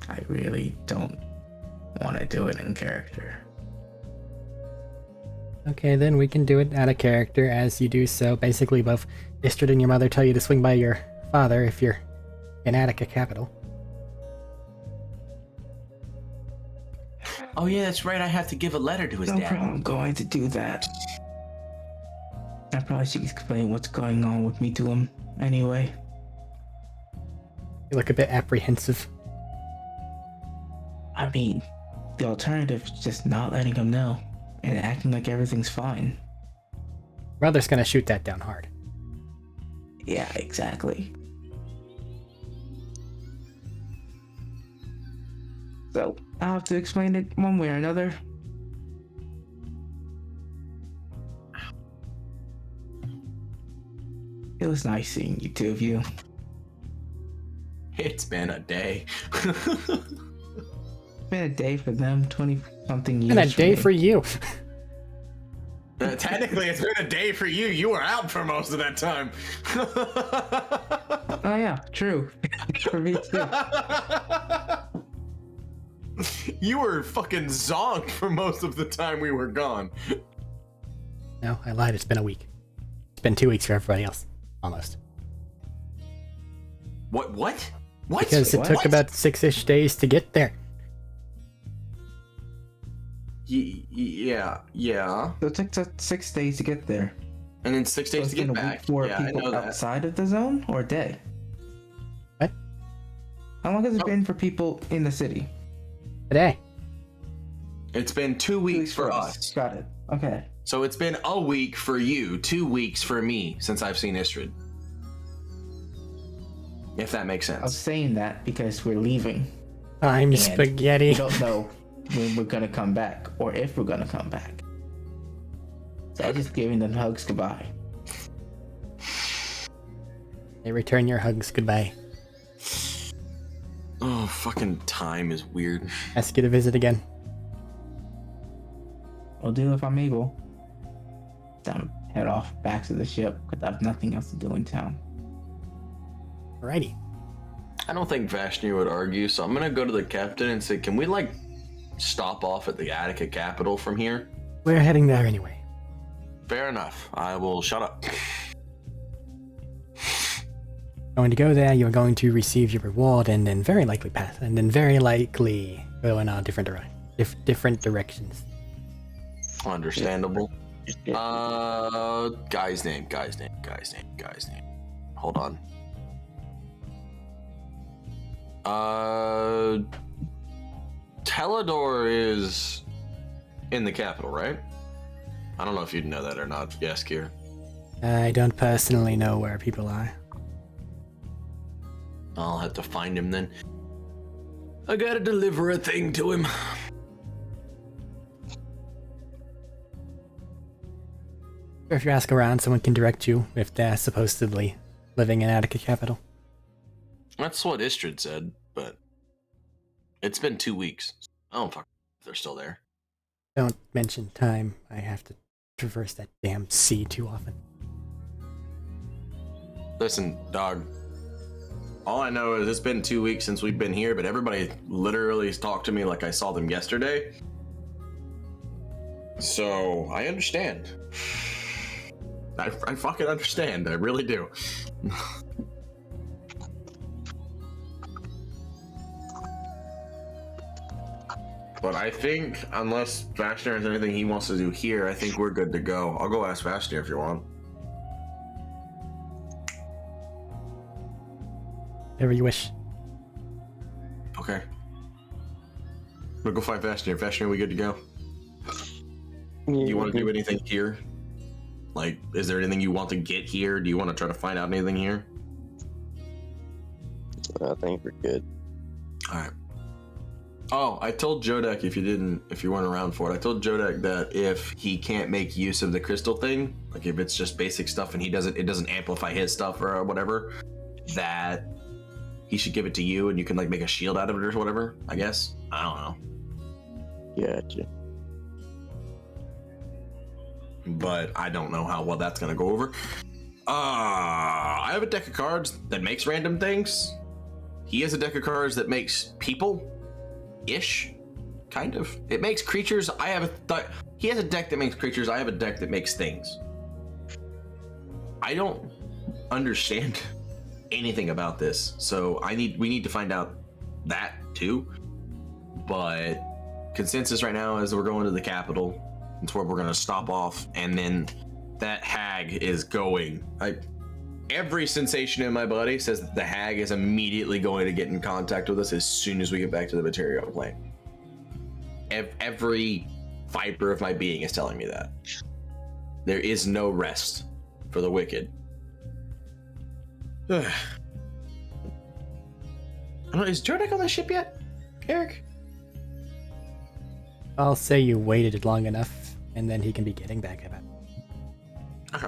I really don't want to do it in character. Okay, then we can do it out of character as you do so. Basically, both Istrid and your mother tell you to swing by your father if you're in Attica capital. Oh yeah, that's right. I have to give a letter to his No dad. problem. I'm going to do that. I probably should explain what's going on with me to him anyway. You look a bit apprehensive. I mean, the alternative is just not letting him know and acting like everything's fine. Brother's gonna shoot that down hard. Yeah, exactly. So, I'll have to explain it one way or another. It was nice seeing you, two of you. It's been a day. It's been a day for them, 20-something years. And a day me. for you. Technically, it's been a day for you. You were out for most of that time. Oh yeah, true. For me too. You were fucking zonked for most of the time we were gone. No, I lied. It's been a week. It's been 2 weeks for everybody else. Almost. What? What? Because it took about 6-ish days to get there. Yeah. So it took 6 days to get there. And then 6 So days it's to get been a back. week for Yeah, I people know that. outside of the zone, or a day? What? How long has it been for people in the city? Today. It's been 2 weeks for us. Got it. Okay. So it's been a week for you, 2 weeks for me since I've seen Istrid. If that makes I was sense. saying that because we're leaving. I'm And spaghetti. We don't know when we're gonna come back or if we're gonna come back. So I'm just giving them hugs goodbye. They return your hugs goodbye. Oh, fucking time is weird. Ask you to visit again. I'll do if I'm able. Then head off back to the ship because I have nothing else to do in town. Alrighty. I don't think Vashni would argue, so I'm gonna go to the captain and say, can we, like, stop off at the Attica capital from here? We're heading there anyway. Fair enough. I will shut up. Going to go there, you're going to receive your reward and then very likely pass. And then very likely go in a different directions. Understandable. Guy's name. Hold on. Teledor is in the capital, right? I don't know if you'd know that or not. Yes, Kier. I don't personally know where people are. I'll have to find him then. I gotta deliver a thing to him. If you ask around, someone can direct you if they're supposedly living in Attica capital. That's what Istrid said, but it's been 2 weeks. I don't fuck if they're still there. Don't mention time. I have to traverse that damn sea too often. Listen, dog. All I know is it's been 2 weeks since we've been here, but everybody literally talked to me like I saw them yesterday. So I understand. I fucking understand. I really do. But I think, unless Vashner has anything he wants to do here, I think we're good to go. I'll go ask Vashner if you want. Whatever you wish. Okay. We'll go find Vashner. Vashner, we good to go? Do you want to do anything here? Like, is there anything you want to get here? Do you want to try to find out anything here? I think we're good. Alright. Oh, I told Jodek, if you weren't around for it, I told Jodek that if he can't make use of the crystal thing, like if it's just basic stuff and it doesn't amplify his stuff or whatever, that he should give it to you, and you can like make a shield out of it or whatever. I guess. I don't know. Gotcha. But I don't know how well that's gonna go over. I have a deck of cards that makes random things. He has a deck of cards that makes people-ish, kind of. It makes creatures. He has a deck that makes creatures. I have a deck that makes things. I don't understand anything about this, so we need to find out that too. But consensus right now is we're going to the capital. It's where we're gonna stop off, and then that hag is going. Every sensation in my body says that the hag is immediately going to get in contact with us as soon as we get back to the material plane. Every fiber of my being is telling me that. There is no rest for the wicked. I don't know, is Jordek on the ship yet, Eric? I'll say you waited long enough, and then he can be getting back at it. Okay.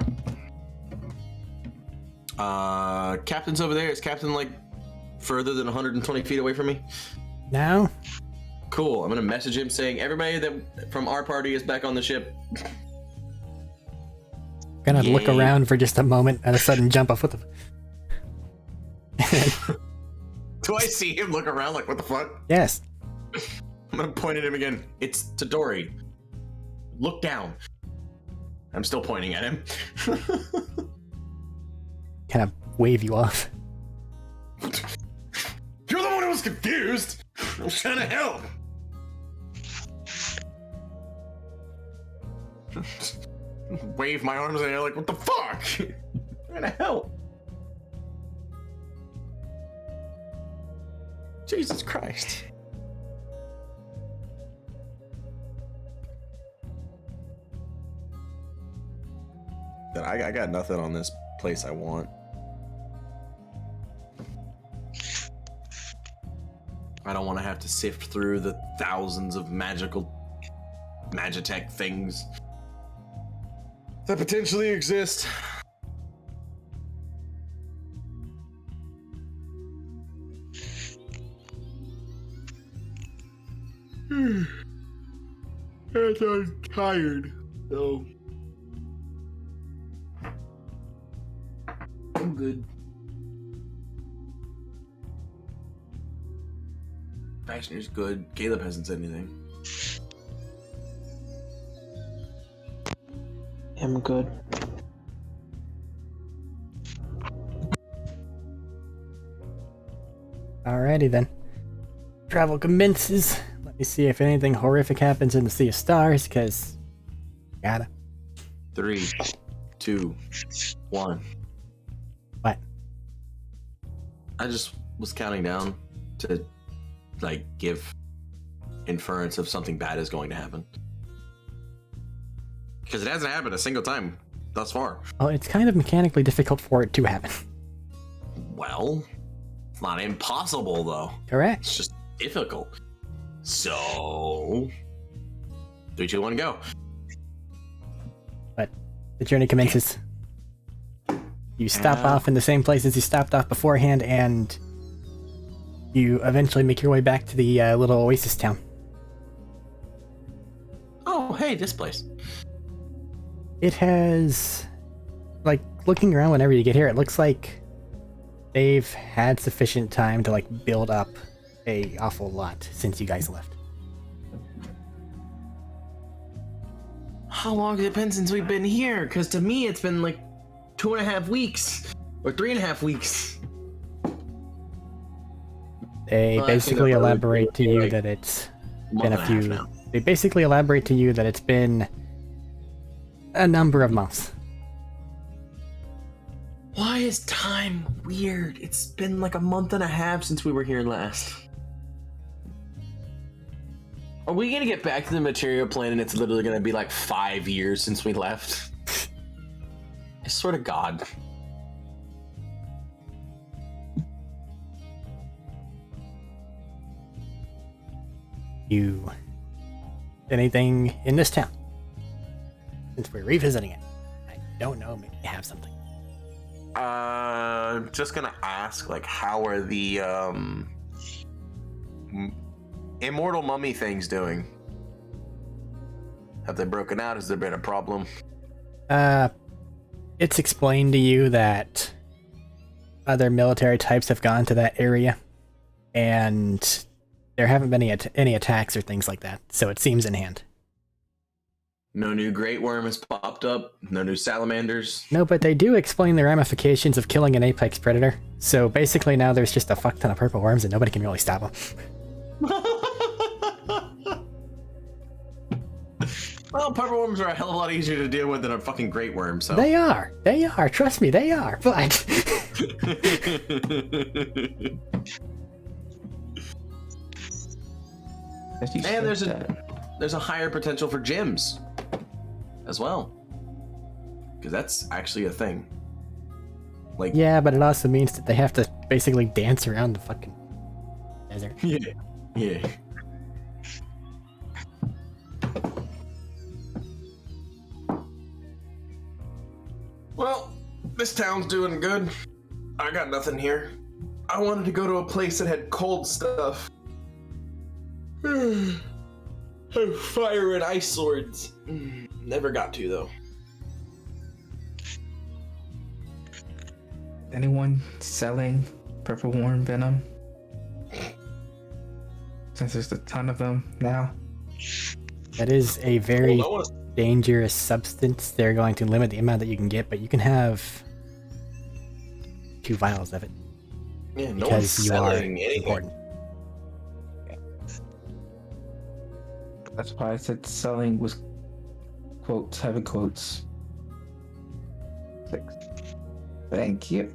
Captain's over there. Is Captain like further than 120 feet away from me? Now? Cool. I'm gonna message him saying everybody that from our party is back on the ship. Gonna look around for just a moment and a sudden jump off with the. Do I see him look around like what the fuck? Yes. I'm gonna point at him again. It's Tadori. Look down. I'm still pointing at him. Kind of wave you off. You're the one who was confused. I was trying to help. Wave my arms in the air like, what the fuck? I'm trying to help. Jesus Christ. I got nothing on this place I want. I don't want to have to sift through the thousands of Magitech things that potentially exist. I'm tired, so I'm good. Fashioner's good. Caleb hasn't said anything. I'm good. Alrighty then. Travel commences. Let me see if anything horrific happens in the Sea of Stars, because gotta. 3, 2, 1. What? I just was counting down to like give inference of something bad is going to happen. Because it hasn't happened a single time thus far. Oh, it's kind of mechanically difficult for it to happen. Well, it's not impossible though. Correct. It's just difficult. So 3, 2, 1, go. But the journey commences. You stop off in the same places you stopped off beforehand, and you eventually make your way back to the little oasis town. Oh, hey, this place. It has, like, looking around whenever you get here, it looks like they've had sufficient time to, like, build up a awful lot since you guys left. How long has it been since we've been here? Because to me, it's been like 2.5 weeks or 3.5 weeks. They Well, I think basically that would elaborate be to you like that it's month been a and half few. now. They basically elaborate to you that it's been a number of months. Why is time weird? It's been like a month and a half since we were here last. Are we gonna get back to the material plane and it's literally gonna be like 5 years since we left? I swear to God. You anything in this town? Since we're revisiting it, I don't know. Maybe you have something. Just gonna ask, like, how are the immortal mummy things doing? Have they broken out? Has there been a problem? It's explained to you that other military types have gone to that area, and there haven't been any attacks or things like that, so it seems in hand. No new great worm has popped up. No new salamanders. No, but they do explain the ramifications of killing an apex predator. So basically now there's just a fuck ton of purple worms and nobody can really stop them. Well, purple worms are a hell of a lot easier to deal with than a fucking great worm, so. They are. Trust me, they are. But And there's a higher potential for gyms as well, because that's actually a thing. Like, yeah, but it also means that they have to basically dance around the fucking desert. Yeah. Well, this town's doing good. I got nothing here. I wanted to go to a place that had cold stuff. Fire and ice swords. Never got to, though. Anyone selling purple worm venom? Since there's a ton of them now. That is a very dangerous substance. They're going to limit the amount that you can get, but you can have 2 vials of it. Yeah, no one's because you are selling anything. important. That's why I said selling was quotes, heavy quotes. 6. Thank you.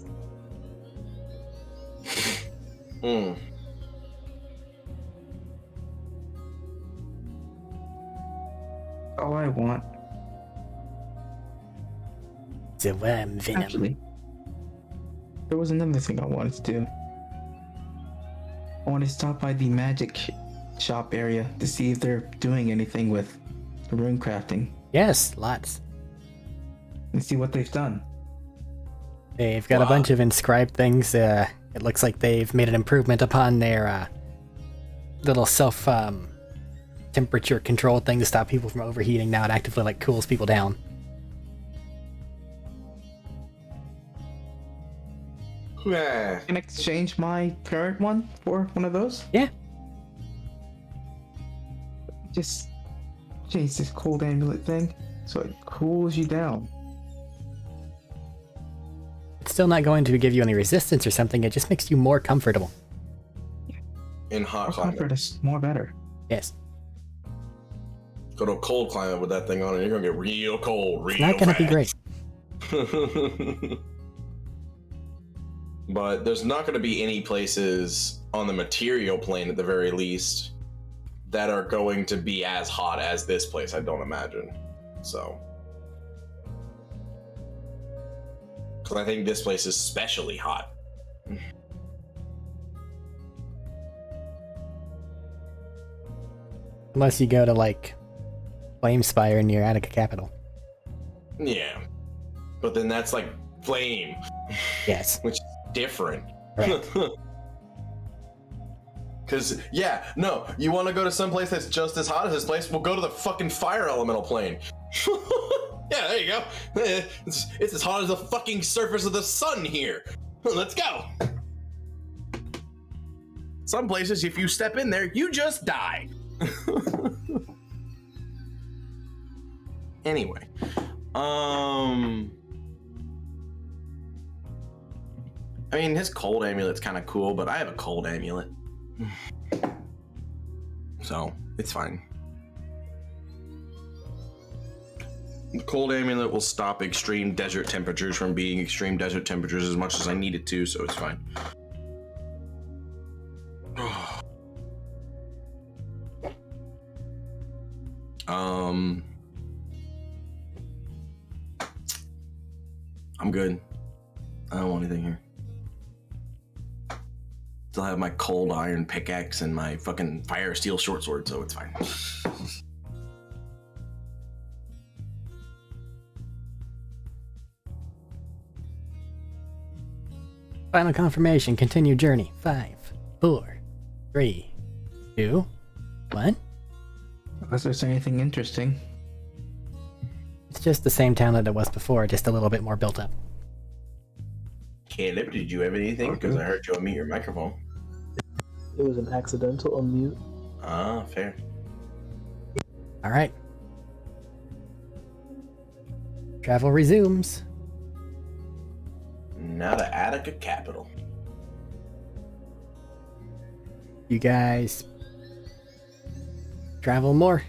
All I want. The worm venom. Actually, there was another thing I wanted to do. I wanted to stop by the magic shop area to see if they're doing anything with rune crafting Yes, lots. and see what they've done. They've got a bunch of inscribed things. It looks like they've made an improvement upon their little self temperature control thing to stop people from overheating. Now it actively like cools people down. Yeah. Can I exchange my current one for one of those? Yeah. Just change this cold amulet thing so it cools you down. It's still not going to give you any resistance or something. It just makes you more comfortable. In hot More climate. comfort is more better. Yes. Go to a cold climate with that thing on, and you're gonna get real cold, real It's not going to be great. But there's not going to be any places on the material plane, at the very least, that are going to be as hot as this place, I don't imagine. So. Because I think this place is especially hot. Unless you go to like Flamespire near Attica Capital. Yeah. But then that's like flame. Yes. Which is different. Right. Because, yeah, no, you want to go to some place that's just as hot as this place? We'll go to the fucking fire elemental plane. Yeah, there you go. It's as hot as the fucking surface of the sun here. Let's go. Some places, if you step in there, you just die. Anyway, I mean, his cold amulet's kind of cool, but I have a cold amulet, so it's fine. The cold amulet will stop extreme desert temperatures from being extreme desert temperatures as much as I need it to, so it's fine. I'm good. I don't want anything here. Still have my cold iron pickaxe and my fucking fire steel short sword, so it's fine. Final confirmation. Continue journey. 5, 4, 3, 2, 1. Unless there's anything interesting. It's just the same town that it was before, just a little bit more built up. Caleb, did you have anything? Because I heard you unmute your microphone. It was an accidental unmute. Ah, fair. Alright. Travel resumes. Now the Attica capital. You guys travel more.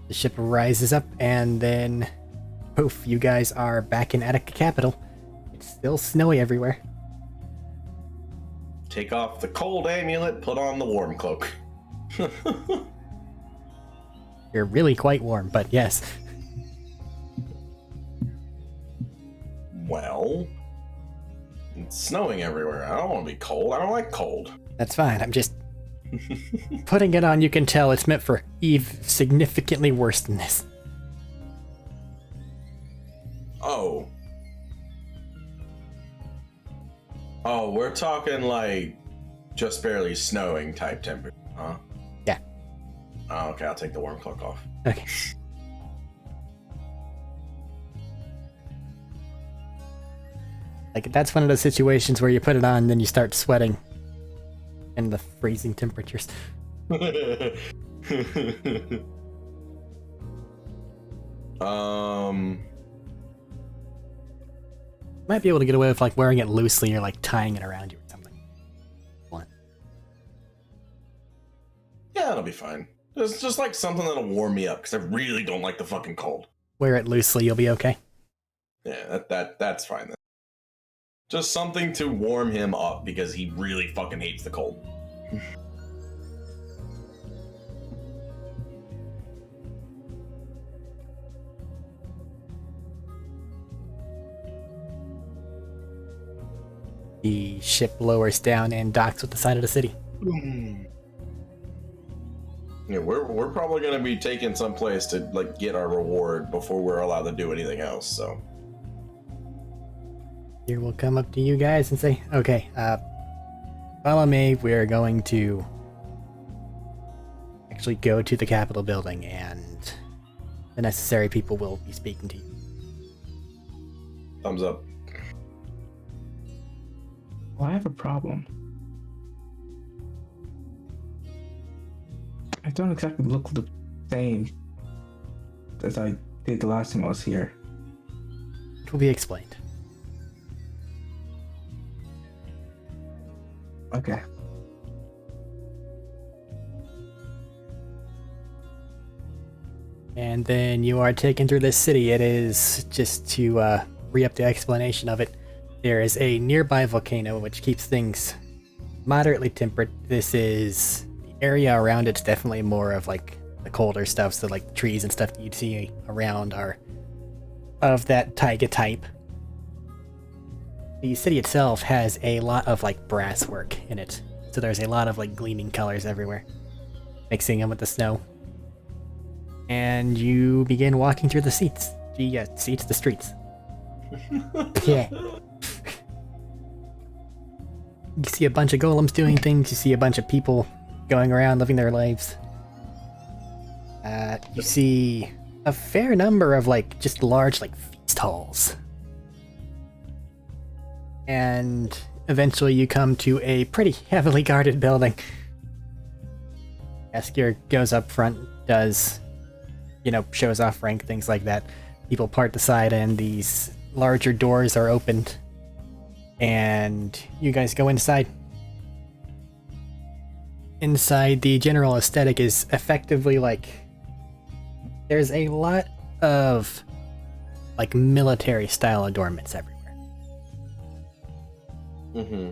The ship rises up, and then poof, you guys are back in Attica capital. It's still snowy everywhere. Take off the cold amulet, put on the warm cloak. You're really quite warm, but yes. Well, it's snowing everywhere. I don't want to be cold. I don't like cold. That's fine. I'm just putting it on. You can tell it's meant for significantly worse than this. Oh. Oh, we're talking like just barely snowing type temperature, huh? Yeah. Oh, okay, I'll take the warm cloak off. Okay. Like, that's one of those situations where you put it on, then you start sweating. And the freezing temperatures. Might be able to get away with, like, wearing it loosely or, like, tying it around you or something. One. Yeah, that'll be fine. It's just like something that'll warm me up, because I really don't like the fucking cold. Wear it loosely, you'll be okay. Yeah, that's fine then. Just something to warm him up, because he really fucking hates the cold. The ship lowers down and docks with the side of the city. Yeah, we're probably gonna be taking someplace to like get our reward before we're allowed to do anything else. So Here we'll come up to you guys and say, okay, follow me. We're going to actually go to the Capitol building, and the necessary people will be speaking to you. thumbs up. Well, I have a problem. I don't exactly look the same as I did the last time I was here. It will be explained. Okay. And then you are taken through this city. It is, just to re-up the explanation of it, there is a nearby volcano which keeps things moderately temperate. This is, the area around it's definitely more of like the colder stuff, so like the trees and stuff that you'd see around are of that taiga type. The city itself has a lot of like brass work in it, so there's a lot of like gleaming colors everywhere, mixing in with the snow. And you begin walking through the streets. The streets. Yeah. You see a bunch of golems doing things, you see a bunch of people going around living their lives. You see a fair number of like just large like feast halls. And eventually you come to a pretty heavily guarded building. Eskier goes up front, does, shows off rank, things like that. People part the side and these larger doors are opened. And you guys go inside. Inside, the general aesthetic is effectively like, there's a lot of like military style adornments everywhere. Mm-hmm.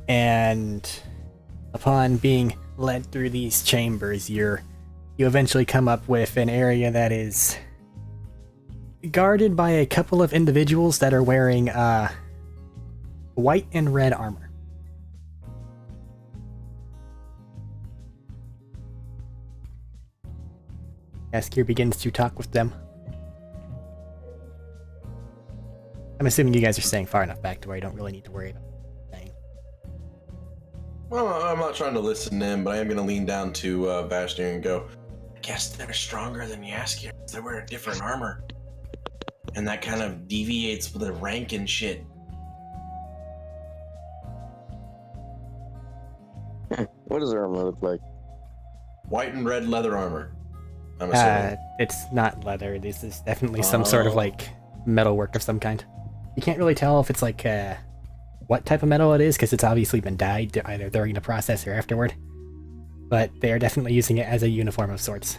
And upon being led through these chambers, you eventually come up with an area that is guarded by a couple of individuals that are wearing white and red armor. Askir begins to talk with them. Come assuming you guys are staying far enough back to where you don't really need to worry about anything. Well, I'm not trying to listen in, but I am going to lean down to Vashtir and go, I guess they're stronger than Yaskier. They wear a different armor. And that kind of deviates with the rank and shit. What does their armor look like? White and red leather armor. I'm assuming. It's not leather. This is definitely some sort of like metalwork of some kind. You can't really tell if it's like what type of metal it is because it's obviously been dyed either during the process or afterward. But they are definitely using it as a uniform of sorts.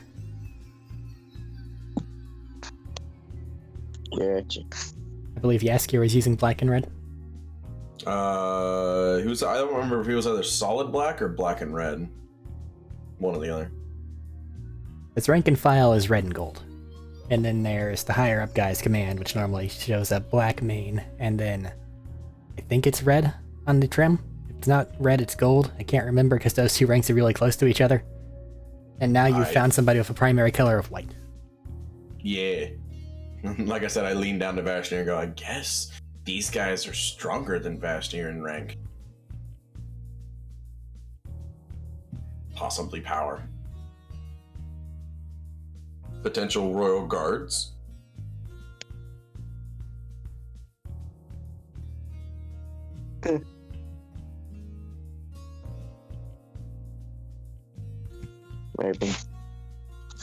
Gotcha. I believe Yaskier is using black and red. I don't remember if he was either solid black or black and red. One or the other. Its rank and file is red and gold. And then there's the higher up guy's command, which normally shows a black mane, and then I think it's red on the trim. If it's not red, it's gold. I can't remember because those two ranks are really close to each other. And now you've found somebody with a primary color of white. Yeah. Like I said, I lean down to Vashtir and go, I guess these guys are stronger than Vashtir in rank. Possibly power. Potential royal guards. Maybe.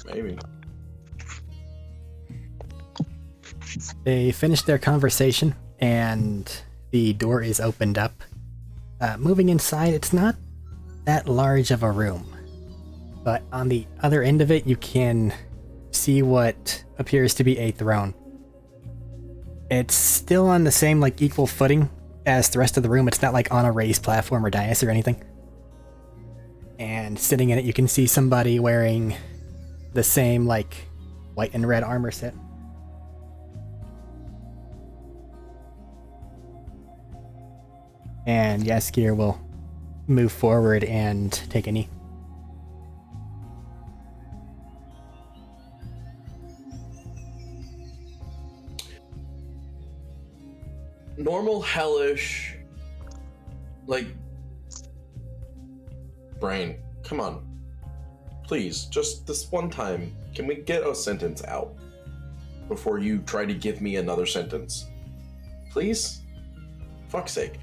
Maybe. They finish their conversation, and the door is opened up. Moving inside, it's not that large of a room, but on the other end of it, you can see what appears to be a throne. It's still on the same, like, equal footing as the rest of the room. It's not, like, on a raised platform or dais or anything. And sitting in it, you can see somebody wearing the same, like, white and red armor set. And Yaskier will move forward and take a knee. Normal hellish, like, brain. Come on. Please, just this one time, can we get a sentence out before you try to give me another sentence? Please? Fuck's sake.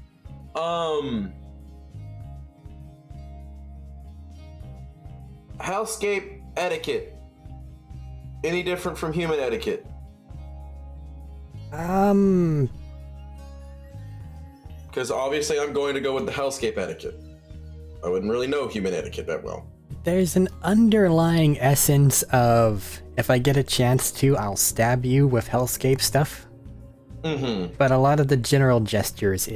Hellscape etiquette. Any different from human etiquette? Because obviously I'm going to go with the hellscape etiquette. I wouldn't really know human etiquette that well. There's an underlying essence of, if I get a chance to, I'll stab you with hellscape stuff. Mm-hmm. But a lot of the general gestures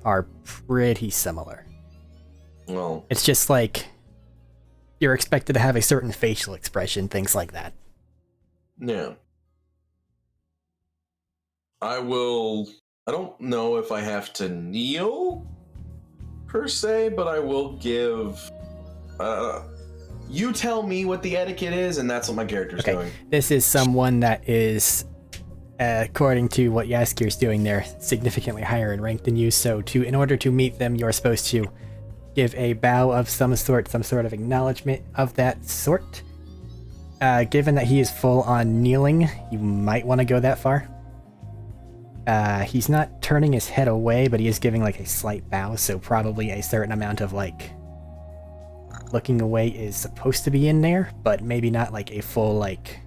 are pretty similar. Well, it's just like you're expected to have a certain facial expression, things like that. Yeah. I don't know if I have to kneel, per se, but I will give... you tell me what the etiquette is, and that's what my character's doing. This is someone that is, according to what Yaskir's doing there, significantly higher in rank than you, so in order to meet them, you're supposed to give a bow of some sort of acknowledgement of that sort. Given that he is full on kneeling, you might want to go that far. He's not turning his head away, but he is giving like a slight bow, so probably a certain amount of like looking away is supposed to be in there, but maybe not like a full like,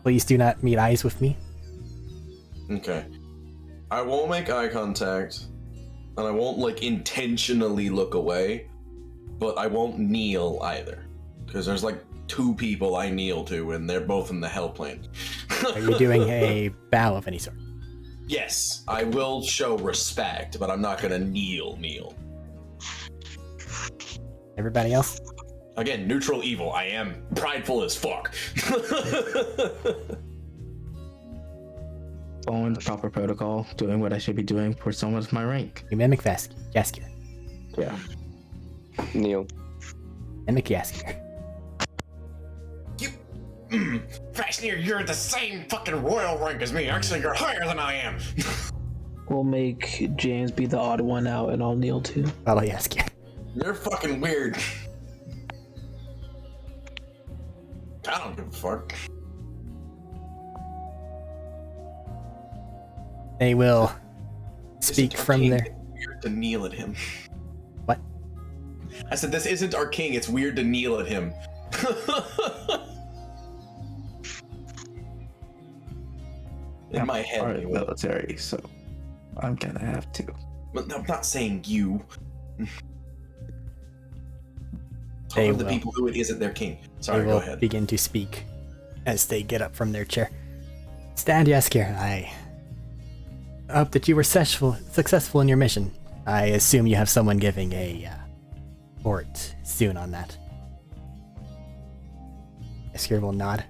please do not meet eyes with me. Okay. I won't make eye contact, and I won't like intentionally look away, but I won't kneel either, because there's like 2 people I kneel to, and they're both in the hell plane. Are you doing a bow of any sort? Yes, I will show respect, but I'm not gonna kneel. Everybody else? Again, neutral evil. I am prideful as fuck. Following the proper protocol, doing what I should be doing for someone of my rank. You mimic Yaskier. Yeah. Neil. Mimic Yaskier. Fashionir, you're the same fucking royal rank as me. Actually, you're higher than I am. We'll make James be the odd one out, and I'll kneel too. I'll ask you. You're fucking weird. I don't give a fuck. They will speak Isn't our from king. their. It's weird to kneel at him. What? I said, this isn't our king. It's weird to kneel at him. In my head, Part of the anyway. military, so I'm gonna have to. But I'm not saying you. They Talking to the will. people who it isn't their king. They Sorry, go will ahead. begin to speak as they get up from their chair. Stand, Yaskir. I hope that you were successful in your mission. I assume you have someone giving a report soon on that. Yaskir will nod.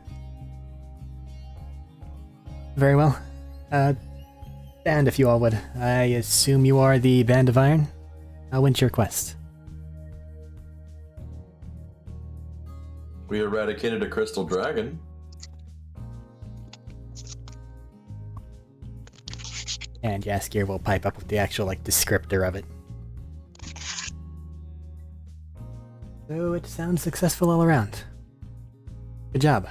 Very well. Stand, if you all would. I assume you are the Band of Iron? When's your quest? We eradicated a crystal dragon. And Yaskir will pipe up with the actual, descriptor of it. So it sounds successful all around. Good job.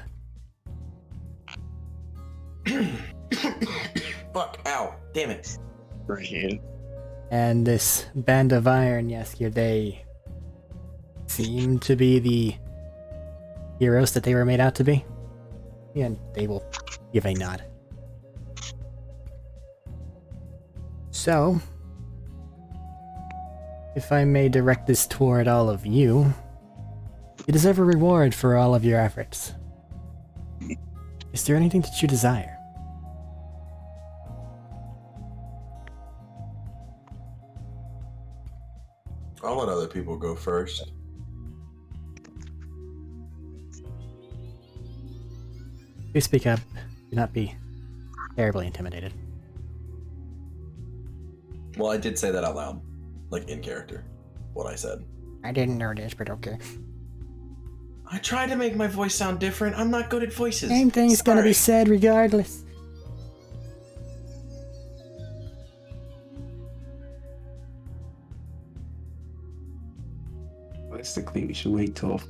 Fuck, ow, damn it. Appreciate it. And this Band of Iron, Yaskir, they seem to be the heroes that they were made out to be. And they will give a nod. So, if I may direct this toward all of you, you deserve a reward for all of your efforts. Is there anything that you desire? I'll let other people go first. Do speak up. Do not be terribly intimidated. Well, I did say that out loud, in character, what I said. I didn't know this, but okay. I tried to make my voice sound different. I'm not good at voices. Same thing's gonna be Sorry. said regardless. Realistically, we should wait till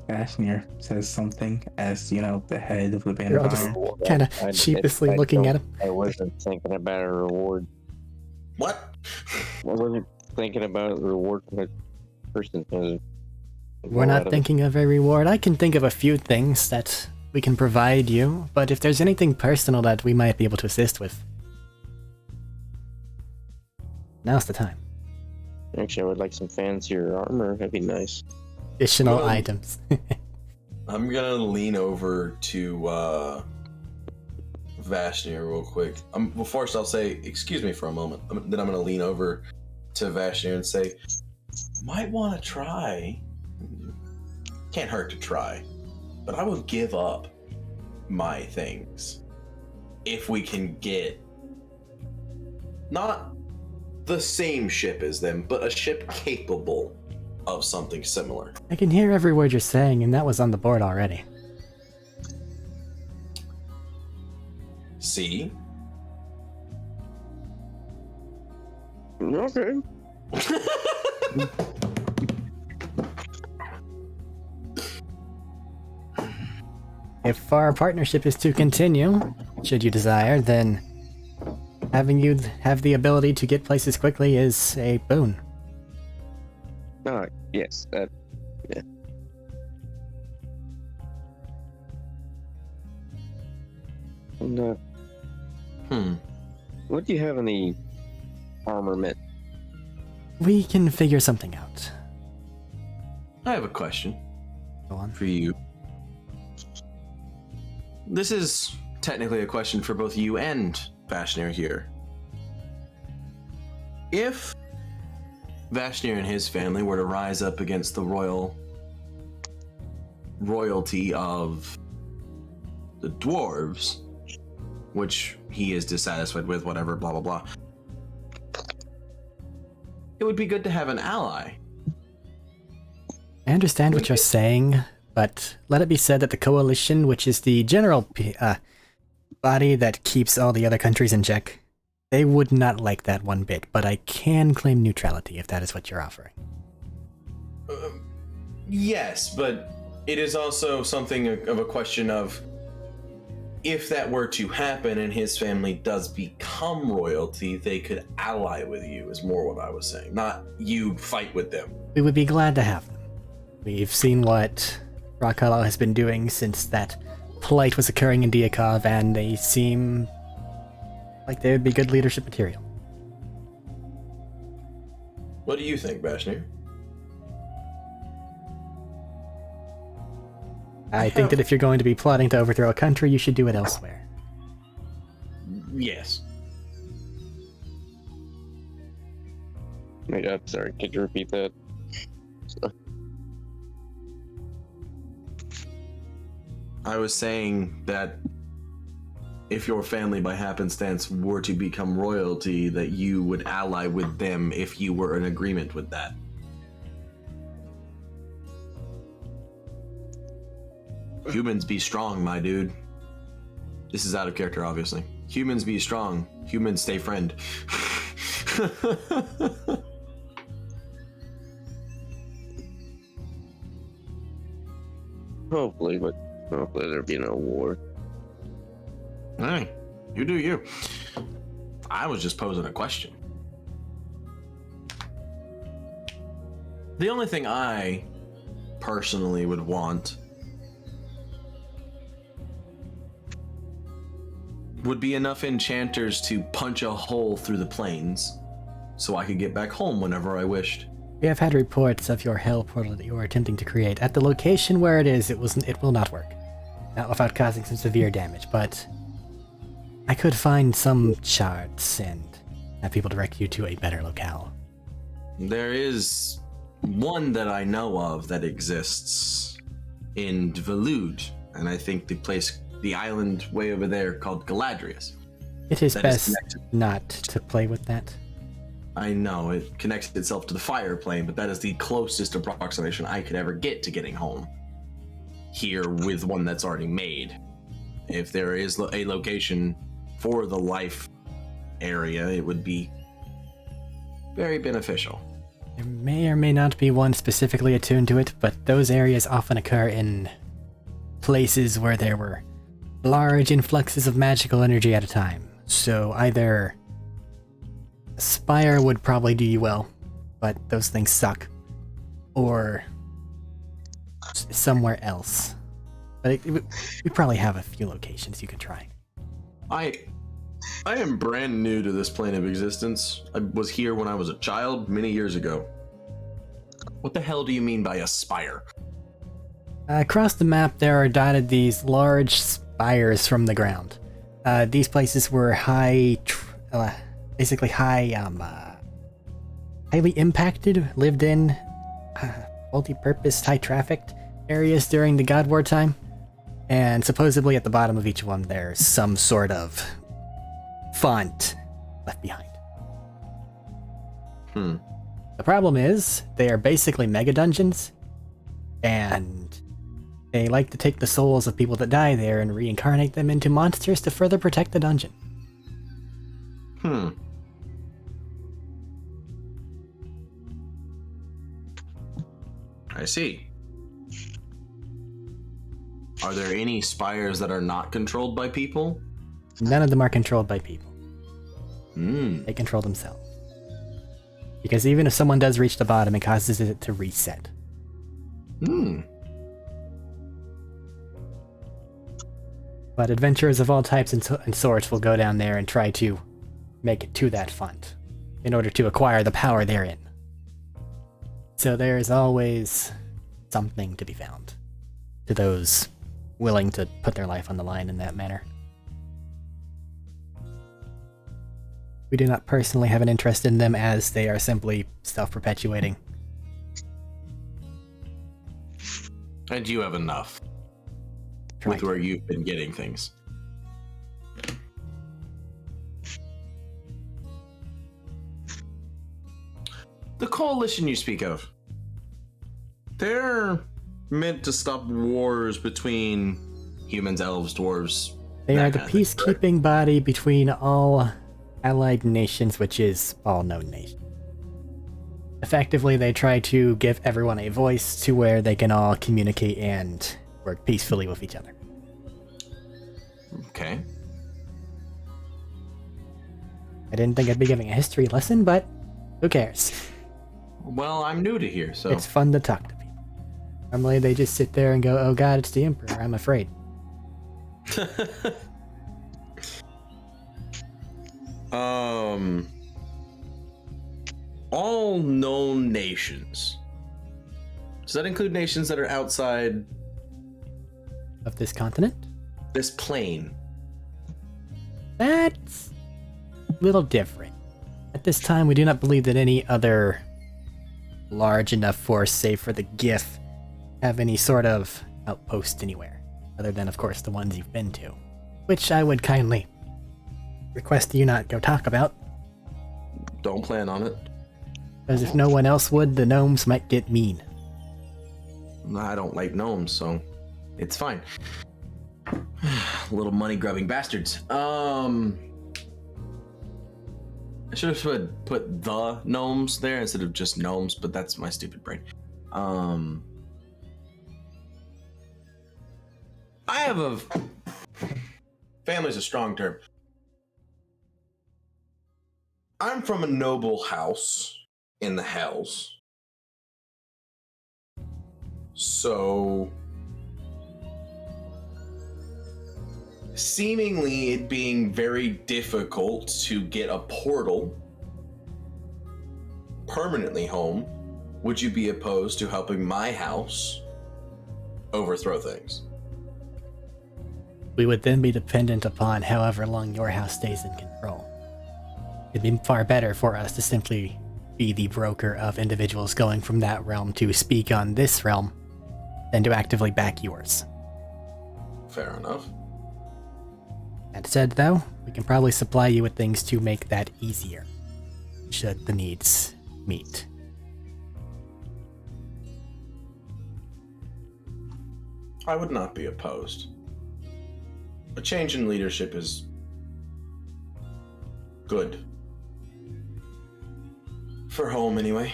Fashionir says something as, the head of the Band You're all of just Iron. kind of I- sheepishly I looking don't- at him. I wasn't thinking about a reward. What? I wasn't thinking about a reward from a person. We're not thinking of a reward. I can think of a few things that we can provide you, but if there's anything personal that we might be able to assist with, now's the time. Actually, I would like some fancier armor. That'd be nice. Additional Well- items. I'm gonna lean over to Vashnir real quick. Well, first I'll say, excuse me for a moment. Then I'm gonna lean over to Vashnir and say, might want to try. Can't hurt to try, but I would give up my things if we can get not the same ship as them, but a ship capable of something similar. I can hear every word you're saying, and that was on the board already. See? Okay. If our partnership is to continue, should you desire, then having you have the ability to get places quickly is a boon. Yes. Yeah. And, what do you have in the armament? We can figure something out. I have a question Go on. for you. This is technically a question for both you and Vashnir here. If Vashnir and his family were to rise up against the royalty of the dwarves, which he is dissatisfied with, whatever, blah blah blah, it would be good to have an ally. I understand what you're saying, but let it be said that the Coalition, which is the general body that keeps all the other countries in check, they would not like that one bit, but I can claim neutrality if that is what you're offering. Yes, but it is also something of a question of if that were to happen and his family does become royalty, they could ally with you, is more what I was saying. Not you fight with them. We would be glad to have them. We've seen what Rock Hollow has been doing since that plight was occurring in Diakov, and they seem like they would be good leadership material. What do you think, Bashnir? I think that if you're going to be plotting to overthrow a country, you should do it elsewhere. Yes. Wait, I'm sorry. Could you repeat that? I was saying that if your family by happenstance were to become royalty, that you would ally with them if you were in agreement with that. Humans be strong, my dude. This is out of character, obviously. Humans be strong. Humans stay friend. Hopefully, but hopefully there'll be no war. Hey, you do you. I was just posing a question. The only thing I personally would want would be enough enchanters to punch a hole through the plains so I could get back home whenever I wished. We have had reports of your hell portal that you are attempting to create. At the location where it is, it will not work. Not without causing some severe damage, but I could find some charts and have people direct you to a better locale. There is one that I know of that exists in Dvalud, and I think the island way over there called Galadrius. It is That best connected. not to play with that. I know, it connects itself to the fire plane, but that is the closest approximation I could ever get to getting home. Here with one that's already made. If there is a location for the life area, it would be very beneficial. There may or may not be one specifically attuned to it, but those areas often occur in places where there were large influxes of magical energy at a time. So either a spire would probably do you well, but those things suck, or somewhere else. But we probably have a few locations you could try. I am brand new to this plane of existence. I was here when I was a child many years ago. What the hell do you mean by a spire? Across the map, there are dotted these large spires from the ground. These places were highly impacted, lived in, multi-purpose, high-trafficked areas during the God War time. And supposedly at the bottom of each one, there's some sort of font left behind. The problem is, they are basically mega dungeons, and they like to take the souls of people that die there and reincarnate them into monsters to further protect the dungeon. I see. Are there any spires that are not controlled by people? None of them are controlled by people. They control themselves. Because even if someone does reach the bottom, it causes it to reset. But adventurers of all types and sorts will go down there and try to make it to that font in order to acquire the power therein. So there is always something to be found to those willing to put their life on the line in that manner. We do not personally have an interest in them, as they are simply self-perpetuating. And you have enough with where you've been getting things. The coalition you speak of, they're meant to stop wars between humans, elves, dwarves. They that are the kind of thing, right? peacekeeping body between all allied nations, which is all known nations. Effectively, they try to give everyone a voice to where they can all communicate and work peacefully with each other. Okay. I didn't think I'd be giving a history lesson, but who cares? Well, I'm new to here, so It's fun to talk to people. Normally, they just sit there and go, "Oh God, it's the Emperor. I'm afraid." all known nations. Does that include nations that are outside Of this continent, this plane? that's a little different. At this time, we do not believe that any other large enough force, save for the GIF, have any sort of outpost anywhere, other than, of course, the ones you've been to, which I would kindly request you not go talk about, Don't plan on it. because if no one else would, the gnomes might get mean. I don't like gnomes, so it's fine. Little money grubbing bastards. I should have put the gnomes there instead of just gnomes, but that's my stupid brain. I have a family's a strong term. I'm from a noble house in the Hells. So seemingly it being very difficult to get a portal permanently home, would you be opposed to helping my house overthrow things? We would then be dependent upon however long your house stays in control. It'd be far better for us to simply be the broker of individuals going from that realm to speak on this realm than to actively back yours. Fair enough. That said, though, we can probably supply you with things to make that easier, should the needs meet. I would not be opposed. A change in leadership is good. For home, anyway.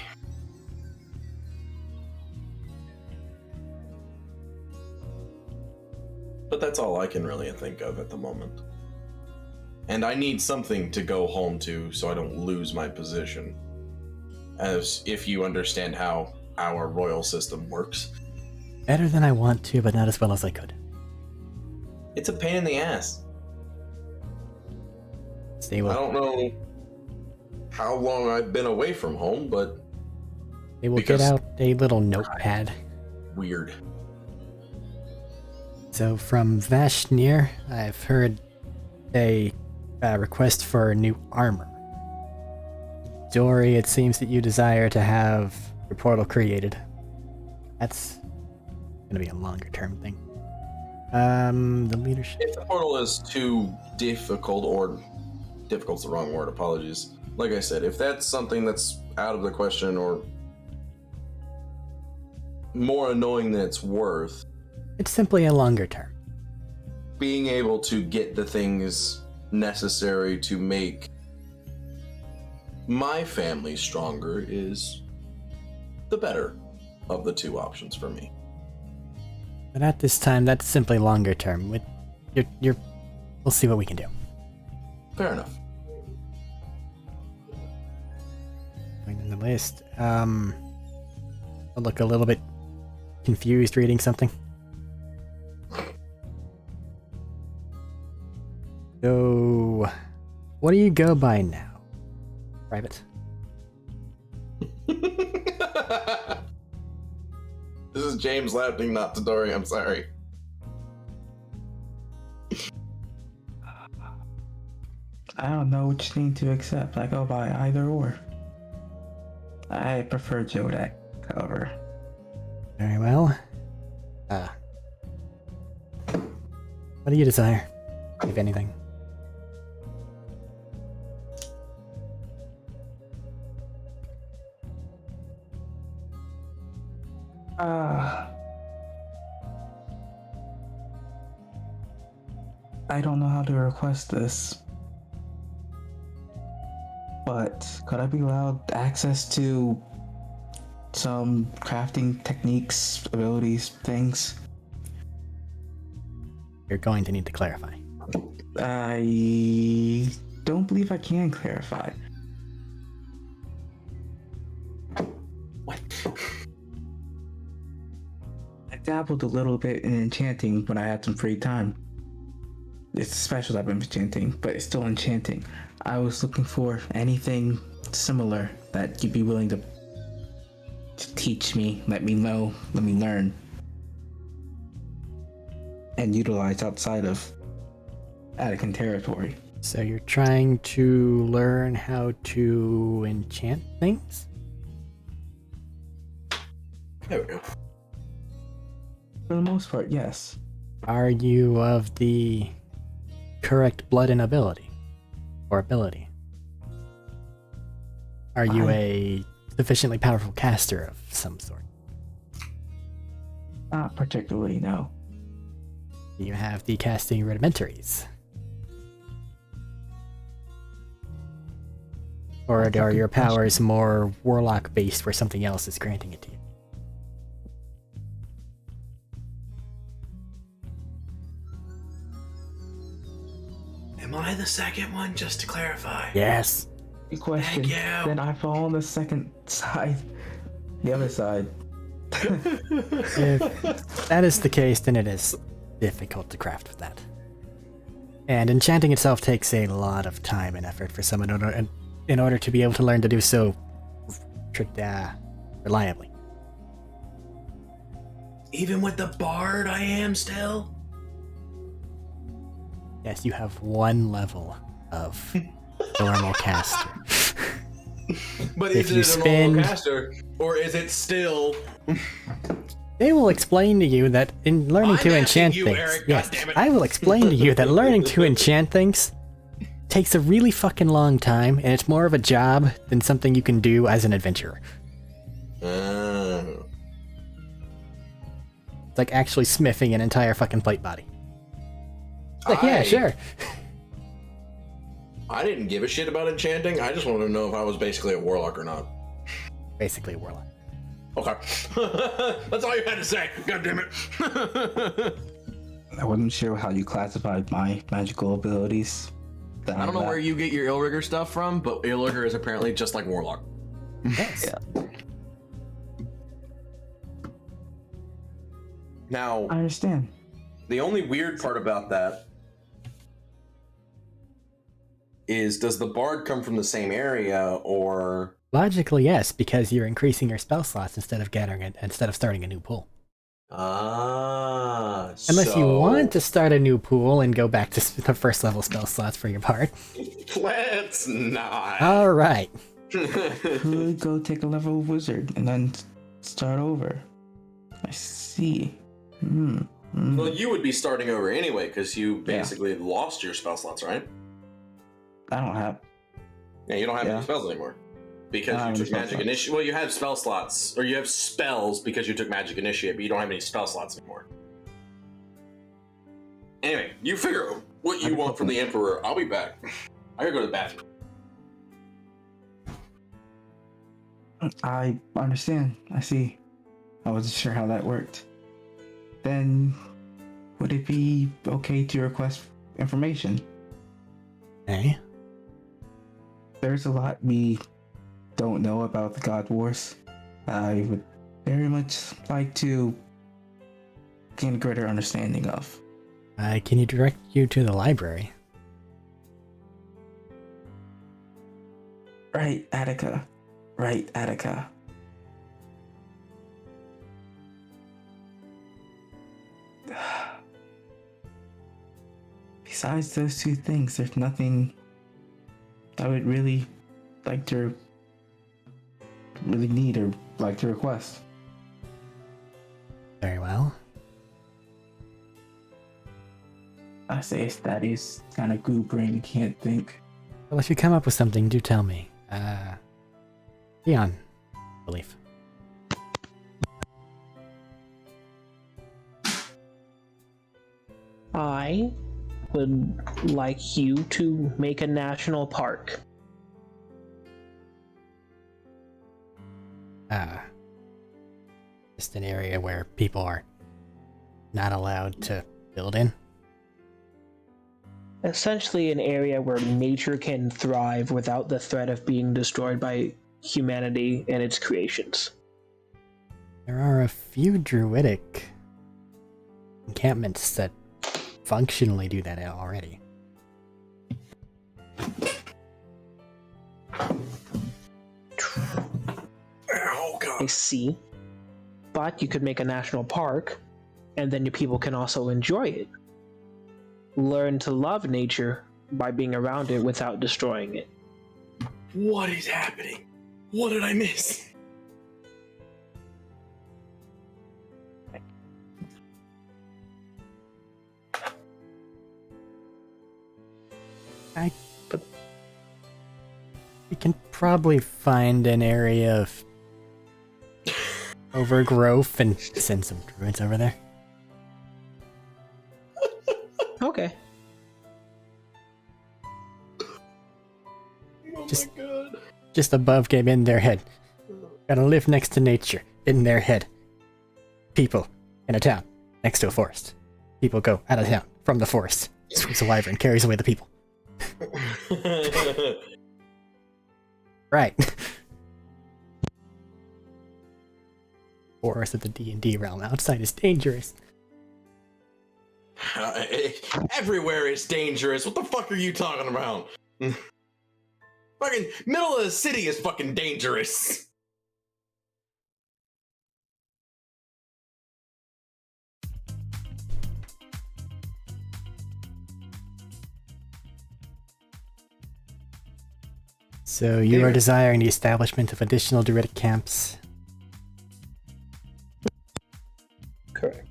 But that's all I can really think of at the moment. And I need something to go home to so I don't lose my position. As if you understand how our royal system works. Better than I want to, but not as well as I could. It's a pain in the ass. Stay I will, don't know how long I've been away from home, but they will because- get out a little notepad. Weird. So from Vashnir, I've heard a request for new armor. Dory, it seems that you desire to have your portal created. That's gonna be a longer term thing. The leadership. if the portal is too difficult, or difficult's the wrong word, apologies. Like I said, if that's something that's out of the question or more annoying than it's worth, It's simply a longer term. being able to get the things necessary to make my family stronger is the better of the two options for me. But at this time, that's simply longer term. With we'll see what we can do. Fair enough. Going in the list. I look a little bit confused reading something. So, what do you go by now? Private? This is James laughing, not Tadori. I'm sorry. I don't know which name to accept. I go by either or. I prefer Jodak, however. Very well. What do you desire, if anything? I don't know how to request this. But could I be allowed access to some crafting techniques, abilities, things? You're going to need to clarify. I don't believe I can clarify. What? I dabbled a little bit in enchanting when I had some free time. It's a special type of enchanting, but it's still enchanting. I was looking for anything similar that you'd be willing to teach me, let me know, let me learn, and utilize outside of Attican territory. So you're trying to learn how to enchant things? There we go. For the most part, yes. Are you of the correct blood and ability? Or ability? Are you a sufficiently powerful caster of some sort? Not particularly, no. Do you have the casting rudimentaries? Or are your powers more warlock based where something else is granting it to you? Am I the second one, just to clarify? Yes. Good question. Thank you. Then I fall on the second side. The other side. If that is the case, then it is difficult to craft with that. And enchanting itself takes a lot of time and effort for someone in order to be able to learn to do so reliably. Even with the bard, I am still. Yes, you have one level of normal caster. But If is you it a spend- normal caster, or is it still? They will explain to you that in learning I'm to asking enchant you, things, Arik, yes, goddammit. I will explain to you that learning to enchant things takes a really fucking long time, and it's more of a job than something you can do as an adventurer. It's like actually smithing an entire fucking plate body. It's like, yeah, sure. I didn't give a shit about enchanting. I just wanted to know if I was basically a warlock or not. Basically a warlock. Okay. That's all you had to say. God damn it. I wasn't sure how you classified my magical abilities. I don't know where you get your Illrigger stuff from, but Illrigger is apparently just like Warlock. Yes. Yeah. Now, I understand. the only weird part about that is, does the bard come from the same area, or... Logically, yes, because you're increasing your spell slots instead of starting a new pool. Unless you want to start a new pool and go back to the first level spell slots for your bard. Let's not. Alright. Could go take a level wizard and then start over. I see. Well, you would be starting over anyway, because you basically lost your spell slots, right? I don't have. Yeah, you don't have any spells anymore. Because you took magic initiate. Well, you have spell slots, or you have spells because you took magic initiate, but you don't have any spell slots anymore. Anyway, you figure out what you want from the Emperor. I'll be back. I gotta go to the bathroom. I understand. I see. I wasn't sure how that worked. Then, would it be okay to request information? Hey? There's a lot we don't know about the God Wars. I would very much like to gain a greater understanding of. Can you direct you to the library? Right, Attica. Right, Attica. Besides those two things, there's nothing I would really like to need or like to request. Very well. I say Thaddeus kind of goo brain can't think. Well, if you come up with something, do tell me. Beyond belief. would like you to make a national park. Just an area where people are not allowed to build in. Essentially, an area where nature can thrive without the threat of being destroyed by humanity and its creations. There are a few druidic encampments that functionally do that already. Oh god. I see. But you could make a national park, and then your people can also enjoy it. Learn to love nature by being around it without destroying it. What is happening? What did I miss? We can probably find an area of overgrowth and send some druids over there. Okay. Just above game in their head. Gotta live next to nature, in their head. People in a town, next to a forest. People go out of town, from the forest. Swoops a wyvern, carries away the people. Right. Forest of the D&D realm. Outside is dangerous. Everywhere is dangerous. What the fuck are you talking about? Fucking middle of the city is fucking dangerous. So you are desiring the establishment of additional druidic camps. Correct.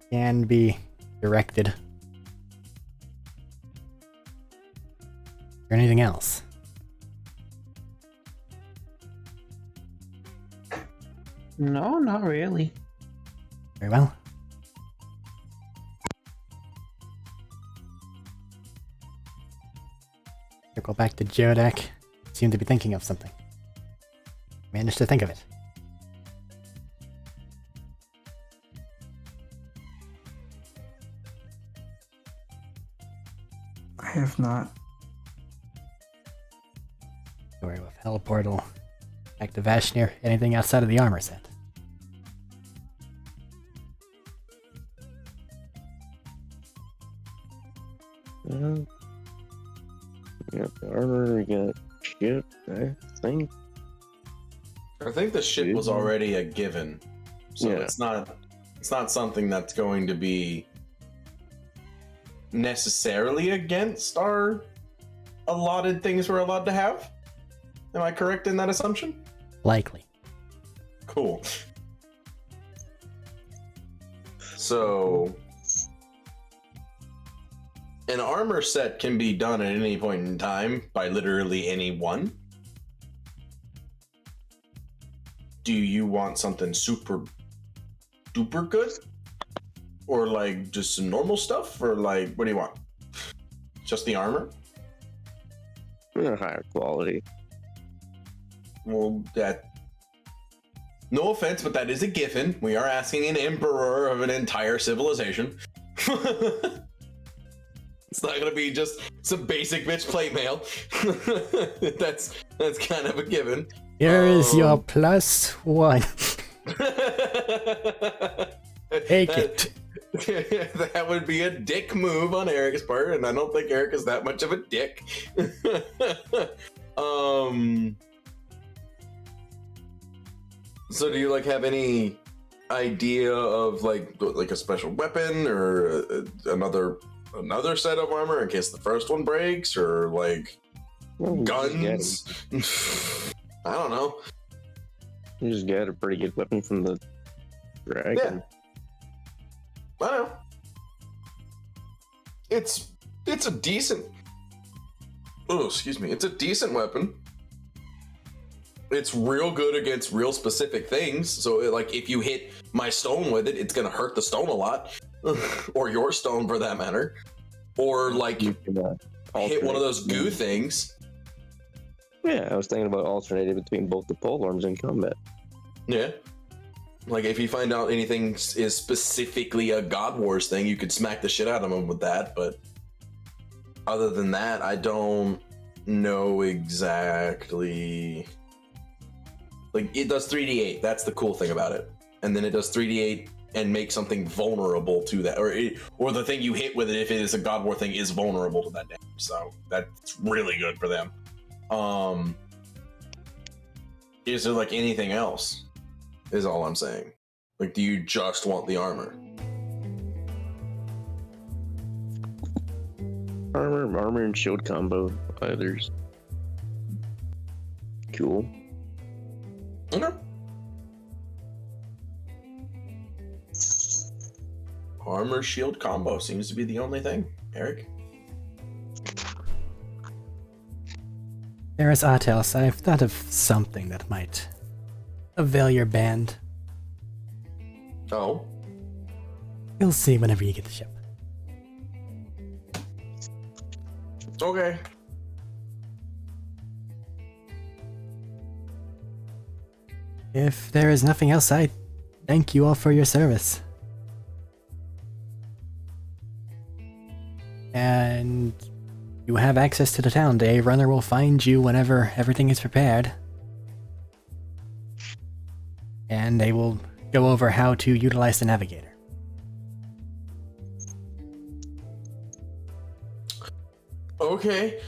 Can be directed. Or anything else? No, not really. Very well. Circle back to Jodak. Seemed to be thinking of something. Managed to think of it. I have not. Story with Hell Portal. Back to Vashnir. Anything outside of the armor set? We got the armor, we got ship, I think. I think the ship was already a given, so Yeah. it's not something that's going to be necessarily against our allotted things we're allowed to have. Am I correct in that assumption? Likely. Cool. So, an armor set can be done at any point in time by literally anyone. Do you want something super duper good? Or like just some normal stuff? Or like, what do you want? Just the armor? Higher quality. Well, that. No offense, but that is a given. We are asking an emperor of an entire civilization. It's not gonna be just some basic bitch plate mail. that's kind of a given. Here is your +1. Take it. That would be a dick move on Eric's part, and I don't think Eric is that much of a dick. So do you like have any idea of like a special weapon or another set of armor in case the first one breaks, or like guns? I don't know. You just got a pretty good weapon from the dragon. Yeah. I know. It's a decent. Oh, excuse me. It's a decent weapon. It's real good against real specific things. So, like, if you hit my stone with it, it's gonna hurt the stone a lot. or your stone for that matter, or like You can, hit one of those alternate. goo things. Yeah, I was thinking about alternating between both the polearms in combat. Yeah. Like if you find out anything is specifically a God Wars thing, you could smack the shit out of them with that. But other than that, I don't know exactly. Like it does 3d8. That's the cool thing about it. And then it does 3d8 and make something vulnerable to that, or the thing you hit with it, if it is a God War thing, is vulnerable to that damage. So that's really good for them. Is there like anything else? Is all I'm saying. Like, do you just want the armor? Armor and shield combo. Others. Cool. Okay. Armor shield combo seems to be the only thing. Arik? There is Atos. I've thought of something that might avail your band. Oh. You'll see whenever you get the ship. Okay. If there is nothing else, I thank you all for your service. And you have access to the town. The runner will find you whenever everything is prepared. And they will go over how to utilize the navigator. Okay.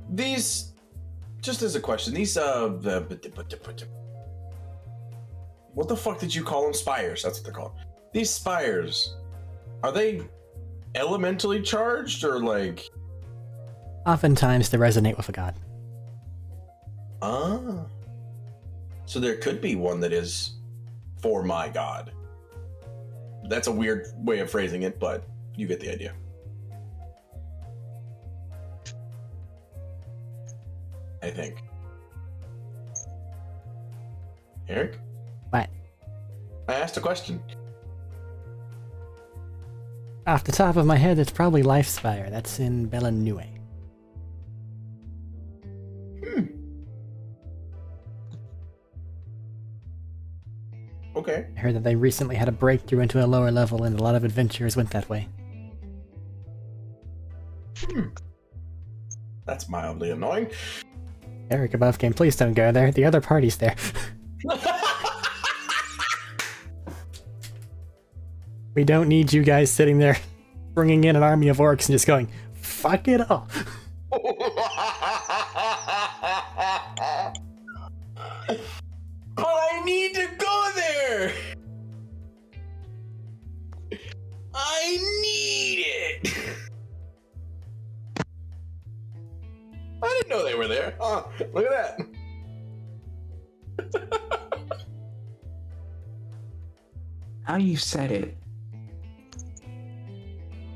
These, just as a question, these what the fuck did you call them? Spires. That's what they're called. These spires, are they elementally charged or like? Oftentimes they resonate with a god. Ah. So there could be one that is for my god. That's a weird way of phrasing it, but you get the idea. I think. Arik? What? I asked a question. Off the top of my head, it's probably Lifespire. That's in Bellanue. Okay. I heard that they recently had a breakthrough into a lower level and a lot of adventurers went that way. That's mildly annoying. Eric above game, please don't go there. The other party's there. We don't need you guys sitting there bringing in an army of orcs and just going, fuck it all. But I need to go there! I need it! I didn't know they were there. Oh, look at that. Now you said it.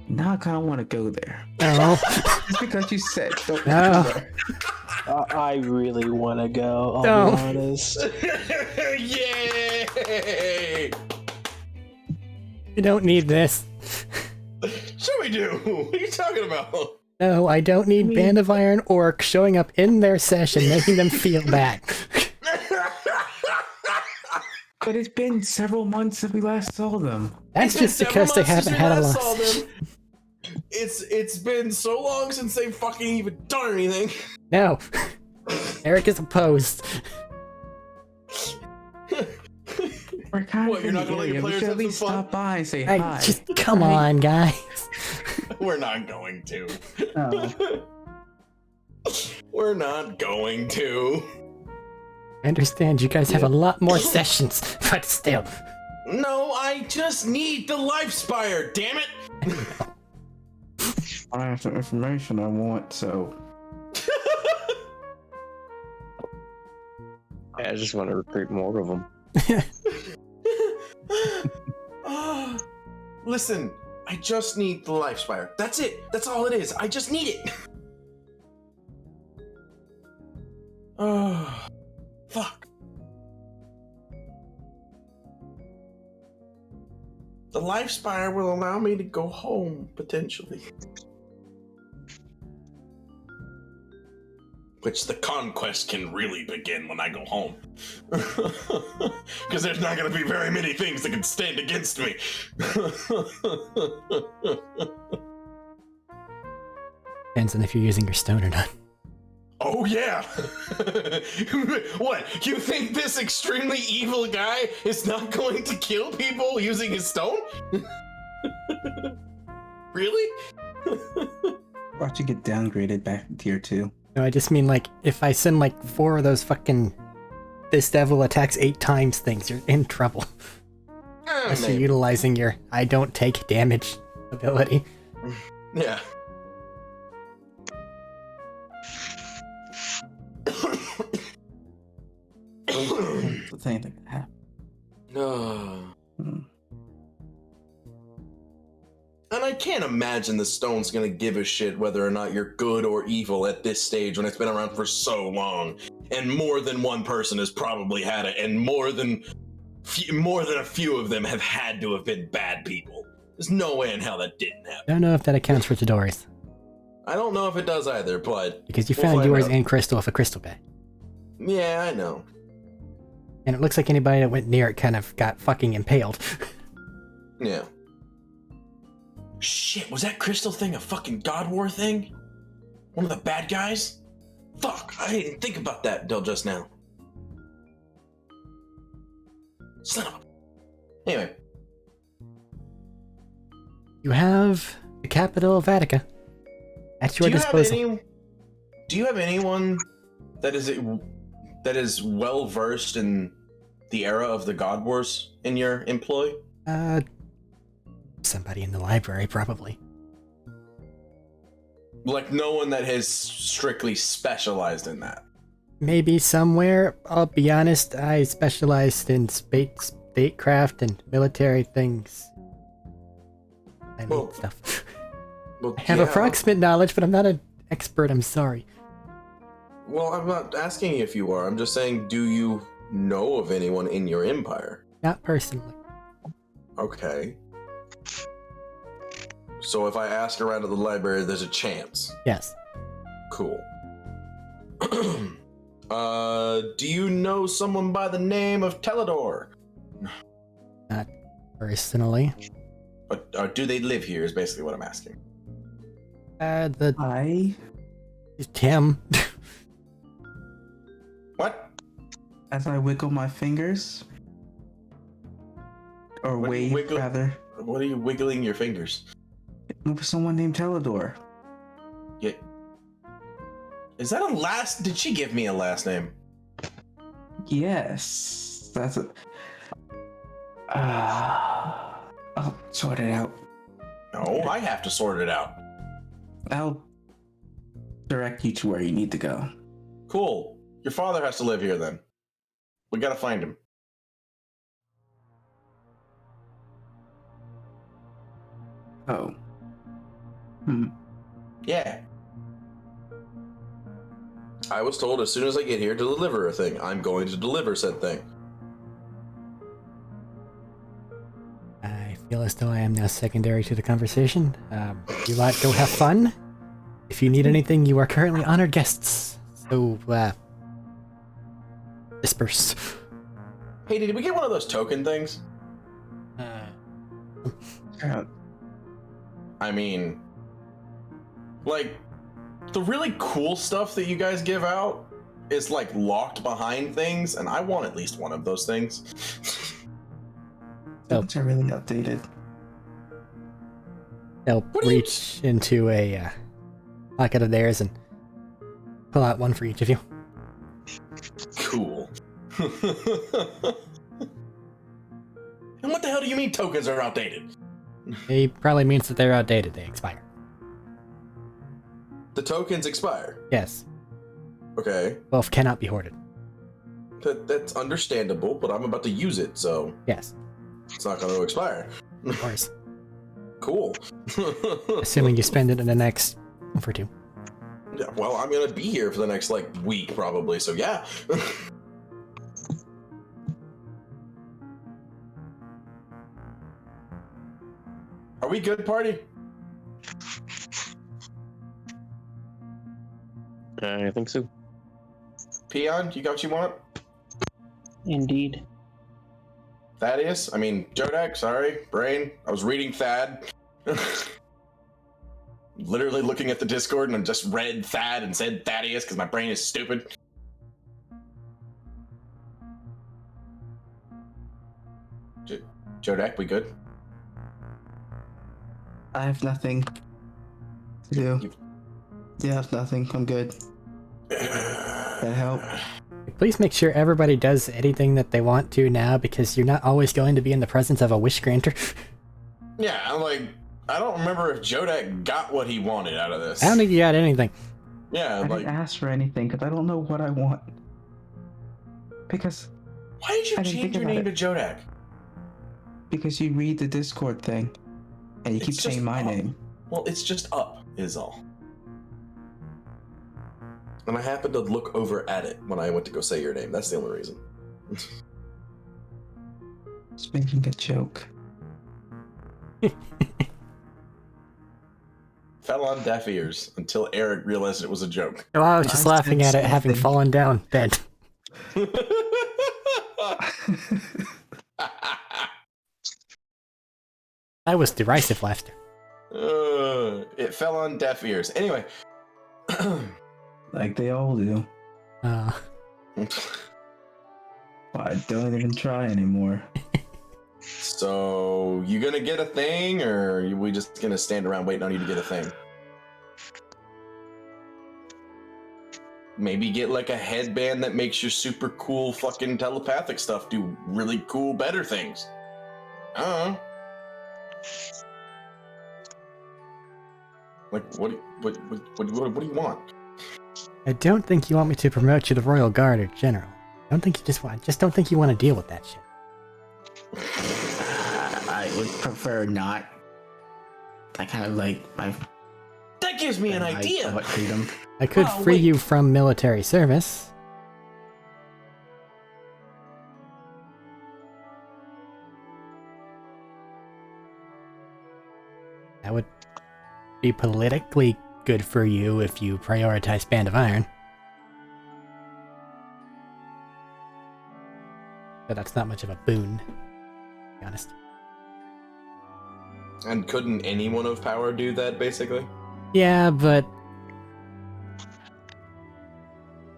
Now I kind of want to go there. No. Just because you said don't No. go there. I really want to go, I'll No. be honest. Yay! You don't need this. Sure we do. What are you talking about? No, I don't need Band of Iron orcs showing up in their session making them feel bad. But it's been several months since we last saw them. That's just because they haven't had a lot. It's been so long since they fucking even done anything. No. Eric is opposed. We're kind What, of you're not gonna let your we players should have at least some fun? stop by and say Hey, hi. just come on, guys. We're not going to. Oh. We're not going to. I understand you guys have a lot more sessions, but still. No, I just need the life spire, damn it! I don't have some information I want, so I just want to recruit more of them. Listen, I just need the life spire. That's it. That's all it is. I just need it. Fuck. The life spire will allow me to go home, potentially. Which the conquest can really begin when I go home. Because there's not going to be very many things that can stand against me. Depends on if you're using your stone or not. Oh, yeah. What? You think this extremely evil guy is not going to kill people using his stone? Really? Watch you get downgraded back to tier 2. No, I just mean, like, if I send, like, 4 of those fucking this devil attacks 8 times things, you're in trouble. Unless you're utilizing your I don't take damage ability. Yeah. That's the thing that can happen. No. Hmm. And I can't imagine the stone's gonna give a shit whether or not you're good or evil at this stage when it's been around for so long, and more than one person has probably had it, and more than a few of them have had to have been bad people. There's no way in hell that didn't happen. I don't know if that accounts for Chidori's. I don't know if it does either, but Because you we'll found find yours out. and Crystal with a crystal bag. Yeah, I know. And it looks like anybody that went near it kind of got fucking impaled. Yeah. Shit, was that crystal thing a fucking God War thing? One of the bad guys? Fuck, I didn't think about that until just now. Son of a... Anyway. You have the capital of Attica at your disposal. Do you have anyone that is well versed in the era of the God Wars in your employ? Somebody in the library, probably. Like no one that has strictly specialized in that. Maybe somewhere. I'll be honest, I specialized in statecraft and military things. I mean stuff. Well, I have approximate knowledge, but I'm not an expert, I'm sorry. Well, I'm not asking if you are. I'm just saying, do you know of anyone in your empire? Not personally. Okay. So if I ask around at the library, there's a chance. Yes. Cool. Do you know someone by the name of Teledor? Not personally. But do they live here is basically what I'm asking. Tim. What? As I wiggle my fingers, or What do you wave rather, What are you wiggling your fingers? with someone named Teledor. Yeah. Is that a last? Did she give me a last name? Yes, that's a. I'll sort it out. No, I have to sort it out. I'll direct you to where you need to go. Cool. Your father has to live here then. We gotta find him. Oh. Yeah. I was told as soon as I get here to deliver a thing. I'm going to deliver said thing. I feel as though I am now secondary to the conversation. You lot go have fun. If you need anything, you are currently honored guests. So, disperse. Hey, did we get one of those token things? I mean, like, the really cool stuff that you guys give out is, like, locked behind things, and I want at least one of those things. Those are really outdated. They'll reach into a pocket of theirs and pull out one for each of you. Cool. And what the hell do you mean tokens are outdated? It probably means that they're outdated. They expire. The tokens expire. Yes. Okay. Both cannot be hoarded. That's understandable, but I'm about to use it, so Yes. it's not going to expire. Of course. Cool. Assuming you spend it in the next for 2. Yeah, well, I'm going to be here for the next, like, week, probably, so yeah. Are we good, party? I think so. Peon, you got what you want? Indeed. Thaddeus? I mean, Jodak, sorry. Brain. I was reading Thad. Literally looking at the Discord and I just read Thad and said Thaddeus because my brain is stupid. Jodak, we good? I have nothing to do. Yeah, I have nothing. I'm good. That help? Please make sure everybody does anything that they want to now, because you're not always going to be in the presence of a wish granter. Yeah, I'm like, I don't remember if Jodak got what he wanted out of this. I don't think you got anything. Yeah, I like, didn't ask for anything because I don't know what I want. Because why did you I didn't change think your about name it. to Jodak? you read the Discord thing, and you keep It's just saying my up. name. Well, it's just up, is all. And I happened to look over at it when I went to go say your name. That's the only reason. Just making a joke. Fell on deaf ears until Arik realized it was a joke. Oh, I was just I laughing said at it having something. fallen down then. That was derisive laughter. It fell on deaf ears. Anyway. Like they all do. Uh, But I don't even try anymore. So, you gonna get a thing, or are we just gonna stand around waiting on you to get a thing? Maybe get like a headband that makes your super cool fucking telepathic stuff do really cool, better things. I don't know. Like, what do you want? I don't think you want me to promote you to Royal Guard or General. I don't think you just don't think you want to deal with that shit. I would prefer not. I kind of like my. That gives me an idea. What freedom? I could Oh, free wait. you from military service. That would be politically good for you if you prioritize Band of Iron. But that's not much of a boon, to be honest. And couldn't anyone of power do that, basically? Yeah, but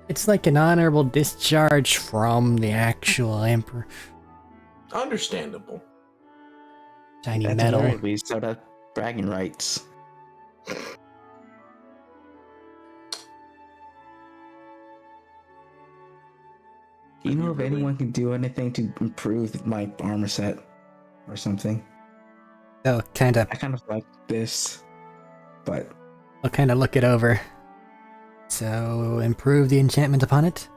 it's like an honorable discharge from the actual Emperor. Understandable. Shiny At the metal. very least, so that bragging rights. Do you know if anyone can do anything to improve my armor set or something? They'll kind of I kind of like this, but look it over. So improve the enchantment upon it.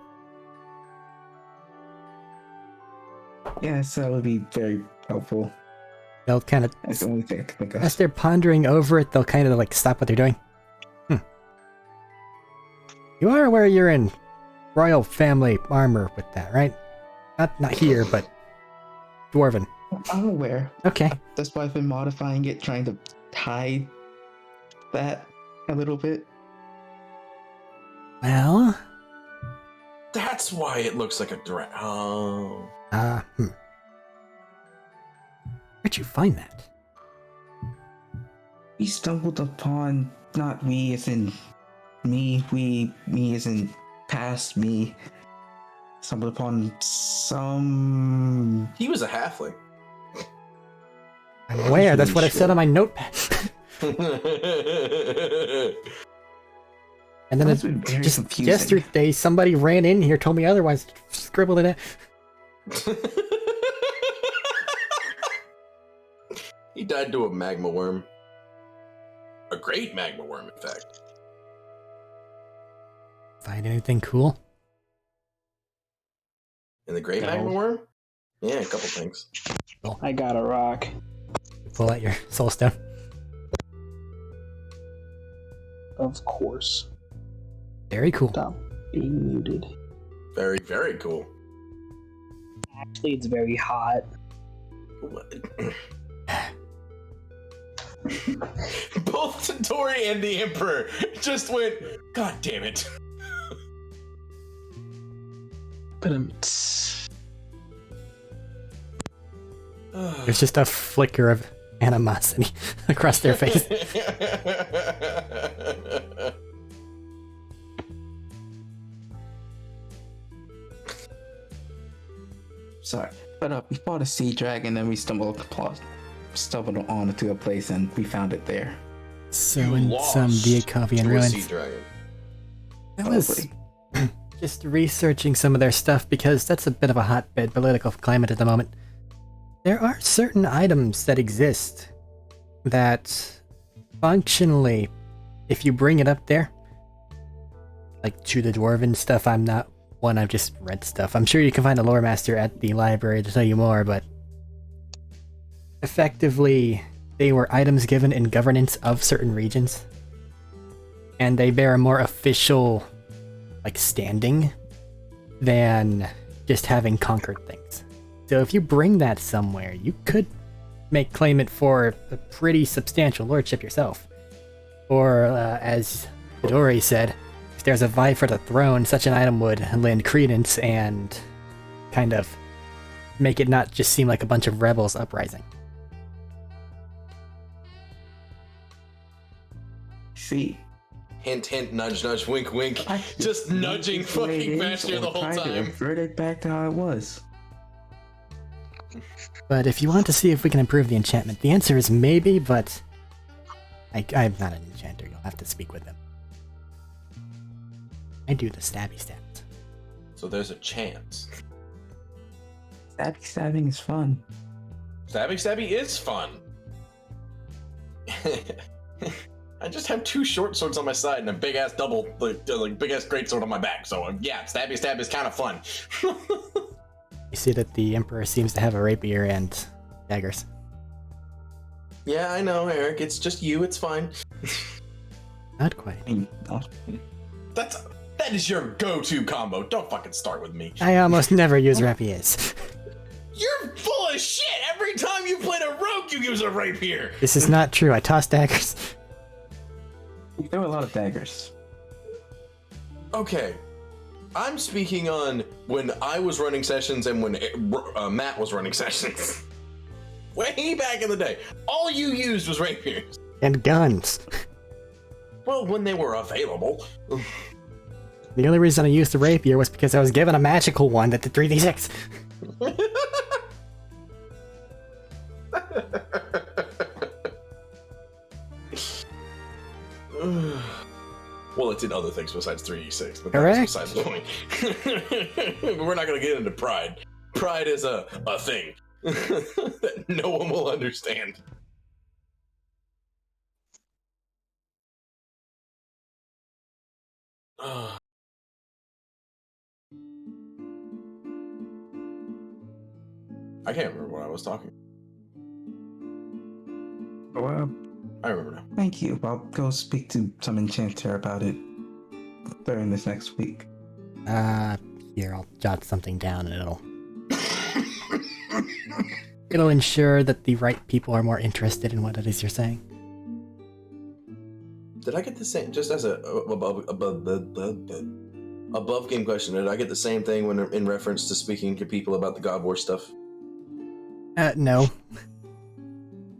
yes, that would be very helpful. They'll kind of, That's the only thing I can think of. as they're pondering over it, they'll kind of like stop what they're doing. You are aware you're in royal family armor with that, right? Not here, but dwarven. I'm aware. Okay. That's why I've been modifying it, trying to hide that a little bit. Well, That's why it looks like a dragon. Oh. Where'd you find that? We stumbled upon, not we as in me, me as in past me. Stumbled upon some. He was a halfling. I'm aware, that's what I said on my notepad. And then That's been very just confusing. yesterday, somebody ran in here, told me otherwise, scribbled it out. He died to a magma worm. A great magma worm, in fact. Find anything cool? And the great No. magma worm? Yeah, a couple things. I got a rock. Pull out your soul stone. Of course. Very cool. Stop being muted. Very, very cool. Actually, it's very hot. Both Satori and the Emperor just went, God damn it. But There's just a flicker of animosity across their face. Sorry, but we fought a sea dragon, and we stumbled onto a place, and we found it there. So You in lost some Diakovian to a sea ruins, dragon. I was just researching some of their stuff because that's a bit of a hotbed political climate at the moment. There are certain items that exist that functionally, if you bring it up there, like to the dwarven stuff, I'm not one, I've just read stuff. I'm sure you can find a lore master at the library to tell you more, but effectively, they were items given in governance of certain regions, and they bear a more official, like, standing than just having conquered things. So if you bring that somewhere, you could make claimant for a pretty substantial lordship yourself. Or, as Midori said, if there's a vie for the throne, such an item would lend credence and kind of make it not just seem like a bunch of rebels uprising. See, Hint, hint, nudge, nudge, wink, wink. Just nudging fucking Basher the whole trying to time. revert it back to how it was. But if you want to see if we can improve the enchantment, the answer is maybe, but I'm not an enchanter. You'll have to speak with them. I do the stabby stabs. So there's a chance. Stabbing is fun. Stabby is fun. I just have 2 short swords on my side and a big ass double, like big ass great sword on my back. So yeah, stabby is kind of fun. You see that the Emperor seems to have a rapier and daggers. Yeah, I know, Eric. It's just you. It's fine. Not quite. That is your go-to combo. Don't fucking start with me. I almost never use rapiers. You're full of shit. Every time you played a rogue, you use a rapier. This is not true. I toss daggers. There were a lot of daggers. Okay. I'm speaking on when I was running sessions and when Matt was running sessions. Way back in the day. All you used was rapiers. And guns. Well, when they were available. The only reason I used the rapier was because I was given a magical one that did 3d6. Well, it did other things besides 3d6, but Correct. that's besides the point. But we're not going to get into pride. Pride is a thing that no one will understand. I can't remember what I was talking. Well, I remember now. thank you. I'll go speak to some enchanter about it during this next week. Here, I'll jot something down and it'll ensure that the right people are more interested in what it is you're saying. Did I get the same, just as a above game question, did I get the same thing when in reference to speaking to people about the God War stuff? No.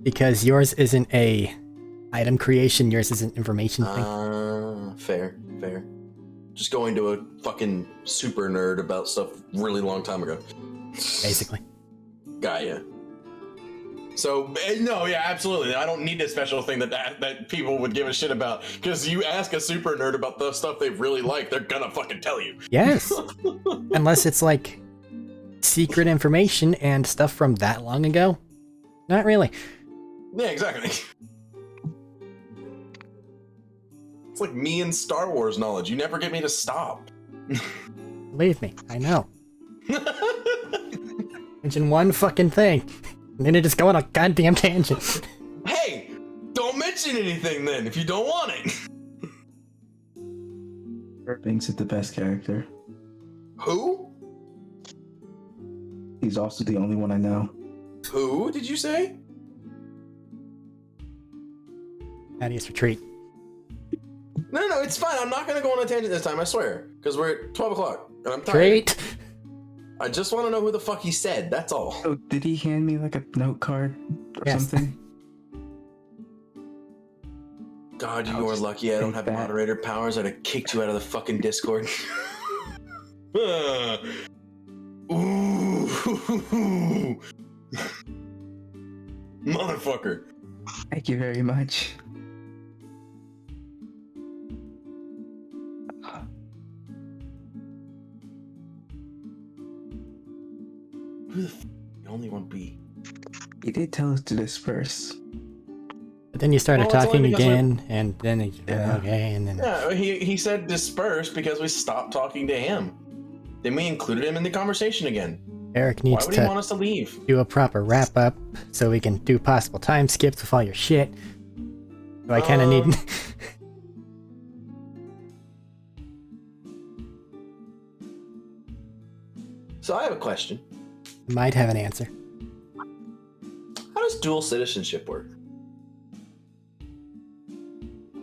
Because yours isn't a item creation, yours is an information thing. Fair. Just going to a fucking super nerd about stuff really long time ago. Basically. Got ya. So, no, yeah, absolutely. I don't need a special thing that people would give a shit about. Because you ask a super nerd about the stuff they really like, they're gonna fucking tell you. Yes. Unless it's like secret information and stuff from that long ago. Not really. Yeah, exactly. It's like me and Star Wars knowledge. You never get me to stop. Believe me, I know. Mention one fucking thing, and then it just go on a goddamn tangent. Hey, don't mention anything then if you don't want it. Irving's is the best character. Who? He's also the only one I know. Who did you say? Thaddeus, retreat. No, it's fine. I'm not gonna go on a tangent this time, I swear. Because we're at 12 o'clock, and I'm tired. Retreat! I just want to know who the fuck he said, that's all. Oh, did he hand me like a note card or Yes. something? God, you I'll are just lucky I don't take have that. moderator powers. I'd have kicked you out of the fucking Discord. Ooh. Motherfucker. Thank you very much. Who the f the only one be? He did tell us to disperse. But then you started Well, it's talking only because again, and then Yeah. okay, and then Yeah, he said disperse because we stopped talking to him. Then we included him in the conversation again. Eric Why needs would he want to us to leave? do a proper wrap up so we can do possible time skips with all your shit. So I kind of need. So I have a question. Might have an answer. How does dual citizenship work?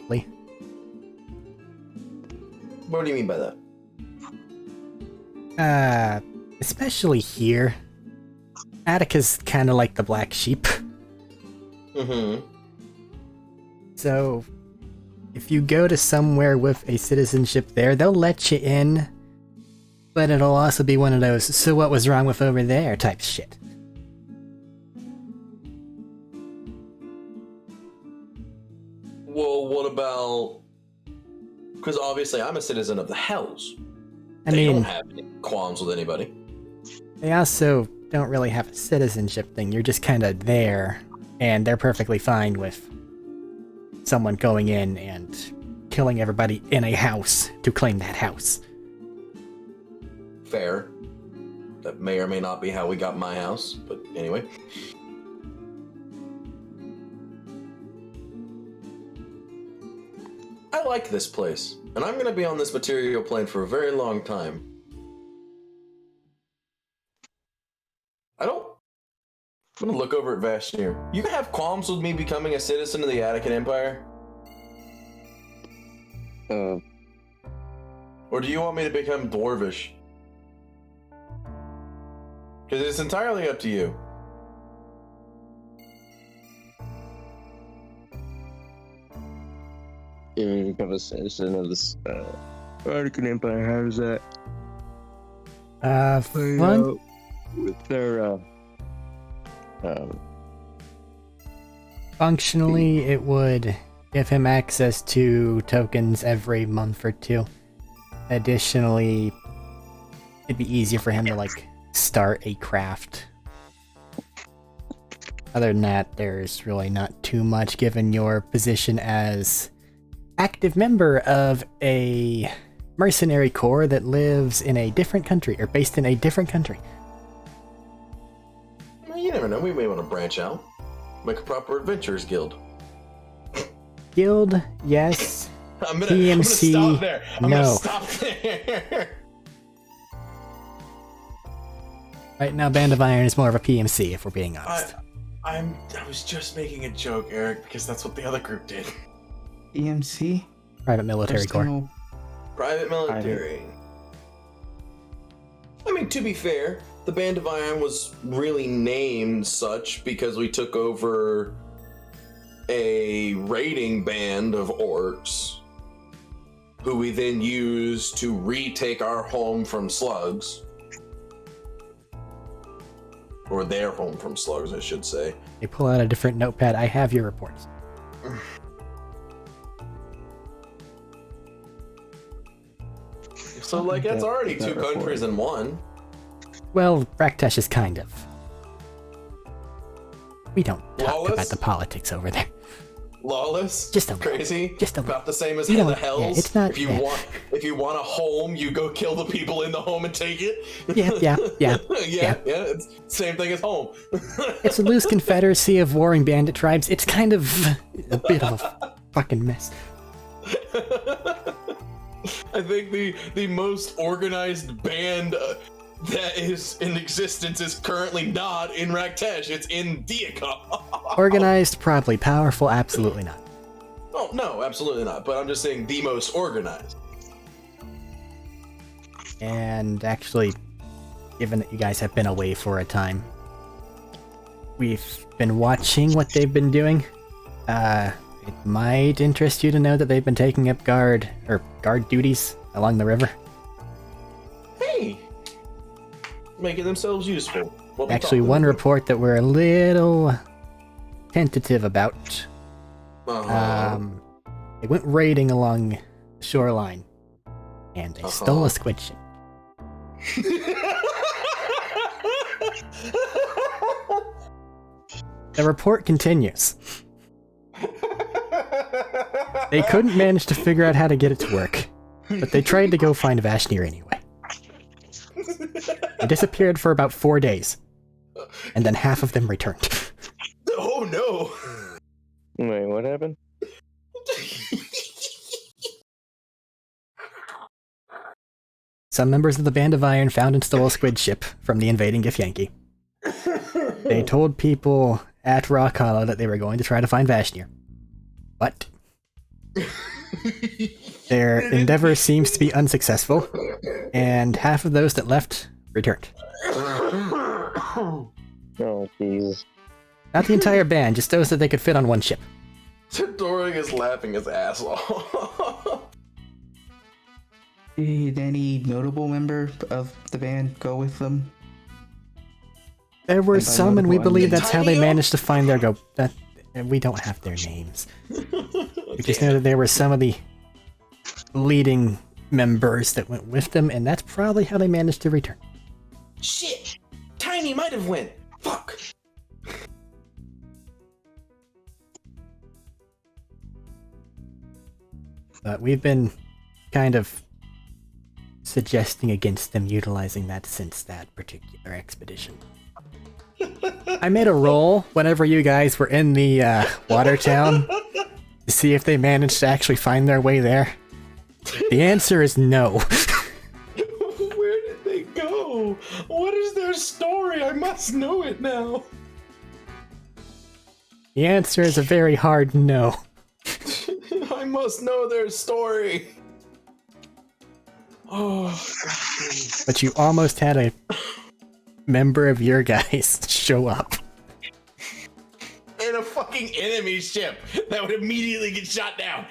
Lee? What do you mean by that? Especially here. Attica's kind of like the black sheep. Mm-hmm. So, if you go to somewhere with a citizenship there, they'll let you in, but it'll also be one of those, so what was wrong with over there type shit. Well, what about... Because obviously I'm a citizen of the Hells. I They mean, don't have any qualms with anybody. they also don't really have a citizenship thing, you're just kind of there, and they're perfectly fine with someone going in and killing everybody in a house to claim that house. Fair. That may or may not be how we got my house, but anyway. I like this place, and I'm gonna be on this material plane for a very long time. I'm gonna look over at Vashnir. You have qualms with me becoming a citizen of the Attican Empire? Or do you want me to become dwarvish? Because it's entirely up to you. You become a citizen of this Artican Empire. How does that play Fun? out with their Functionally, it would give him access to tokens every month or two. Additionally, it'd be easier for him to, like, start a craft. Other than that, there's really not too much given your position as active member of a mercenary corps that lives in a different country, or based in a different country. Well, you never know, we may want to branch out. Make a proper adventurers guild. Guild, yes. I'm gonna PMC, stop there. I'm no. gonna stop there. Right now, Band of Iron is more of a PMC, if we're being honest. I was just making a joke, Eric, because that's what the other group did. EMC? Private Military There's Corps. no- Private military. I mean, to be fair, the Band of Iron was really named such because we took over a raiding band of orcs who we then used to retake our home from slugs. Or their home from slugs, I should say. They pull out a different notepad. I have your reports. So, like, that's already two countries in one. Well, Raktash is kind of. We don't talk Lawless? about the politics over there. Lawless, Just a little. crazy, Just a about the same as You the don't- Hells. yeah, it's not- if you yeah. want a home, you go kill the people in the home and take it. Yeah. yeah. It's same thing as home. It's a loose confederacy of warring bandit tribes. It's kind of a bit of a fucking mess. I think the most organized band that is in existence is currently not in Raktesh. It's in Diakon. Organized, probably. Powerful, absolutely not. Oh, no, absolutely not. But I'm just saying the most organized. And actually, given that you guys have been away for a time, we've been watching what they've been doing. It might interest you to know that they've been taking up guard duties along the river. Hey! Making themselves useful. What we Actually, thought. one report that we're a little tentative about. They went raiding along the shoreline, and they stole a squid ship. The report continues. They couldn't manage to figure out how to get it to work, but they tried to go find Vashnir anyway. They disappeared for about 4 days, and then half of them returned. Oh no! Wait, what happened? Some members of the Band of Iron found and stole a squid ship from the invading Githyanki. They told people at Rock Hollow that they were going to try to find Vashnir. But their endeavor seems to be unsuccessful, and half of those that left returned. Oh, jeez. Not the entire band, just those that they could fit on one ship. Doring is laughing his ass off. Did any notable member of the band go with them? There were And by some, and we notable, I believe mean- that's how they managed to find their we don't have their names. We just know that there were some of the leading members that went with them, and that's probably how they managed to return. Shit! Tiny might have went. Fuck. But we've been kind of suggesting against them utilizing that since that particular expedition. I made a roll whenever you guys were in the water town to see if they managed to actually find their way there. The answer is no. Where did they go? What is their story? I must know it now. The answer is a very hard no. I must know their story. Oh, God. But you almost had a member of your guys show up. In a fucking enemy ship that would immediately get shot down.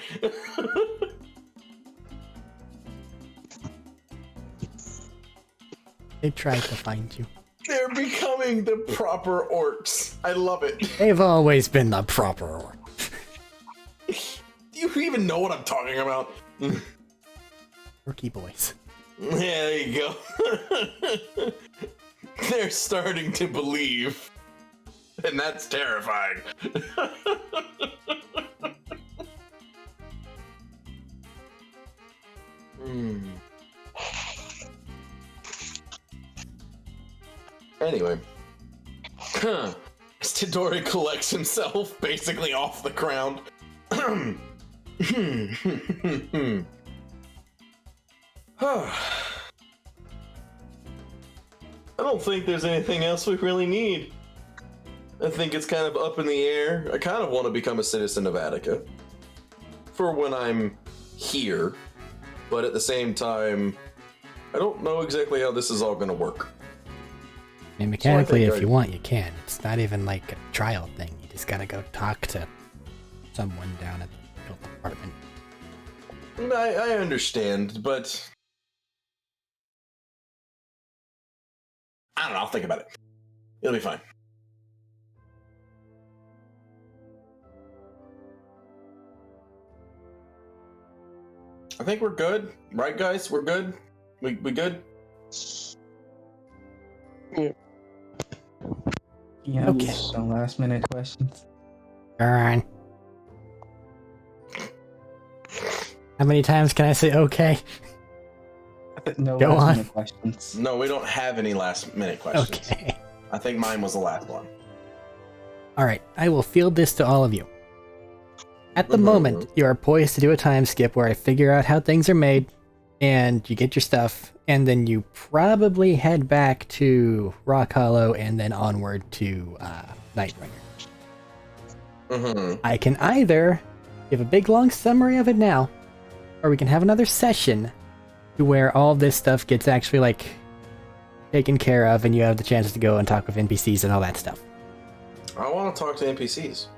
They tried to find you. They're becoming the proper orcs. I love it. They've always been the proper orc. Do you even know what I'm talking about? Rookie boys. Yeah, there you go. They're starting to believe. And that's terrifying. Anyway. As Tadori collects himself basically off the ground. I don't think there's anything else we really need. I think it's kind of up in the air. I kind of want to become a citizen of Attica. For when I'm here. But at the same time, I don't know exactly how this is all going to work. I mean, mechanically, think if you want, you can. It's not even like a trial thing. You just gotta go talk to someone down at the health department. I understand, but I don't know. I'll think about it. It'll be fine. I think we're good, right, guys? We're good. We good? Yeah, Okay. some last minute questions. Darn. How many times can I say okay? No Go last on. minute questions. No, we don't have any last minute questions. Okay. I think mine was the last one. Alright, I will field this to all of you. At the moment, you are poised to do a time skip where I figure out how things are made, and you get your stuff, and then you probably head back to Rock Hollow and then onward to Nightringer. I can either give a big long summary of it now, or we can have another session to where all this stuff gets actually, like, taken care of and you have the chance to go and talk with NPCs and all that stuff. I want to talk to NPCs.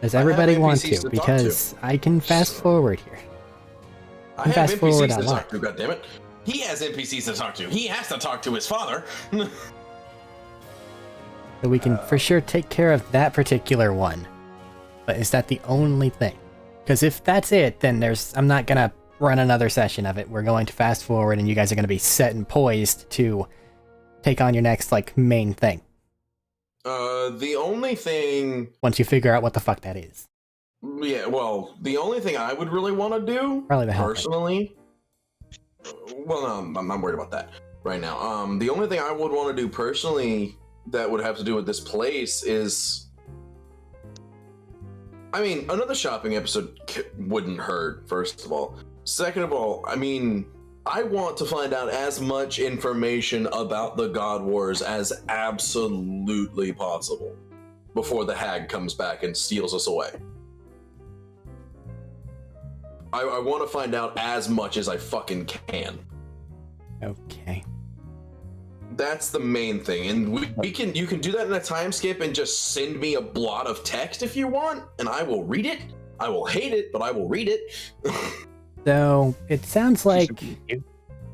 Does everybody want NPCs to? to talk Because I can fast forward here. I have fast forward NPCs a to lot. talk to, goddammit. He has NPCs to talk to. He has to talk to his father. So we can for sure take care of that particular one. But is that the only thing? Because if that's it, then I'm not gonna run another session of it. We're going to fast forward and you guys are gonna be set and poised to take on your next, like, main thing. The only thing... Once you figure out what the fuck that is. Yeah, well, the only thing I would really want to do, Probably the health personally... Well, no, I'm not worried about that right now. The only thing I would want to do personally that would have to do with this place is... I mean, another shopping episode wouldn't hurt, first of all. Second of all, I mean, I want to find out as much information about the God Wars as absolutely possible before the hag comes back and steals us away. I want to find out as much as I fucking can. Okay. That's the main thing, and you can do that in a time skip and just send me a blot of text if you want, and I will read it. I will hate it, but I will read it. So it sounds like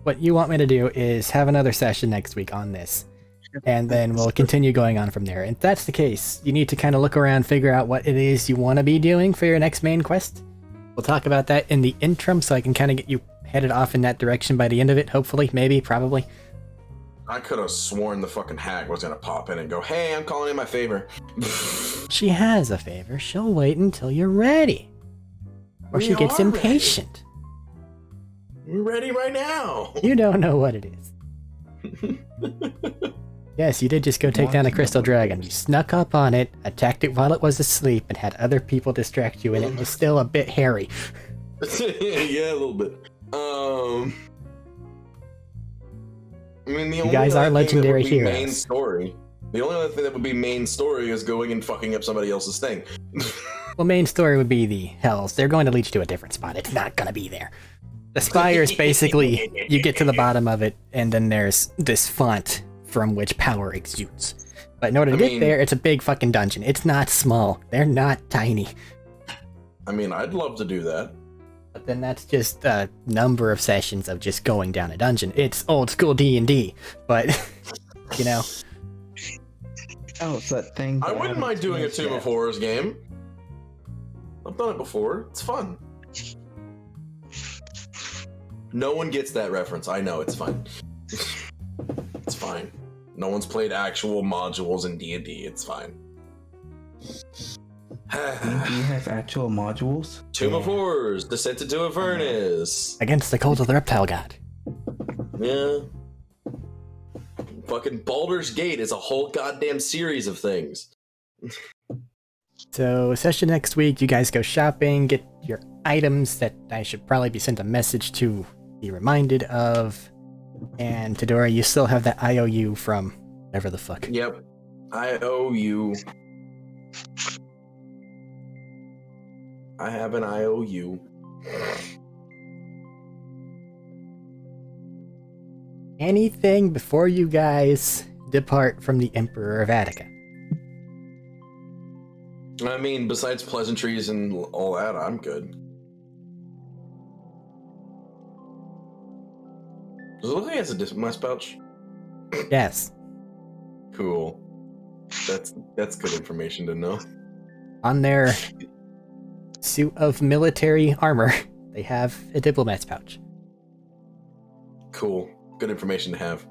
what you want me to do is have another session next week on this, and then we'll continue going on from there. If that's the case, you need to kind of look around, figure out what it is you want to be doing for your next main quest. We'll talk about that in the interim, so I can kind of get you headed off in that direction by the end of it, hopefully, maybe, probably. I could have sworn the fucking hag was gonna pop in and go, "Hey, I'm calling in my favor." She has a favor. She'll wait until you're ready. Or she gets impatient. We're ready right now. You don't know what it is. Yes, you did just go take down a crystal dragon. You snuck up on it, attacked it while it was asleep, and had other people distract you, and it was still a bit hairy. Yeah, a little bit. I mean, the You only guys are other thing legendary that would be heroes. Main story. The only other thing that would be main story is going and fucking up somebody else's thing. Well, main story would be the hells. They're going to lead you to a different spot. It's not going to be there. The spire is basically, you get to the bottom of it, and then there's this font from which power exudes. But in order to get there, it's a big fucking dungeon. It's not small. They're not tiny. I mean, I'd love to do that. But then that's just a number of sessions of just going down a dungeon. It's old school D&D, but, you know. Oh, it's that thing. I wouldn't mind doing a Tomb of Yeah. Horrors game. I've done it before. It's fun. No one gets that reference. I know, it's fine. It's fine. No one's played actual modules in D&D. It's fine. D&D has actual modules? Tomb of Horrors, Descent into Avernus. Against the cult of the reptile god. Yeah. Fucking Baldur's Gate is a whole goddamn series of things. So, session next week, you guys go shopping, get your items that I should probably be sent a message to be reminded of. And Tadora, you still have that IOU from whatever the fuck. Yep. I owe you. I have an IOU. Anything before you guys depart from the Emperor of Attica? I mean, besides pleasantries and all that, I'm good. Does it look like it has a disc pouch? Yes. Cool. That's good information to know. On their suit of military armor, they have a diplomat's pouch. Cool. Good information to have.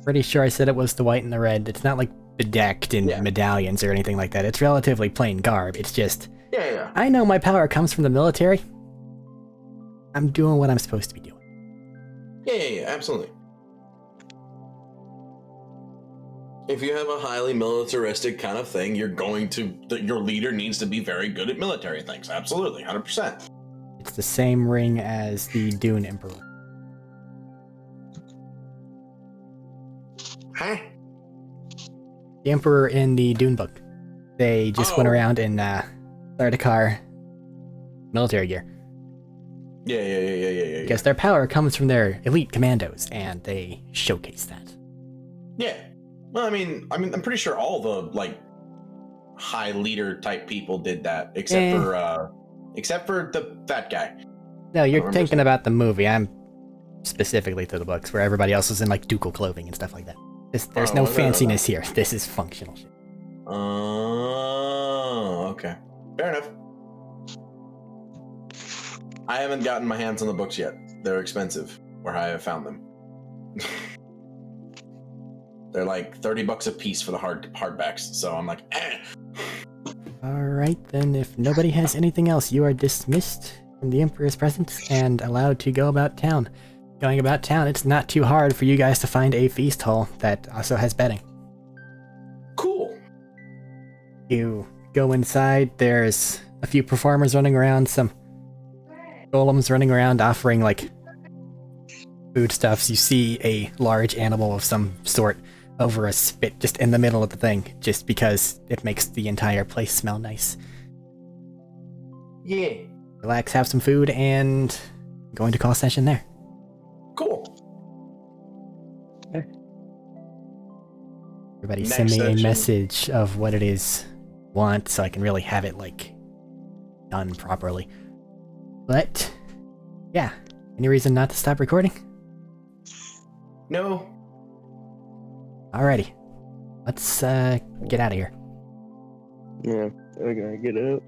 Pretty sure I said it was the white and the red. It's not like bedecked in medallions or anything like that. It's relatively plain garb. It's just, Yeah. I know my power comes from the military. I'm doing what I'm supposed to be doing. Yeah, absolutely. If you have a highly militaristic kind of thing, your leader needs to be very good at military things. Absolutely, 100%. It's the same ring as the Dune Emperor. Huh? The Emperor in the Dune book. They just went Oh. around in Tabletalkers military gear. Yeah. Because their power comes from their elite commandos, and they showcase that. Yeah. Well, I mean, I'm pretty sure all the like high leader type people did that, except for the fat guy. No, you're remember thinking seeing- about the movie. I'm specifically to the books, where everybody else is in like ducal clothing and stuff like that. There's no fanciness here. This is functional shit. Oh, okay. Fair enough. I haven't gotten my hands on the books yet. They're expensive, where I have found them. They're like $30 a piece for the hardbacks, so I'm like, eh. Alright then, if nobody has anything else, you are dismissed from the Emperor's presence and allowed to go about town. Going about town, it's not too hard for you guys to find a feast hall that also has bedding. Cool. You go inside, there's a few performers running around, some golems running around offering like foodstuffs. You see a large animal of some sort over a spit just in the middle of the thing, just because it makes the entire place smell nice. Yeah. Relax, have some food, and going to call session there. Cool. Everybody Next send me a session. message of what it is you want so I can really have it like done properly. But yeah, any reason not to stop recording? No. Alrighty, let's get out of here. Yeah, I gotta get out.